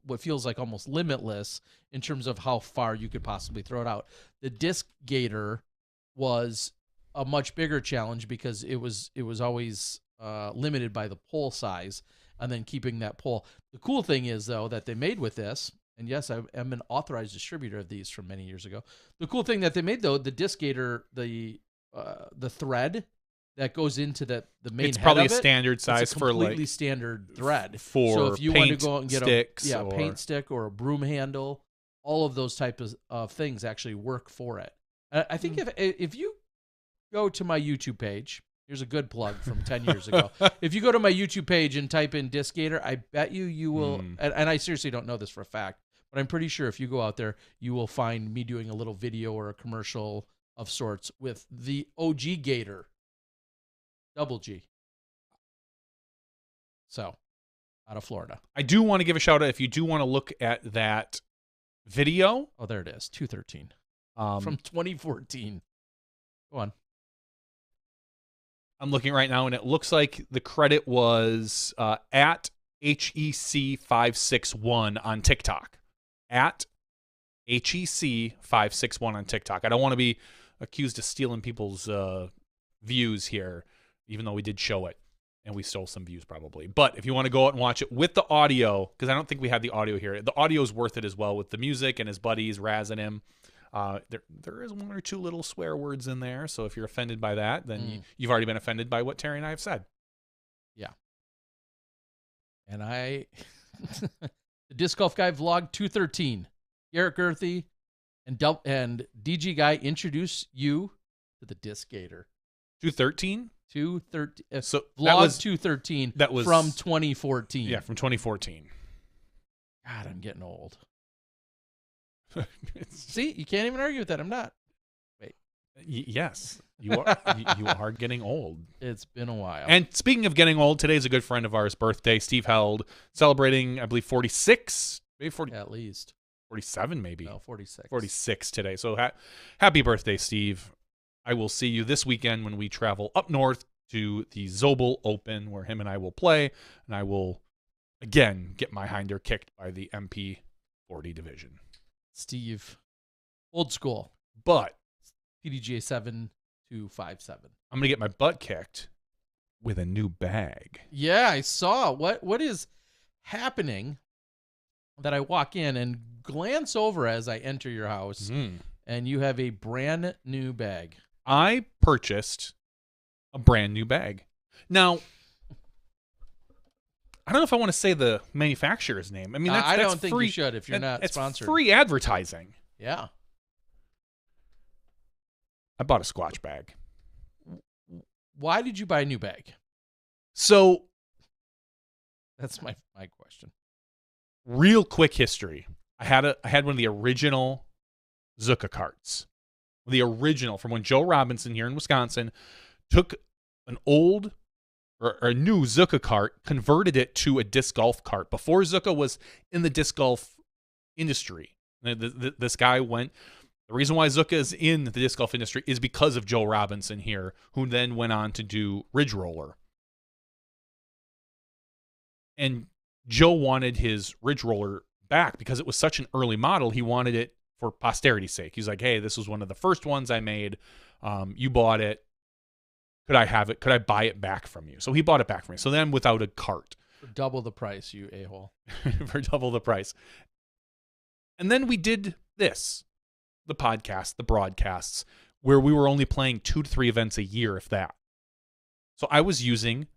what feels like almost limitless in terms of how far you could possibly throw it out. The disc gator was a much bigger challenge because it was always limited by the pole size and then keeping that pole. The cool thing is, though, that they made with this, And yes, I am an authorized distributor of these from many years ago. The cool thing that they made, though, the disc gator, the thread that goes into the main It's head probably of a it, standard size it's a for completely like standard thread. for So if you want to paint go out and get sticks a or- paint stick or a broom handle, all of those types of things actually work for it. I think if you go to my YouTube page, here's a good plug from 10 years ago. If you go to my YouTube page and type in disc gator, I bet you will, and I seriously don't know this for a fact, but I'm pretty sure if you go out there, you will find me doing a little video or a commercial of sorts with the OG gator, double G. So, out of Florida. I do want to give a shout out if you do want to look at that video. Oh, there it is, 213 from 2014. Go on. I'm looking right now, and it looks like the credit was at HEC561 on TikTok. At HEC561 on TikTok. I don't want to be accused of stealing people's views here, even though we did show it, and we stole some views probably. But if you want to go out and watch it with the audio, because I don't think we had the audio here, the audio is worth it as well with the music and his buddies razzing him. There is one or two little swear words in there, so if you're offended by that, then you've already been offended by what Terry and I have said. Yeah. And the Disc Golf Guy Vlog 213. Garrett Gerthy and DG Guy introduce you to the Disc Gator. 213? 213. So Vlog that was 213. That was from 2014. Yeah, from 2014. God, I'm getting old. See, you can't even argue with that. I'm not. Wait. Yes, you are. you are getting old. It's been a while. And speaking of getting old, today's a good friend of ours' birthday. Steve Held, celebrating, I believe, 46, maybe 40, at least 47, maybe. No, 46. 46 today. So happy birthday, Steve. I will see you this weekend when we travel up north to the Zobel Open, where him and I will play, and I will again get my hinder kicked by the MP40 division. Steve, old school, but PDGA 7257. I'm gonna get my butt kicked with a new bag. Yeah, I saw. What is happening that I walk in and glance over as I enter your house, and you have a brand new bag. I purchased a brand new bag. Now, I don't know if I want to say the manufacturer's name. I mean, that's I don't free, think you should if you're not sponsored. It's free advertising. Yeah. I bought a Squatch bag. Why did you buy a new bag? So, that's my question. Real quick history. I had one of the original Zucca carts. The original from when Joe Robinson here in Wisconsin took an old or a new Zucca cart, converted it to a disc golf cart. Before Zucca was in the disc golf industry, this guy went. The reason why Zucca is in the disc golf industry is because of Joe Robinson here, who then went on to do Ridge Roller. And Joe wanted his Ridge Roller back because it was such an early model. He wanted it for posterity's sake. He's like, hey, this was one of the first ones I made. You bought it. Could I have it? Could I buy it back from you? So he bought it back from me. So then without a cart. For double the price, you a-hole. For double the price. And then we did this, the podcast, the broadcasts, where we were only playing 2 to 3 events a year, if that. So I was using,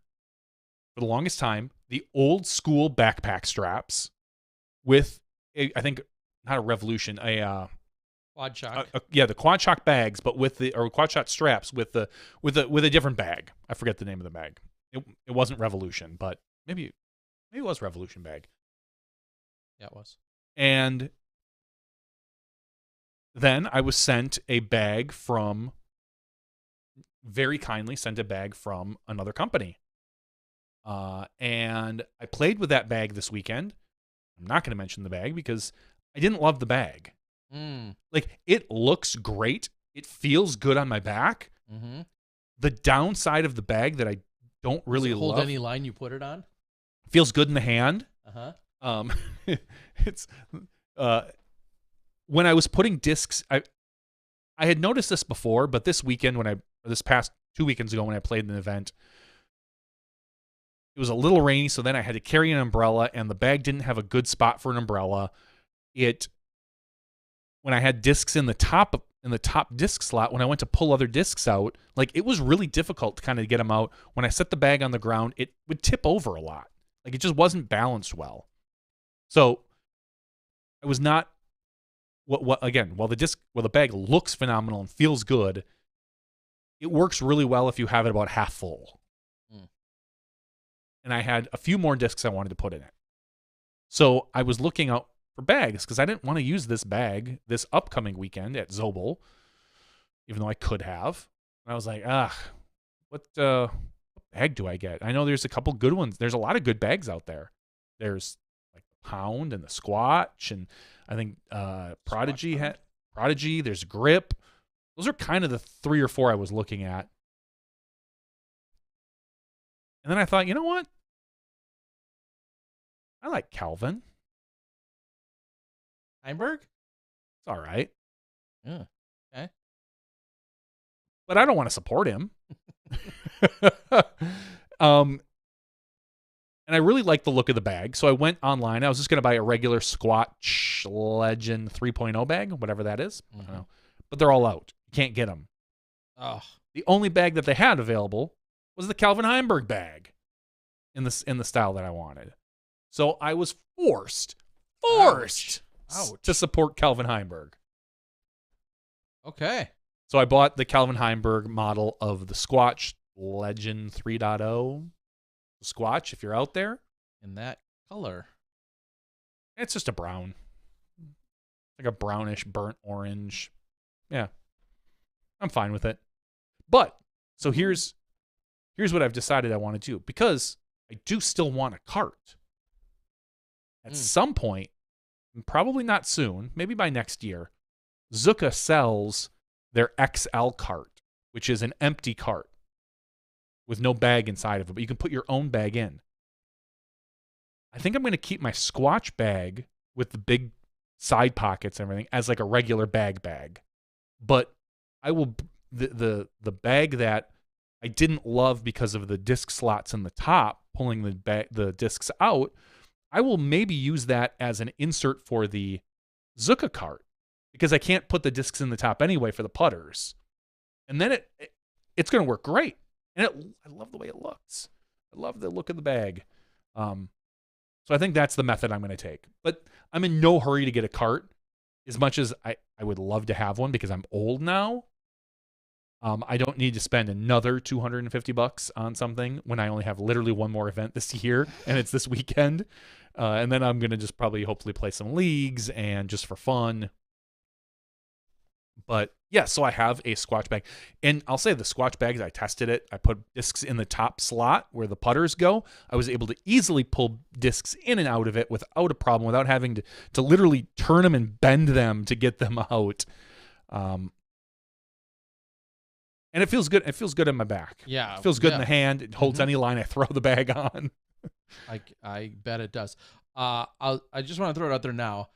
for the longest time, the old school backpack straps with, I think, not a Revolution, Quad Shock. The Quad Shock bags, but Quad Shock straps with a different bag. I forget the name of the bag. It wasn't Revolution, but maybe it was Revolution bag. Yeah, it was. And then I was sent a bag very kindly sent a bag from another company. And I played with that bag this weekend. I'm not going to mention the bag because I didn't love the bag. Like, it looks great. It feels good on my back. Mm-hmm. The downside of the bag that I don't really hold love. Any line you put it on? Feels good in the hand. Uh-huh. It's when I was putting discs, I had noticed this before, but this past 2 weekends ago when I played an event, it was a little rainy, so then I had to carry an umbrella, and the bag didn't have a good spot for an umbrella. when I had discs in the top disc slot, when I went to pull other discs out, like it was really difficult to kind of get them out. When I set the bag on the ground, it would tip over a lot. Like it just wasn't balanced well. So I was not again, while the bag looks phenomenal and feels good, it works really well if you have it about half full. And I had a few more discs I wanted to put in it. So I was looking out for bags because I didn't want to use this bag this upcoming weekend at Zobel, even though I could have. And I was like, what bag do I get? I know there's a couple good ones. There's a lot of good bags out there. There's like the Pound and the Squatch, and I think Prodigy. There's Grip. Those are kind of the 3 or 4 I was looking at. And then I thought, you know what? I like Calvin. Heimberg? It's all right. Yeah. Okay. But I don't want to support him. And I really like the look of the bag. So I went online. I was just going to buy a regular Squatch Legend 3.0 bag, whatever that is. I don't know. But they're all out. You can't get them. Oh. The only bag that they had available was the Calvin Heimberg bag in the style that I wanted. So I was forced Ouch. to support Calvin Heimberg. Okay. So I bought the Calvin Heimberg model of the Squatch Legend 3.0. The Squatch, if you're out there. In that color. It's just a brown. Like a brownish burnt orange. Yeah. I'm fine with it. But, so here's what I've decided I want to do. Because I do still want a cart. At some point, probably not soon, maybe by next year, Zuka sells their XL cart, which is an empty cart with no bag inside of it, but you can put your own bag in. I think I'm going to keep my Squatch bag with the big side pockets and everything as like a regular bag. But I will the bag that I didn't love because of the disc slots in the top, pulling the discs out, I will maybe use that as an insert for the Zuka cart because I can't put the discs in the top anyway for the putters. And then it's going to work great. And I love the way it looks. I love the look of the bag. So I think that's the method I'm going to take. But I'm in no hurry to get a cart as much as I would love to have one because I'm old now. I don't need to spend another $250 on something when I only have literally one more event this year, and it's this weekend. And then I'm going to just probably hopefully play some leagues and just for fun. But yeah, so I have a Squatch bag. And I'll say the Squatch bags, I tested it. I put discs in the top slot where the putters go. I was able to easily pull discs in and out of it without a problem, without having to literally turn them and bend them to get them out. And it feels good. It feels good in my back. Yeah. It feels good in the hand. It holds any line I throw the bag on. I bet it does. I just want to throw it out there now.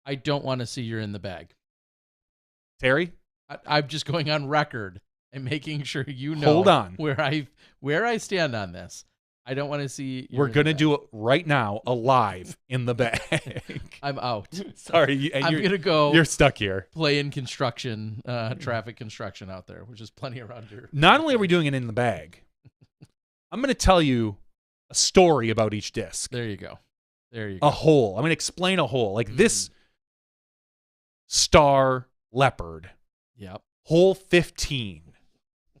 I don't want to see you're in the bag. Terry? I'm just going on record and making sure you know Hold on. where I stand on this. I don't want to see We're going to do it right now, alive, in the bag. I'm out. Sorry. I'm going to go. You're stuck here. Play in construction, traffic construction out there, which is plenty around here. Not only are we doing it in the bag, I'm going to tell you a story about each disc. There you go. A hole. I'm going to explain a hole. Like this Star Leopard. Yep. Hole 15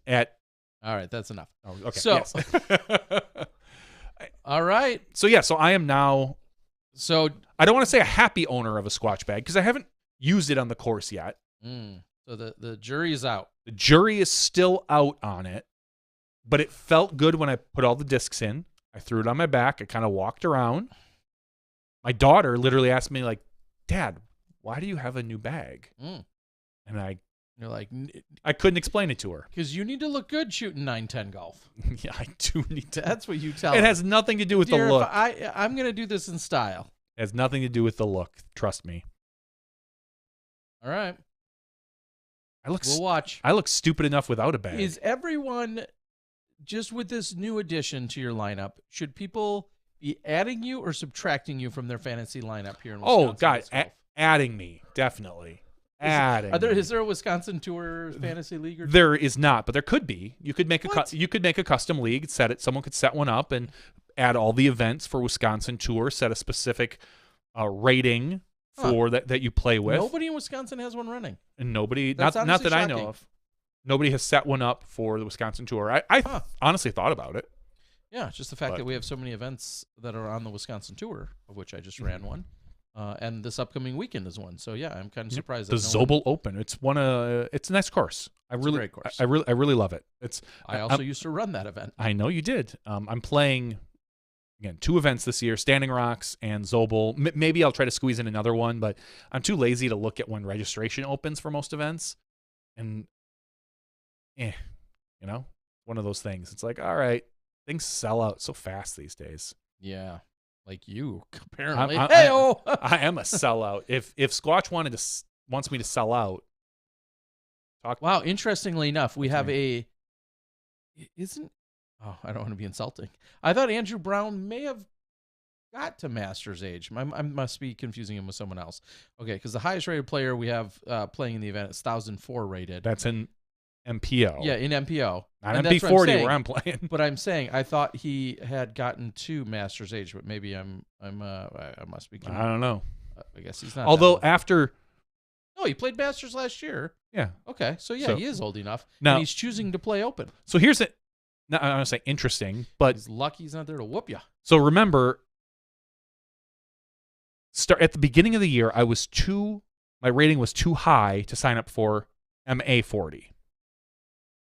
at. All right, that's enough. Oh, okay. So, yes. all right. So yeah, so I am now. So I don't want to say a happy owner of a Squatch bag because I haven't used it on the course yet. So the jury is out. The jury is still out on it, but it felt good when I put all the discs in. I threw it on my back. I kind of walked around. My daughter literally asked me, like, "Dad, why do you have a new bag?" And you're like, I couldn't explain it to her. Because you need to look good shooting 9-10 golf. Yeah, I do need to. That's what you tell It her. has nothing to do with Dear, the look. I'm going to do this in style. It has nothing to do with the look. Trust me. All right. We'll watch. I look stupid enough without a bag. Is everyone, just with this new addition to your lineup, should people be adding you or subtracting you from their fantasy lineup here in Wisconsin? Oh, God. adding me, definitely. Is there a Wisconsin Tour fantasy league? Or there is not, but there could be. You could make What? you could make a custom league. Someone could set one up and add all the events for Wisconsin Tour. Set a specific rating for that you play with. Nobody in Wisconsin has one running. And nobody, That's not honestly that I shocking. know of. Nobody has set one up for the Wisconsin Tour. I honestly thought about it. Yeah, just the fact that we have so many events that are on the Wisconsin Tour, of which I just ran one, and this upcoming weekend is one. So yeah, I'm kind of surprised. The that no Zobel Open. It's it's a nice course. a great course. I really love it. I also used to run that event. I know you did. I'm playing again 2 events this year: Standing Rocks and Zobel. Maybe I'll try to squeeze in another one, but I'm too lazy to look at when registration opens for most events, and one of those things. It's like, all right, things sell out so fast these days. Yeah, like you apparently. I am a sellout. If Squatch wants me to sell out. Wow, interestingly enough, we have I don't want to be insulting. I thought Andrew Brown may have got to Masters age. I must be confusing him with someone else. Okay, because the highest rated player we have playing in the event is 1,004 rated. That's in MPO. Yeah, in MPO. Not And that's what I'm MP40 saying. where I'm playing. But I'm saying I thought he had gotten to Masters age, but maybe I must be. I don't know. I guess he's not. Although that old. after. No, he played Masters last year. Yeah. Okay, so So- he is old enough. Now- And he's choosing to play open. So here's it. Not I don't want to say interesting, but He's lucky he's not there to whoop you. so remember, at the beginning of the year, my rating was too high to sign up for MA40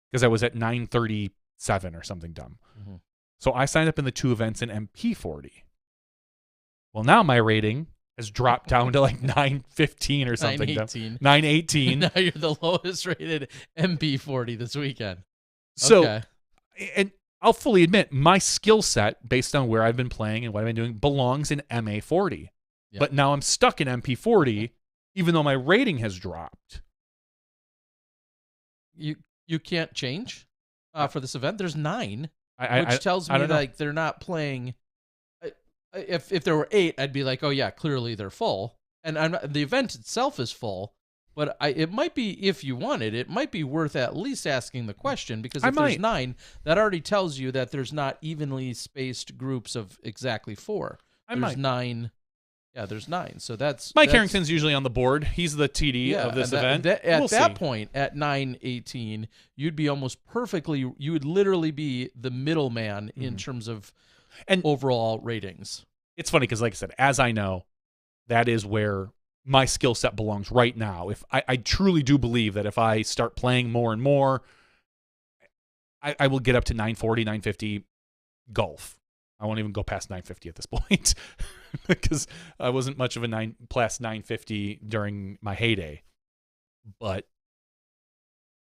because I was at 937 or something dumb. Mm-hmm. So I signed up in the 2 events in MP40. Well, now my rating has dropped down to like 915 or something. 918. 918. Now you're the lowest rated MP40 this weekend. So, Okay. and I'll fully admit, my skill set, based on where I've been playing and what I've been doing, belongs in MA40. Yeah. But now I'm stuck in MP40, even though my rating has dropped. You can't change for this event. There's 9, I which tells I me don't know. like they're not playing. If there were 8, I'd be like, oh yeah, clearly they're full, and the event itself is full. But it might be, if you wanted, it might be worth at least asking the question, because if there's 9, that already tells you that there's not evenly spaced groups of exactly 4. There's 9. Yeah, there's 9. So that's Mike Harrington's usually on the board. He's the TD of this event. At that point, at 918, you'd be almost perfectly. You would literally be the middleman in terms of overall ratings. It's funny because, like I said, as I know, that is where my skill set belongs right now. If I truly do believe that if I start playing more and more, I will get up to 940, 950 golf. I won't even go past 950 at this point because I wasn't much of a 950 during my heyday. But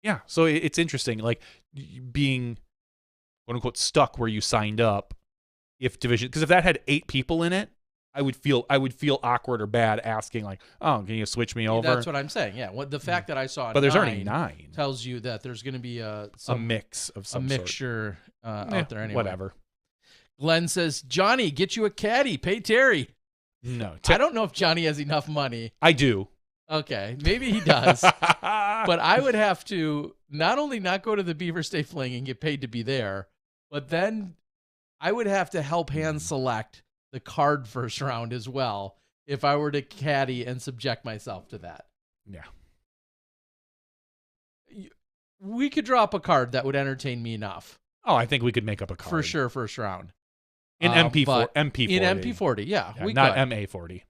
yeah, so it's interesting, like being quote unquote stuck where you signed up. If that had 8 people in it, I would feel awkward or bad asking like, oh, can you switch me over? That's what I'm saying. Yeah, the fact that I saw, but there's already 9 tells you that there's going to be a mix of some mixture out there anyway. Whatever. Glenn says, Johnny, get you a caddy. Pay Terry. No, I don't know if Johnny has enough money. I do. Okay, maybe he does. But I would have to not only not go to the Beaver State Fling and get paid to be there, but then I would have to help hand select the card first round as well if I were to caddy and subject myself to that. Yeah. We could drop a card that would entertain me enough. Oh, I think we could make up a card. For sure, first round. In MP40. In MP40, yeah. Yeah, we not could. MA40.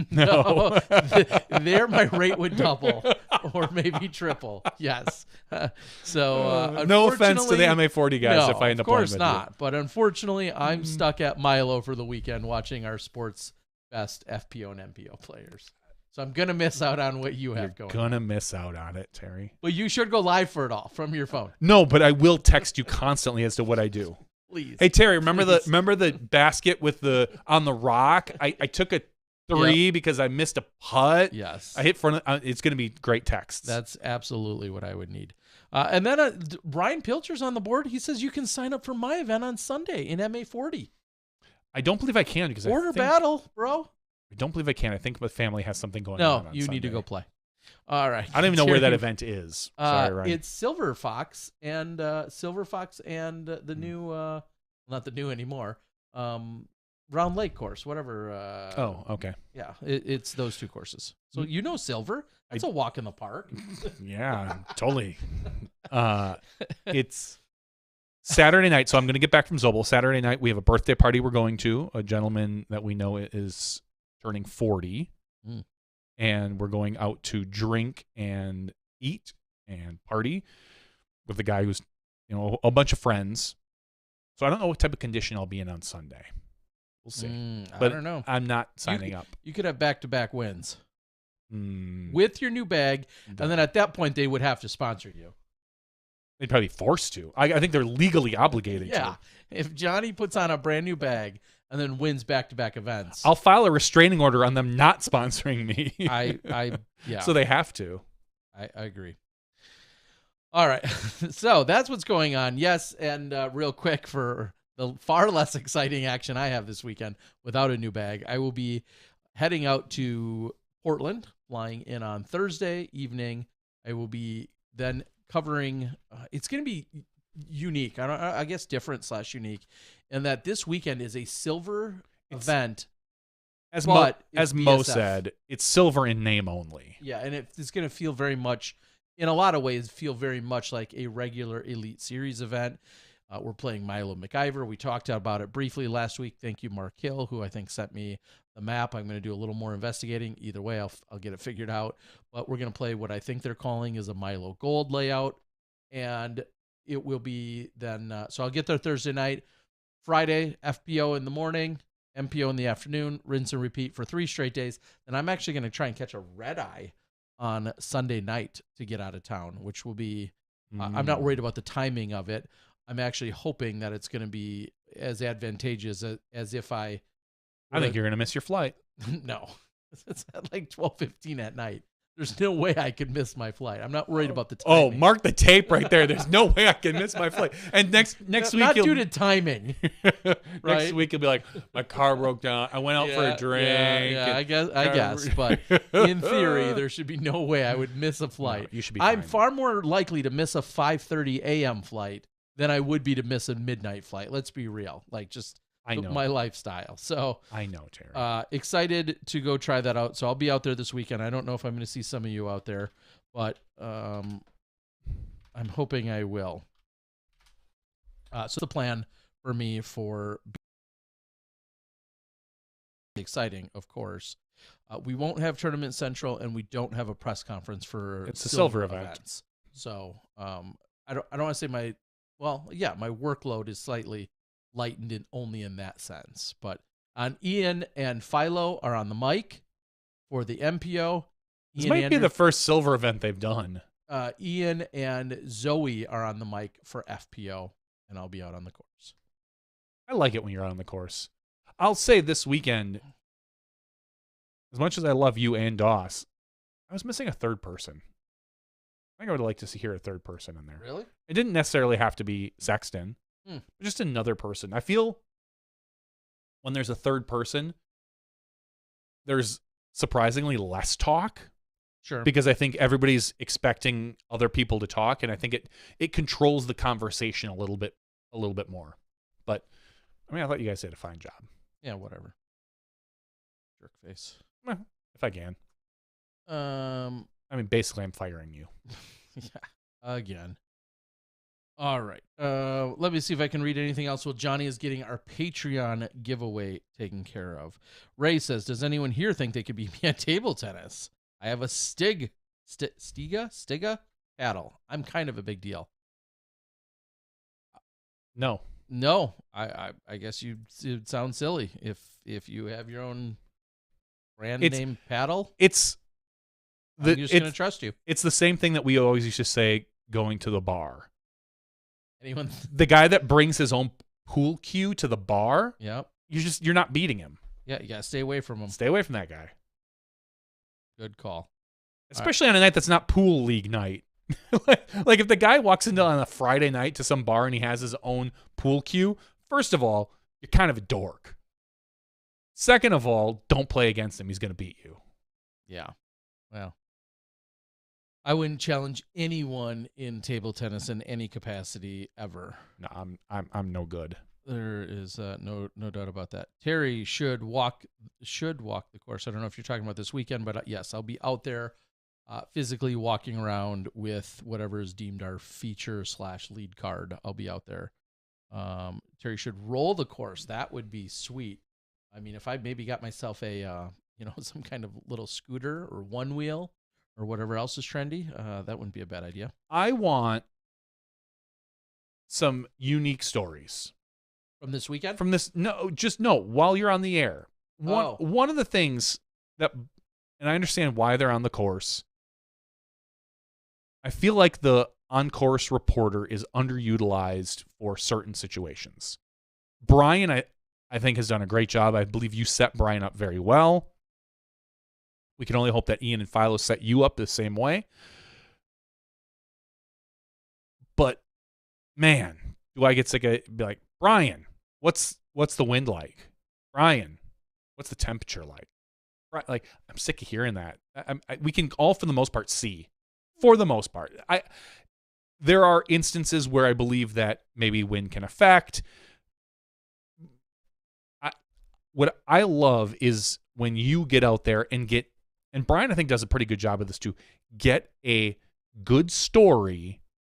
No. There my rate would double or maybe triple. Yes. So no offense to the MA40 guys no, if I end up playing with of course not. But unfortunately, I'm stuck at Milo for the weekend watching our sports best FPO and MPO players. So I'm going to miss out on what you have going. You're going to miss out on it, Terry. But you should go live for it all from your phone. No, but I will text you constantly as to what I do. Please. Hey Terry, remember the basket with the on the rock? I took a 3 because I missed a putt. Yes. I hit front. It's going to be great texts. That's absolutely what I would need. And then Brian Pilcher's on the board. He says you can sign up for my event on Sunday in MA40. I don't believe I can because Order battle, bro. I don't believe I can. I think my family has something going No, on you need to Sunday. go play. All right. I don't even know where that Terry, event is. Sorry, Ryan. It's Silver Fox and the new, not the new anymore, Round Lake course, whatever. Oh, okay. Yeah, it's those two courses. So Silver. That's a walk in the park. Yeah, totally. It's Saturday night, so I'm going to get back from Zobel. Saturday night, we have a birthday party we're going to. A gentleman that we know is turning 40, and we're going out to drink and eat and party with the guy who's, a bunch of friends. So I don't know what type of condition I'll be in on Sunday. We'll see. But I don't know. I'm not signing up. You could have back-to-back wins with your new bag, and then at that point, they would have to sponsor you. They'd probably be forced to. I think they're legally obligated to. Yeah. If Johnny puts on a brand new bag and then wins back-to-back events. I'll file a restraining order on them not sponsoring me. Yeah. So they have to. I agree. All right. So that's what's going on. Yes, and real quick for the far less exciting action I have this weekend without a new bag, I will be heading out to Portland, flying in on Thursday evening. I will be then covering, it's going to be unique. I guess different / unique in that this weekend is a silver event. As Mo said, it's silver in name only. Yeah, and it's going to feel very much, in a lot of ways, very much like a regular Elite Series event. We're playing Milo McIver. We talked about it briefly last week. Thank you, Mark Hill, who I think sent me the map. I'm going to do a little more investigating. Either way, I'll get it figured out. But we're going to play what I think they're calling is a Milo Gold layout. And it will be then, so I'll get there Thursday night. Friday, FPO in the morning, MPO in the afternoon, rinse and repeat for 3 straight days. Then I'm actually going to try and catch a red eye on Sunday night to get out of town, which will be, I'm not worried about the timing of it. I'm actually hoping that it's going to be as advantageous as if I think you're going to miss your flight. No, it's at like 12:15 at night. There's no way I could miss my flight. I'm not worried about the timing. Oh, mark the tape right there. There's no way I can miss my flight. And next week, not due to timing. Next week you'll be like, my car broke down. I went out for a drink. Yeah, I guess. But in theory, there should be no way I would miss a flight. No, you should be. I'm fine. far more likely to miss a 5:30 a.m. flight than I would be to miss a midnight flight. Let's be real. Like just my lifestyle. So I know, Terry. Excited to go try that out. So I'll be out there this weekend. I don't know if I'm going to see some of you out there, but I'm hoping I will. So the plan for me for exciting, of course. We won't have Tournament Central, and we don't have a press conference for it's a silver event. Events. So I don't want to say my workload is slightly lightened only in that sense. But Ian and Philo are on the mic for the MPO. This might be the first silver event they've done. Ian and Zoe are on the mic for FPO, and I'll be out on the course. I like it when you're out on the course. I'll say this weekend, as much as I love you and Doss, I was missing a third person. I think I would like to hear a third person in there. Really? It didn't necessarily have to be Sexton. Just another person. I feel when there's a third person, there's surprisingly less talk. Sure. Because I think everybody's expecting other people to talk, and I think it controls the conversation a little bit more. But I mean, I thought you guys did a fine job. Yeah, whatever. Jerk face. If I can. I mean, basically, I'm firing you. Yeah. Again. All right. Let me see if I can read anything else. Well, Johnny is getting our Patreon giveaway taken care of. Ray says, does anyone here think they could beat me at table tennis? I have a Stiga paddle. I'm kind of a big deal. No. I guess it sounds silly if you have your own brand name paddle. I'm just going to trust you. It's the same thing that we always used to say going to the bar. Anyone? The guy that brings his own pool cue to the bar. Yep. You're not beating him. Yeah, you gotta stay away from him. Stay away from that guy. Good call. Especially on a night that's not pool league night. Like if the guy walks into on a Friday night to some bar and he has his own pool cue, first of all, you're kind of a dork. Second of all, don't play against him. He's going to beat you. Yeah. Well, I wouldn't challenge anyone in table tennis in any capacity ever. No, I'm no good. There is no doubt about that. Terry should walk the course. I don't know if you're talking about this weekend, but yes, I'll be out there physically walking around with whatever is deemed our feature/lead card. I'll be out there. Terry should roll the course. That would be sweet. I mean, if I maybe got myself a some kind of little scooter or one wheel or whatever else is trendy, that wouldn't be a bad idea. I want some unique stories From this weekend? from this. No, while you're on the air. One of the things that, and I understand why they're on the course, I feel like the on-course reporter is underutilized for certain situations. Brian, I think, has done a great job. I believe you set Brian up very well. We can only hope that Ian and Philo set you up the same way. But, man, do I get sick of be like, Brian, what's the wind like? Brian, what's the temperature like? Like, I'm sick of hearing that. We can all, for the most part, see. For the most part. There are instances where I believe that maybe wind can affect. What I love is when you get out there and Brian, I think, does a pretty good job of this too, get a good story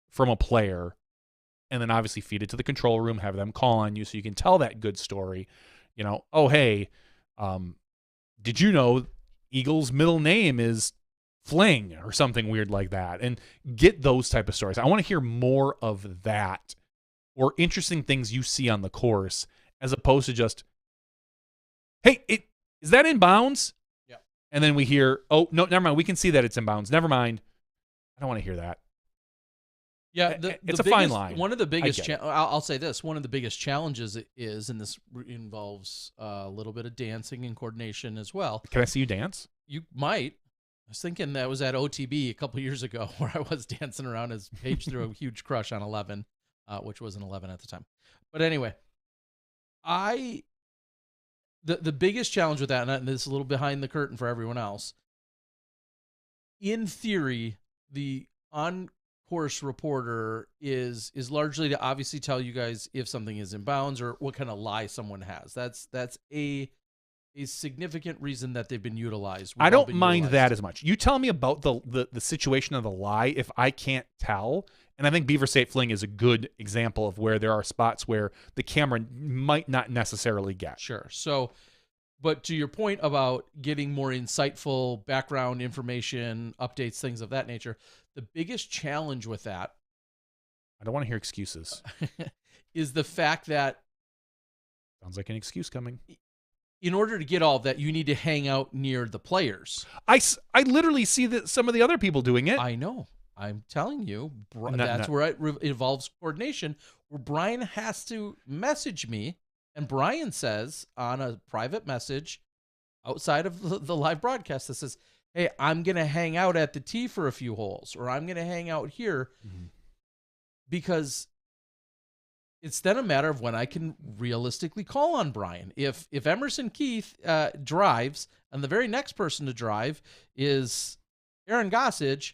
from a player and then obviously feed it to the control room, have them call on you so you can tell that good story. Oh, hey, did you know Eagle's middle name is Fling or something weird like that, and get those type of stories. I want to hear more of that or interesting things you see on the course as opposed to just, hey, is that in bounds? Yeah. And then we hear, oh, no, never mind. We can see that it's in bounds. Never mind. I don't want to hear that. Yeah, it's a fine line. One of the biggest, I'll say this, one of the biggest challenges is, and this involves a little bit of dancing and coordination as well. Can I see you dance? You might. I was thinking that was at OTB a couple years ago where I was dancing around as Paige threw a huge crush on 11, which was an 11 at the time. But anyway, the biggest challenge with that, and this is a little behind the curtain for everyone else, in theory, the on-course reporter is largely to obviously tell you guys if something is in bounds or what kind of lie someone has. That's a significant reason that they've been utilized. I don't mind that as much. You tell me about the situation of the lie if I can't tell. And I think Beaver State Fling is a good example of where there are spots where the camera might not necessarily get. Sure. So, but to your point about getting more insightful background information, updates, things of that nature, the biggest challenge with that, I don't want to hear excuses. is the fact that sounds like an excuse coming. In order to get all of that, you need to hang out near the players. I literally see that some of the other people doing it. I know. I'm telling you, that's where it involves coordination, where Brian has to message me, and Brian says on a private message outside of the live broadcast that says, hey, I'm going to hang out at the tee for a few holes, or I'm going to hang out here, because it's then a matter of when I can realistically call on Brian. If Emerson Keith drives, and the very next person to drive is Aaron Gossage,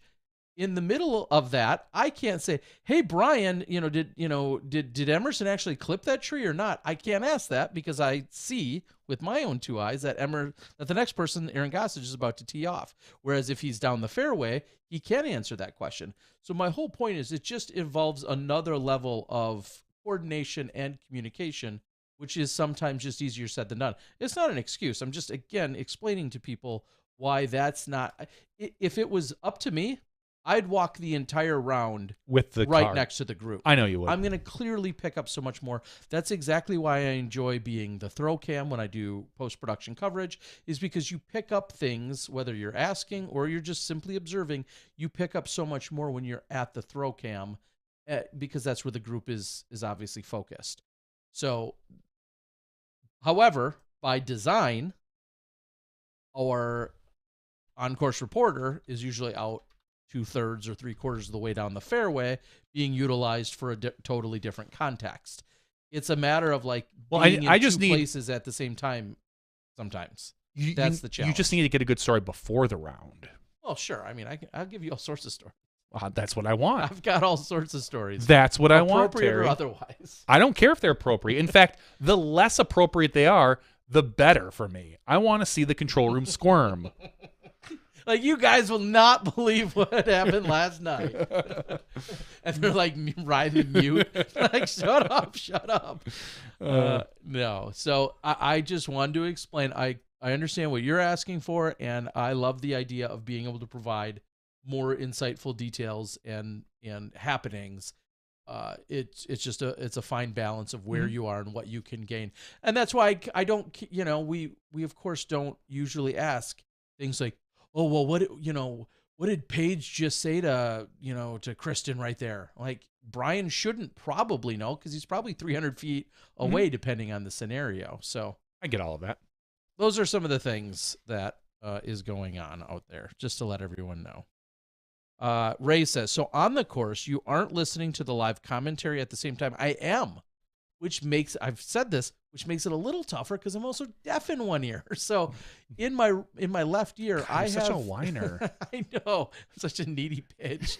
in the middle of that, I can't say, "Hey Brian, did Emerson actually clip that tree or not?" I can't ask that because I see with my own two eyes that the next person, Aaron Gossage, is about to tee off. Whereas if he's down the fairway, he can answer that question. So my whole point is, it just involves another level of coordination and communication, which is sometimes just easier said than done. It's not an excuse. I'm just, again, explaining to people why that's not. If it was up to me, I'd walk the entire round with the right car next to the group. I know you would. I'm going to clearly pick up so much more. That's exactly why I enjoy being the throw cam when I do post-production coverage, is because you pick up things, whether you're asking or you're just simply observing, you pick up so much more when you're at the throw cam, because that's where the group is obviously focused. So, however, by design, our on-course reporter is usually out 2/3 or 3/4 of the way down the fairway, being utilized for a totally different context. It's a matter of being I in just two places at the same time. sometimes. You, That's you, the you challenge. just need to get a good story before the round. Well, sure. I mean, I'll give you all sorts of stories. That's what I want. I've got all sorts of stories. That's what I want, appropriate Terry. or otherwise. I don't care if they're appropriate. In fact, the less appropriate they are, the better for me. I want to see the control room squirm. Like, you guys will not believe what happened last night. And they're like riding mute. Like, shut up. No. So I just wanted to explain. I understand what you're asking for, and I love the idea of being able to provide more insightful details and happenings. It's just a fine balance of where you are and what you can gain. And that's why I don't, we of course don't usually ask things like, oh, well, what did Paige just say to Kristen right there? Like, Brian shouldn't probably know, because he's probably 300 feet away, depending on the scenario. So I get all of that. those are some of the things that is going on out there, just to let everyone know. Ray says, so on the course, you aren't listening to the live commentary at the same time. I am, I've said this, which makes it a little tougher because I'm also deaf in one ear. So in my left ear, God, I have such a whiner. I know, such a needy pitch.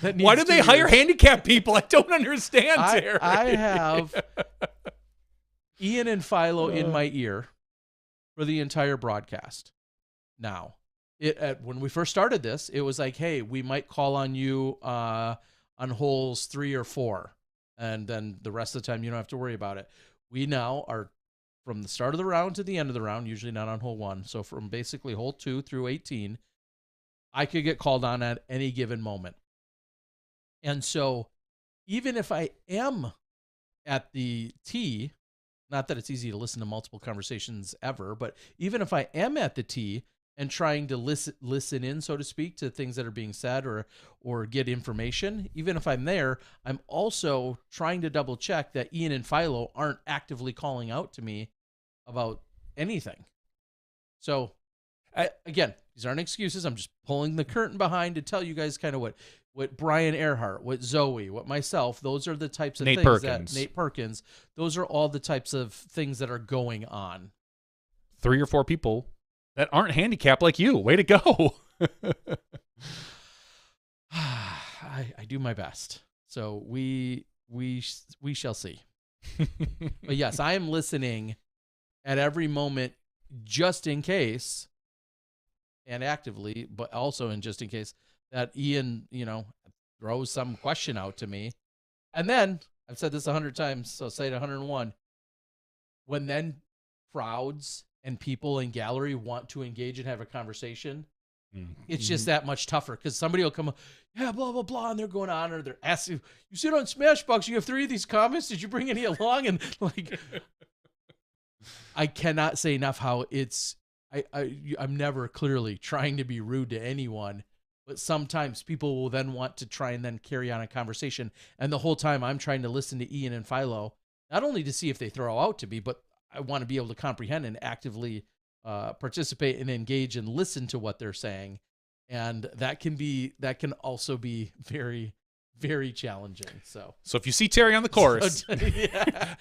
Why did they hire handicapped people? I don't understand, Terry. I have Ian and Philo in my ear for the entire broadcast. Now, when we first started this, it was like, hey, we might call on you on holes 3 or 4. And then the rest of the time, you don't have to worry about it. We now are, from the start of the round to the end of the round, usually not on hole 1. So from basically hole 2 through 18, I could get called on at any given moment. And so even if I am at the tee, not that it's easy to listen to multiple conversations ever, but even if I am at the tee and trying to listen in, so to speak, to things that are being said or get information, even if I'm there, I'm also trying to double check that Ian and Philo aren't actively calling out to me about anything. So again, these aren't excuses. I'm just pulling the curtain behind to tell you guys kind of what Brian Earhart, what Zoe, what myself, those are the types of things that Nate Perkins, those are all the types of things that are going on. 3 or 4 people that aren't handicapped like you. Way to go. I do my best. So we shall see. But yes, I am listening at every moment, just in case, and actively, but also just in case that Ian, throws some question out to me. And then, I've said this 100 times, so say it 101. When then crowds and people in gallery want to engage and have a conversation, it's just that much tougher, because somebody will come up, yeah, blah, blah, blah, and they're going on, or they're asking, you sit on Smashbox, you have 3 of these comments, did you bring any along? And like, I cannot say enough how I'm never clearly trying to be rude to anyone, but sometimes people will then want to try and then carry on a conversation, and the whole time I'm trying to listen to Ian and Philo, not only to see if they throw out to me, but I want to be able to comprehend and actively participate and engage and listen to what they're saying. And that can also be very, very challenging. So if you see Terry on the course,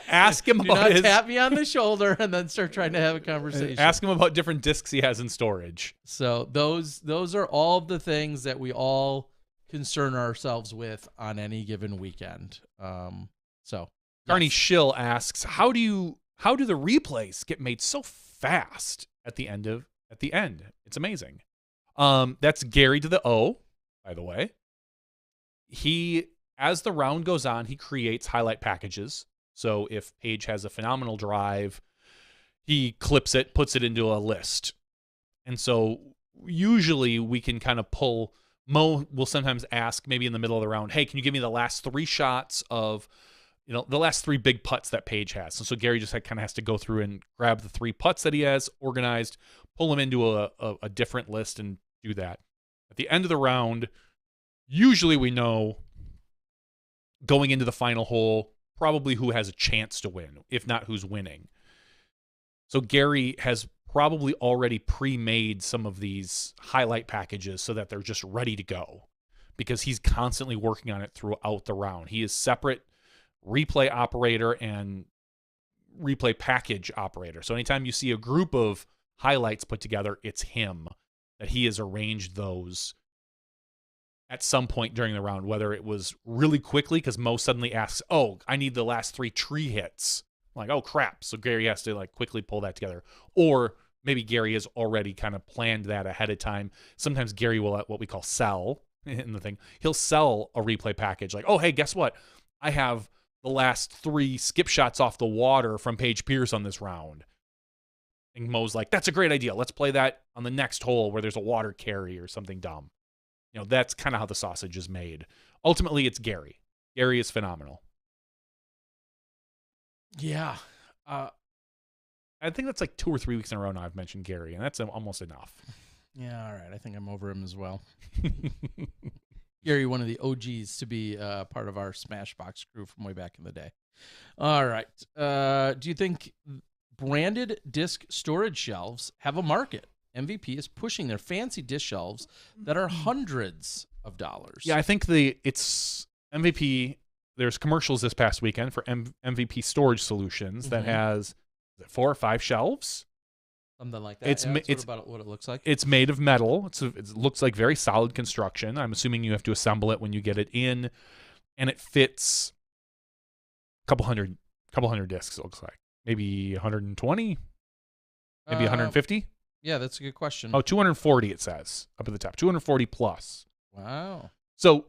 ask him about his... tap me on the shoulder and then start trying to have a conversation. Ask him about different discs he has in storage. So those are all the things that we all concern ourselves with on any given weekend. Carney Schill asks, how do the replays get made so fast at the end? It's amazing. That's Gary to the O, by the way. He, as the round goes on, he creates highlight packages. So if Paige has a phenomenal drive, he clips it, puts it into a list. And so usually we can kind of pull, Mo will sometimes ask maybe in the middle of the round, hey, can you give me the last 3 shots of, the last 3 big putts that Paige has. So Gary just kind of has to go through and grab the 3 putts that he has organized, pull them into a different list and do that. At the end of the round, usually we know going into the final hole probably who has a chance to win, if not who's winning. So Gary has probably already pre-made some of these highlight packages so that they're just ready to go, because he's constantly working on it throughout the round. He is separate replay operator and replay package operator. So anytime you see a group of highlights put together, it's him, that he has arranged those at some point during the round, whether it was really quickly because Mo suddenly asks, oh, I need the last 3 tree hits. I'm like, oh, crap. So Gary has to like quickly pull that together. Or maybe Gary has already kind of planned that ahead of time. Sometimes Gary will, what we call sell in the thing. He'll sell a replay package like, oh, hey, guess what? I have the last 3 skip shots off the water from Paige Pierce on this round. And Mo's like, that's a great idea. Let's play that on the next hole where there's a water carry or something dumb. You know, that's kind of how the sausage is made. Ultimately, it's Gary. Gary is phenomenal. Yeah. I think that's like 2 or 3 weeks in a row now I've mentioned Gary, and that's almost enough. Yeah, all right. I think I'm over him as well. Gary, one of the OGs to be part of our Smashbox crew from way back in the day. All right. Do you think branded disc storage shelves have a market? MVP is pushing their fancy disc shelves that are hundreds of dollars. Yeah, I think it's MVP. There's commercials this past weekend for MVP Storage Solutions that has 4 or 5 shelves. Something like that. It's about what it looks like. It's made of metal. It looks like very solid construction. I'm assuming you have to assemble it when you get it in, and it fits a couple hundred discs. It looks like maybe 120, maybe 150. Yeah, that's a good question. Oh, 240 it says up at the top. 240 plus. Wow. So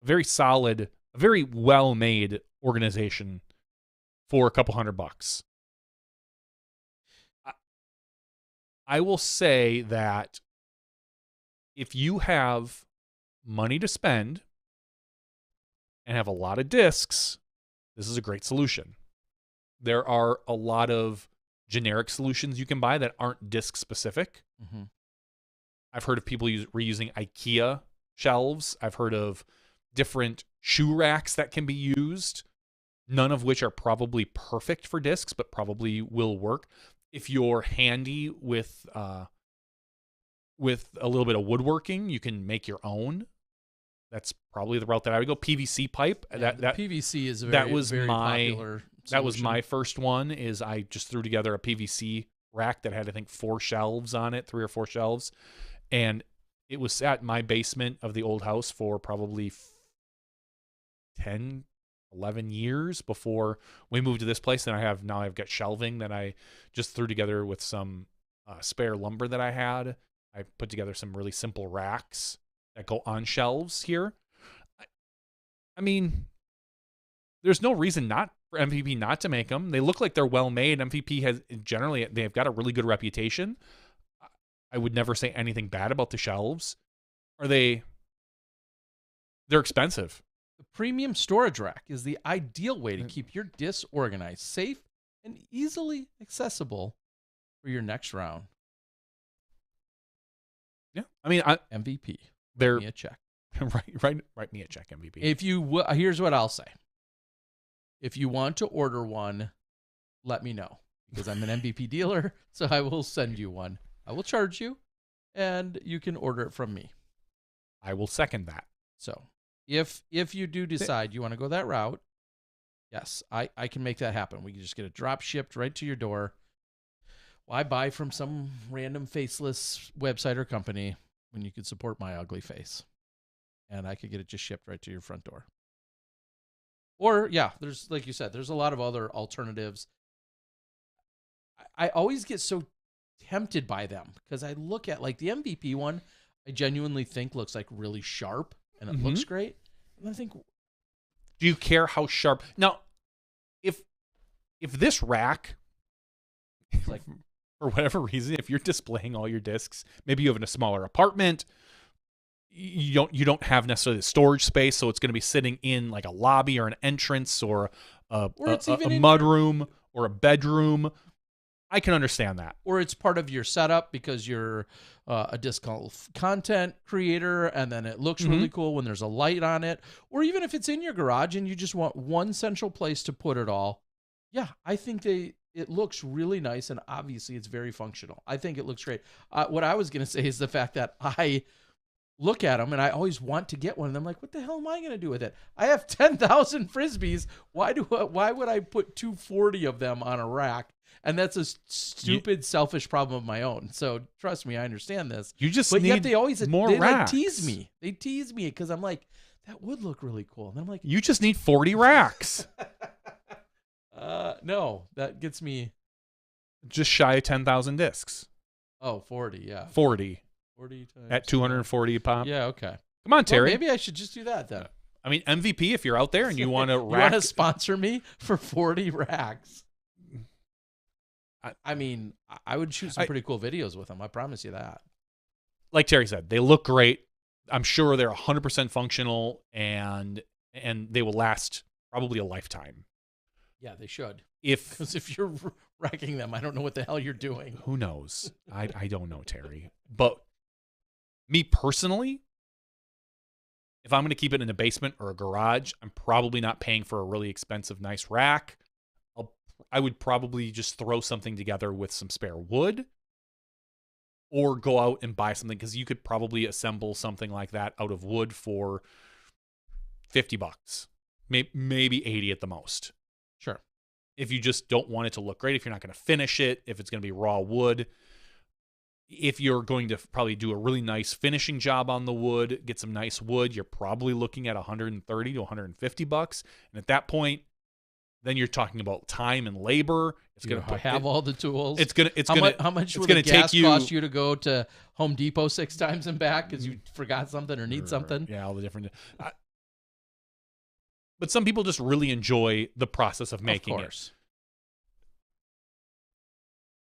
very solid, very well-made organization for a couple $100. I will say that if you have money to spend and have a lot of discs, this is a great solution. There are a lot of generic solutions you can buy that aren't disc specific. Mm-hmm. I've heard of people reusing IKEA shelves. I've heard of different shoe racks that can be used, none of which are probably perfect for discs, but probably will work. If you're handy with a little bit of woodworking, you can make your own. That's probably the route that I would go. PVC pipe. Yeah, that PVC is very popular that solution. was my first one. Is I just threw together a PVC rack that had I think 4 shelves on it, 3 or 4 shelves, and it was at my basement of the old house for probably 10, 11 years before we moved to this place. And I've got shelving that I just threw together with some spare lumber that I had. I put together some really simple racks that go on shelves here. I mean, there's no reason not for MVP not to make them. They look like they're well made. MVP they've got a really good reputation. I would never say anything bad about the shelves. They're expensive. The premium storage rack is the ideal way to keep your discs organized, safe, and easily accessible for your next round. Yeah, I mean, MVP. Write Write me a check. Write me a check, MVP. If you here's what I'll say. If you want to order one, let me know, because I'm an MVP dealer, so I will send you one. I will charge you, and you can order it from me. I will second that. So if you do decide you want to go that route, yes, I can make that happen. We can just get it drop shipped right to your door. Why buy from some random faceless website or company when you could support my ugly face? And I could get it just shipped right to your front door. Or, yeah, there's, like you said, there's a lot of other alternatives. I always get so tempted by them because I look at, like, the MVP one, I genuinely think looks like really sharp and it looks great. And I think, do you care how sharp? Now, if this rack, like, for whatever reason, if you're displaying all your discs, maybe you have in a smaller apartment, you don't have necessarily the storage space, so it's going to be sitting in like a lobby or an entrance or a mud room or a bedroom. I can understand that. Or it's part of your setup because you're a disc content creator, and then it looks really cool when there's a light on it. Or even if it's in your garage and you just want one central place to put it all. Yeah, I think it looks really nice, and obviously it's very functional. I think it looks great. What I was going to say is the fact that I look at them and I always want to get one. And I'm like, what the hell am I going to do with it? I have 10,000 Frisbees. Why would I put 240 of them on a rack? And that's a stupid, selfish problem of my own. So trust me, I understand this. You just but need yet they always more they racks. Like tease me. They tease me because I'm like, that would look really cool. And I'm like, you just need 40 racks. no, that gets me Just shy of 10,000 discs. Oh, 40, yeah. 40 40 times at 240 a pop. Yeah, okay. Come on, Terry. Well, maybe I should just do that then. I mean, MVP, if you're out there and you want to You rack. want to sponsor me for 40 racks? I mean, I would shoot some pretty cool videos with them. I promise you that. Like Terry said, they look great. I'm sure they're 100% functional, and they will last probably a lifetime. Yeah, they should. If you're racking them, I don't know what the hell you're doing. Who knows? I don't know, Terry. But me personally, if I'm going to keep it in a basement or a garage, I'm probably not paying for a really expensive, nice rack. I would probably just throw something together with some spare wood or go out and buy something, because you could probably assemble something like that out of wood for $50, maybe 80 at the most. Sure. If you just don't want it to look great, if you're not going to finish it, if it's going to be raw wood, if you're going to probably do a really nice finishing job on the wood, get some nice wood, you're probably looking at $130 to $150. And at that point, then you're talking about time and labor. It's going to have all the tools. How much would the gas cost you to go to Home Depot 6 times and back because you forgot something or need something? Yeah, all the different. But some people just really enjoy the process of making it.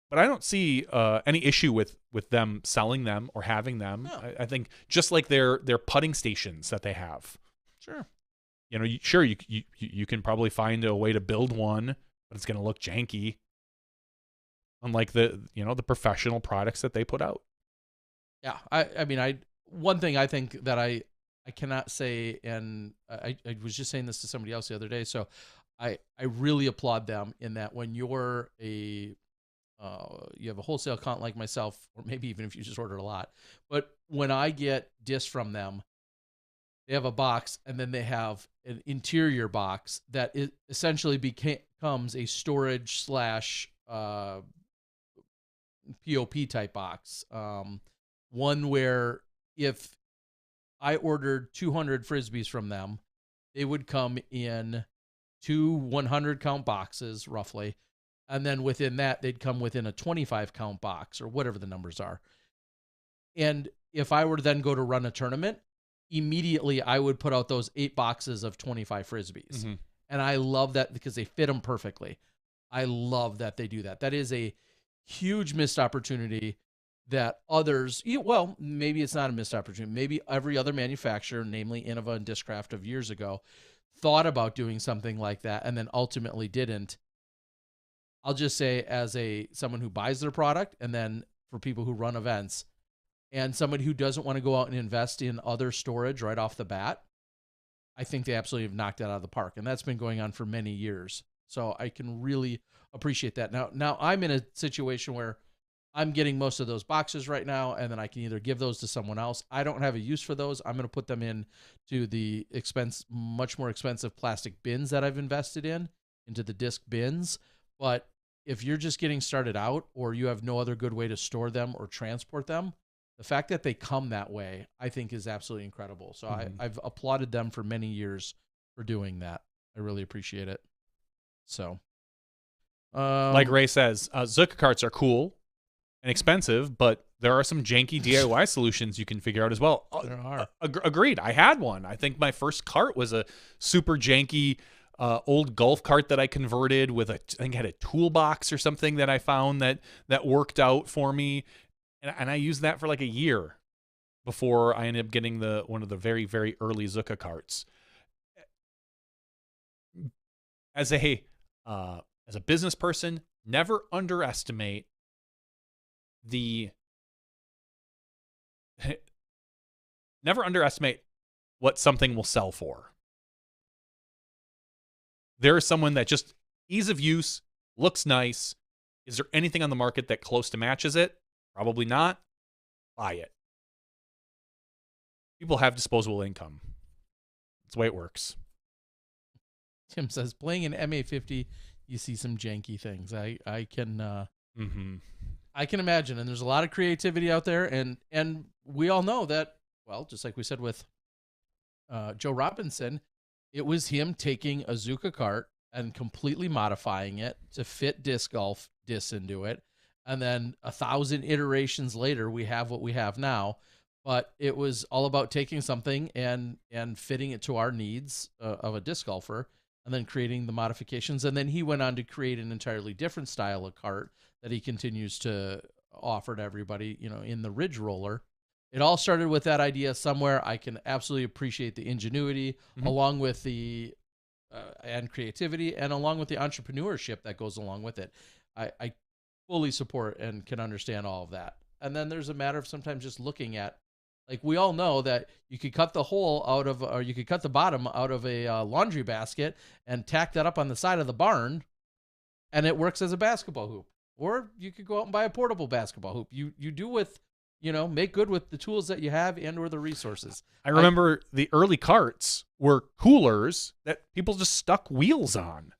But I don't see any issue with them selling them or having them. No. I think just like their putting stations that they have. Sure. You know, you can probably find a way to build one, but it's going to look janky. Unlike the professional products that they put out. Yeah, I mean, one thing I think that I cannot say, and I was just saying this to somebody else the other day. So I really applaud them in that when you're you have a wholesale account like myself, or maybe even if you just order a lot. But when I get discs from them, they have a box, and then they have an interior box that essentially becomes a storage / POP type box. One where if I ordered 200 Frisbees from them, they would come in 2 100 count boxes roughly. And then within that, they'd come within a 25 count box or whatever the numbers are. And if I were to then go to run a tournament, immediately I would put out those 8 boxes of 25 Frisbees. Mm-hmm. And I love that because they fit them perfectly. I love that they do that. That is a huge missed opportunity that others, well, maybe it's not a missed opportunity. Maybe every other manufacturer, namely Innova and Discraft of years ago, thought about doing something like that and then ultimately didn't. I'll just say as someone who buys their product, and then for people who run events, and somebody who doesn't want to go out and invest in other storage right off the bat, I think they absolutely have knocked that out of the park. And that's been going on for many years. So I can really appreciate that. Now I'm in a situation where I'm getting most of those boxes right now, and then I can either give those to someone else. I don't have a use for those. I'm going to put them into the much more expensive plastic bins that I've invested into the disc bins. But if you're just getting started out, or you have no other good way to store them or transport them, the fact that they come that way, I think, is absolutely incredible. So I've applauded them for many years for doing that. I really appreciate it. So, like Ray says, Zucca carts are cool and expensive, but there are some janky DIY solutions you can figure out as well. There are. Agreed. I had one. I think my first cart was a super janky old golf cart that I converted with I think it had a toolbox or something that I found that worked out for me. And I used that for like a year before I ended up getting one of the very, very early Zucca carts. As a business person, never underestimate what something will sell for. There is someone that just ease of use, looks nice. Is there anything on the market that close to matches it? Probably not. Buy it. people have disposable income. That's the way it works. Tim says, playing an MA50, you see some janky things. I can I can imagine, and there's a lot of creativity out there, and we all know that. Well, just like we said with Joe Robinson, it was him taking a Zuka cart and completely modifying it to fit disc golf discs into it, and then 1,000 iterations later, we have what we have now. But it was all about taking something and fitting it to our needs of a disc golfer, and then creating the modifications. And then he went on to create an entirely different style of cart that he continues to offer to everybody, in the Ridge Roller. It all started with that idea somewhere. I can absolutely appreciate the ingenuity along with the and creativity, and along with the entrepreneurship that goes along with it. I fully support and can understand all of that. And then there's a matter of sometimes just looking at, like, we all know that you could cut the hole out of, or you could cut the bottom out of a laundry basket and tack that up on the side of the barn, and it works as a basketball hoop. Or you could go out and buy a portable basketball hoop. You do with, make good with the tools that you have and or the resources. I remember the early carts were coolers that people just stuck wheels on.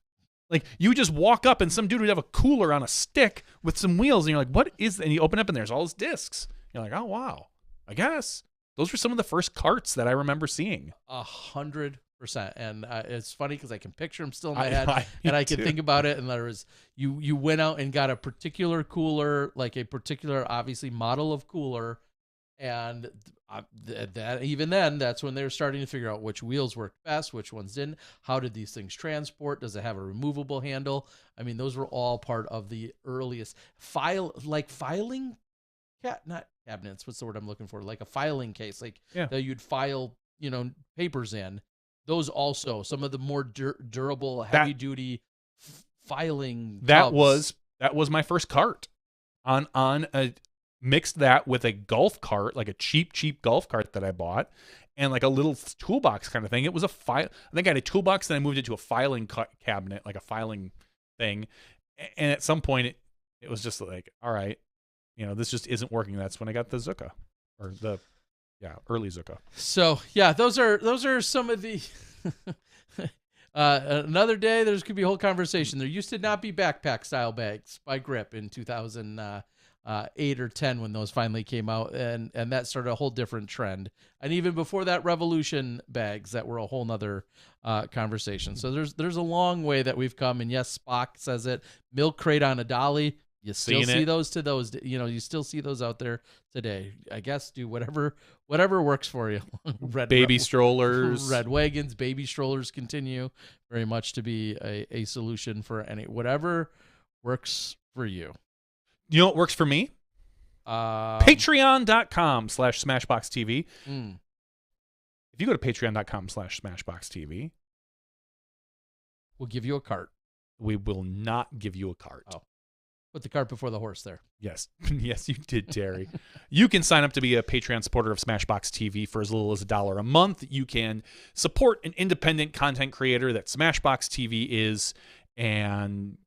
Like, you just walk up and some dude would have a cooler on a stick with some wheels, and you're like, what is that? And you open up and there's all these discs. You're like, oh, wow. I guess those were some of the first carts that I remember seeing. 100%. And it's funny because I can picture them still in my head, and I can think about it. And there was, you went out and got a particular cooler, like a particular, obviously, model of cooler. And that even then, that's when they were starting to figure out which wheels worked best, which ones didn't. How did these things transport? Does it have a removable handle? I mean, those were all part of the earliest filing, not cabinets. What's the word I'm looking for? Like a filing case, that you'd file, papers in. Those also, some of the more durable, heavy duty filing. That was my first cart. Mixed that with a golf cart, like a cheap golf cart that I bought, and like a little toolbox kind of thing. It was a file. I think I had a toolbox, then I moved it to a filing cabinet, like a filing thing. And at some point, it was just like, all right, this just isn't working. That's when I got the Zuka, or the early Zuka. So yeah, those are some of the. Another day, there's could be a whole conversation. There used to not be backpack style bags by Grip in 2008 or 10 when those finally came out, and that started a whole different trend. And even before that, Revolution bags that were a whole nother conversation. So there's a long way that we've come. And yes, Spock says it. Milk crate on a dolly. You still see those you still see those out there today. I guess do whatever works for you. Strollers, red wagons, baby strollers continue very much to be a solution for whatever works for you. You know what works for me? Patreon.com/SmashboxTV. If you go to patreon.com/SmashboxTV, we'll give you a cart. We will not give you a cart. Oh. Put the cart before the horse there. Yes. Yes, you did, Terry. You can sign up to be a Patreon supporter of Smashbox TV for as little as $1 a month. You can support an independent content creator that Smashbox TV is and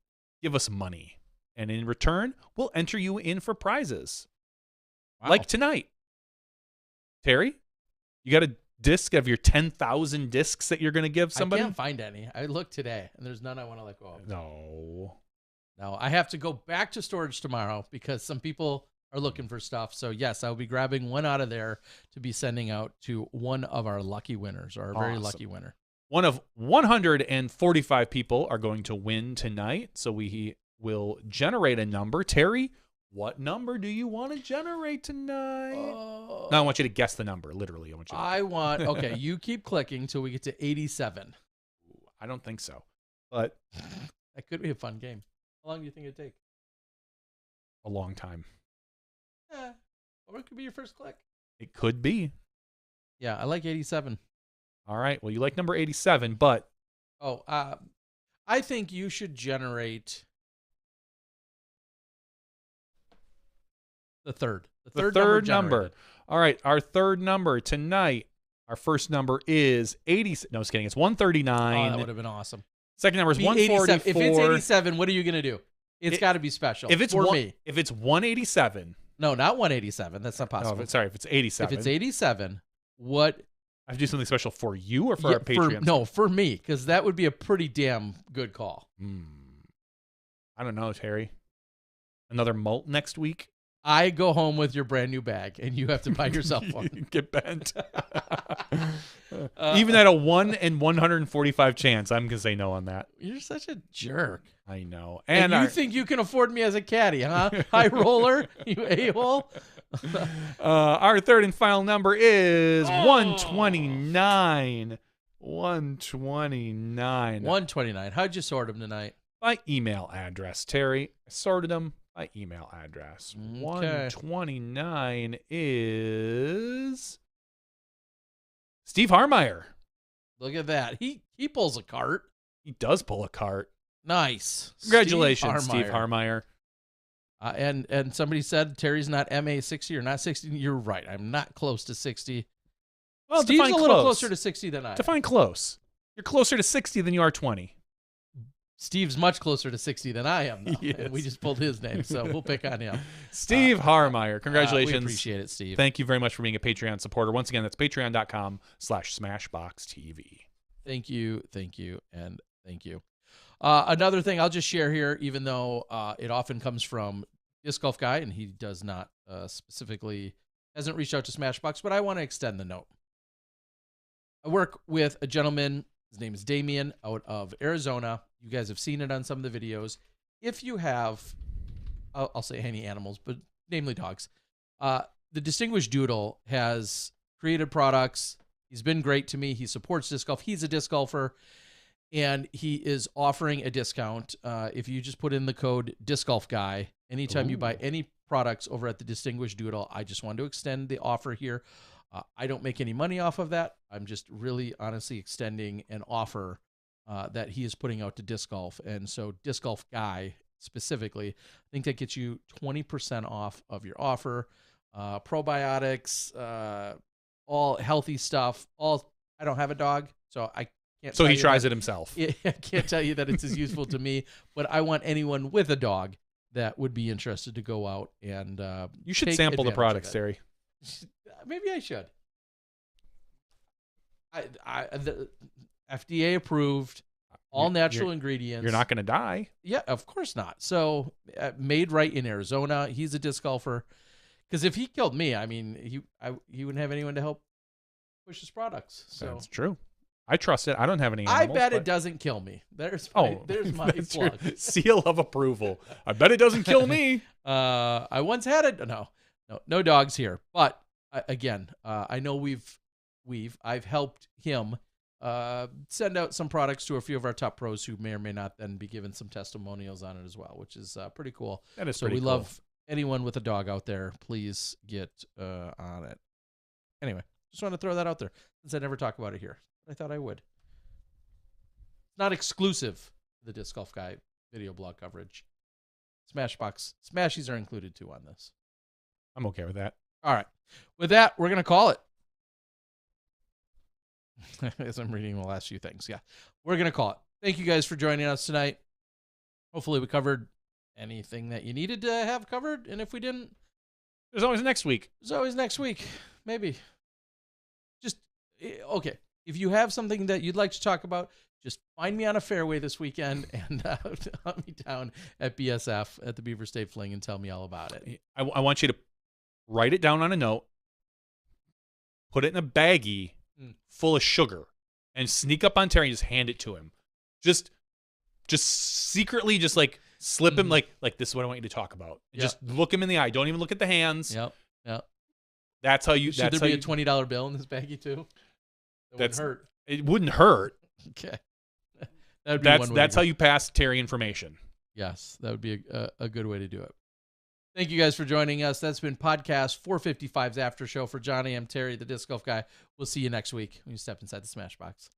give us money. And in return, we'll enter you in for prizes. Wow. Like tonight. Terry, you got a disc of your 10,000 discs that you're going to give somebody? I can't find any. I looked today, and there's none I want to let go of. No, I have to go back to storage tomorrow because some people are looking for stuff. So, yes, I'll be grabbing one out of there to be sending out to one of our lucky winners, or our very lucky winner. One of 145 people are going to win tonight, so we will generate a number. Terry, what number do you want to generate tonight? No, I want you to guess the number, literally. Okay, you keep clicking till we get to 87. I don't think so, but that could be a fun game. How long do you think it'd take? A long time. Yeah. Or it could be your first click. It could be. Yeah, I like 87. All right. Well, you like number 87, but... I think you should generate the third. The third number. All right. Our third number tonight, our first number is 80. No, I was kidding. It's 139. Oh, that would have been awesome. Second number is 144. If it's 87, what are you going to do? It's got to be special if it's for me. If it's 187. No, not 187. That's not possible. If it's 87. If it's 87, what? I have to do something special for you or for our Patreon? No, for me, because that would be a pretty damn good call. I don't know, Terry. Another malt next week? I go home with your brand new bag, and you have to buy yourself one. Get bent. Even at a 1 in 145 chance, I'm going to say no on that. You're such a jerk. I know. And you think you can afford me as a caddy, huh? High roller, you a-hole. Our third and final number is 129. 129. 129. How'd you sort them tonight? By email address, Terry. I sorted them by email address. Okay. 129 is Steve Harmeyer. Look at that. He pulls a cart. He does pull a cart. Nice. Congratulations, Steve Harmeyer. And somebody said Terry's not MA 60 or not 60. You're right. I'm not close to 60. Well, Steve's a little closer to 60 than I am. Define close. You're closer to 60 than you are 20. Steve's much closer to 60 than I am, though. Yes. And we just pulled his name, so we'll pick on him. Steve Harmeyer. Congratulations. We appreciate it, Steve. Thank you very much for being a Patreon supporter. Once again, that's patreon.com/smashboxtv. Thank you, and thank you. Another thing I'll just share here, even though it often comes from Disc Golf Guy, and he does not specifically, hasn't reached out to Smashbox, but I want to extend the note. I work with a gentleman, his name is Damien, out of Arizona. You guys have seen it on some of the videos. If you have, I'll say any animals, but namely dogs, the Distinguished Doodle has created products. He's been great to me. He supports disc golf. He's a disc golfer, and he is offering a discount. If you just put in the code Disc Golf Guy, anytime you buy any products over at the Distinguished Doodle, I just want to extend the offer here. I don't make any money off of that. I'm just really honestly extending an offer that he is putting out to disc golf. And so Disc Golf Guy specifically, I think that gets you 20% off of your offer. Probiotics, all healthy stuff. I don't have a dog, so I can't. So he tries it himself. I can't tell you that it's as useful to me, but I want anyone with a dog that would be interested to go out and you should sample the products, Terry. Maybe I should. The FDA approved, all natural ingredients. You're not going to die. Yeah, of course not. So made right in Arizona. He's a disc golfer. Because if he killed me, I mean, he wouldn't have anyone to help push his products. So that's true. I trust it. I don't have any animals. I bet it doesn't kill me. There's my plug. Seal of approval. I bet it doesn't kill me. I once had it. No dogs here. But again, I know I've helped him send out some products to a few of our top pros who may or may not then be given some testimonials on it as well, which is pretty cool. That is so pretty we cool. love anyone with a dog out there. Please get on it. Anyway, just want to throw that out there since I never talk about it here. I thought I would. It's not exclusive to the Disc Golf Guy video blog coverage. Smashies are included too on this. I'm okay with that. All right. With that, we're going to call it. As I'm reading the last few things. Yeah. We're going to call it. Thank you guys for joining us tonight. Hopefully we covered anything that you needed to have covered. And if we didn't, there's always next week. There's always next week. Maybe. Just, okay. If you have something that you'd like to talk about, just find me on a fairway this weekend and hunt me down at BSF at the Beaver State Fling and tell me all about it. I want you to write it down on a note, put it in a baggie full of sugar, and sneak up on Terry and just hand it to him. Just secretly, just like slip him like this is what I want you to talk about. Yep. Just look him in the eye. Don't even look at the hands. Yep. That's how you. Should there be a $20 bill in this baggie too? It wouldn't hurt. It wouldn't hurt. Okay. That's how you pass Terry information. Yes, that would be a good way to do it. Thank you guys for joining us. That's been podcast 455's after show for Johnny. I'm Terry, the Disc Golf Guy. We'll see you next week when you step inside the Smash Box.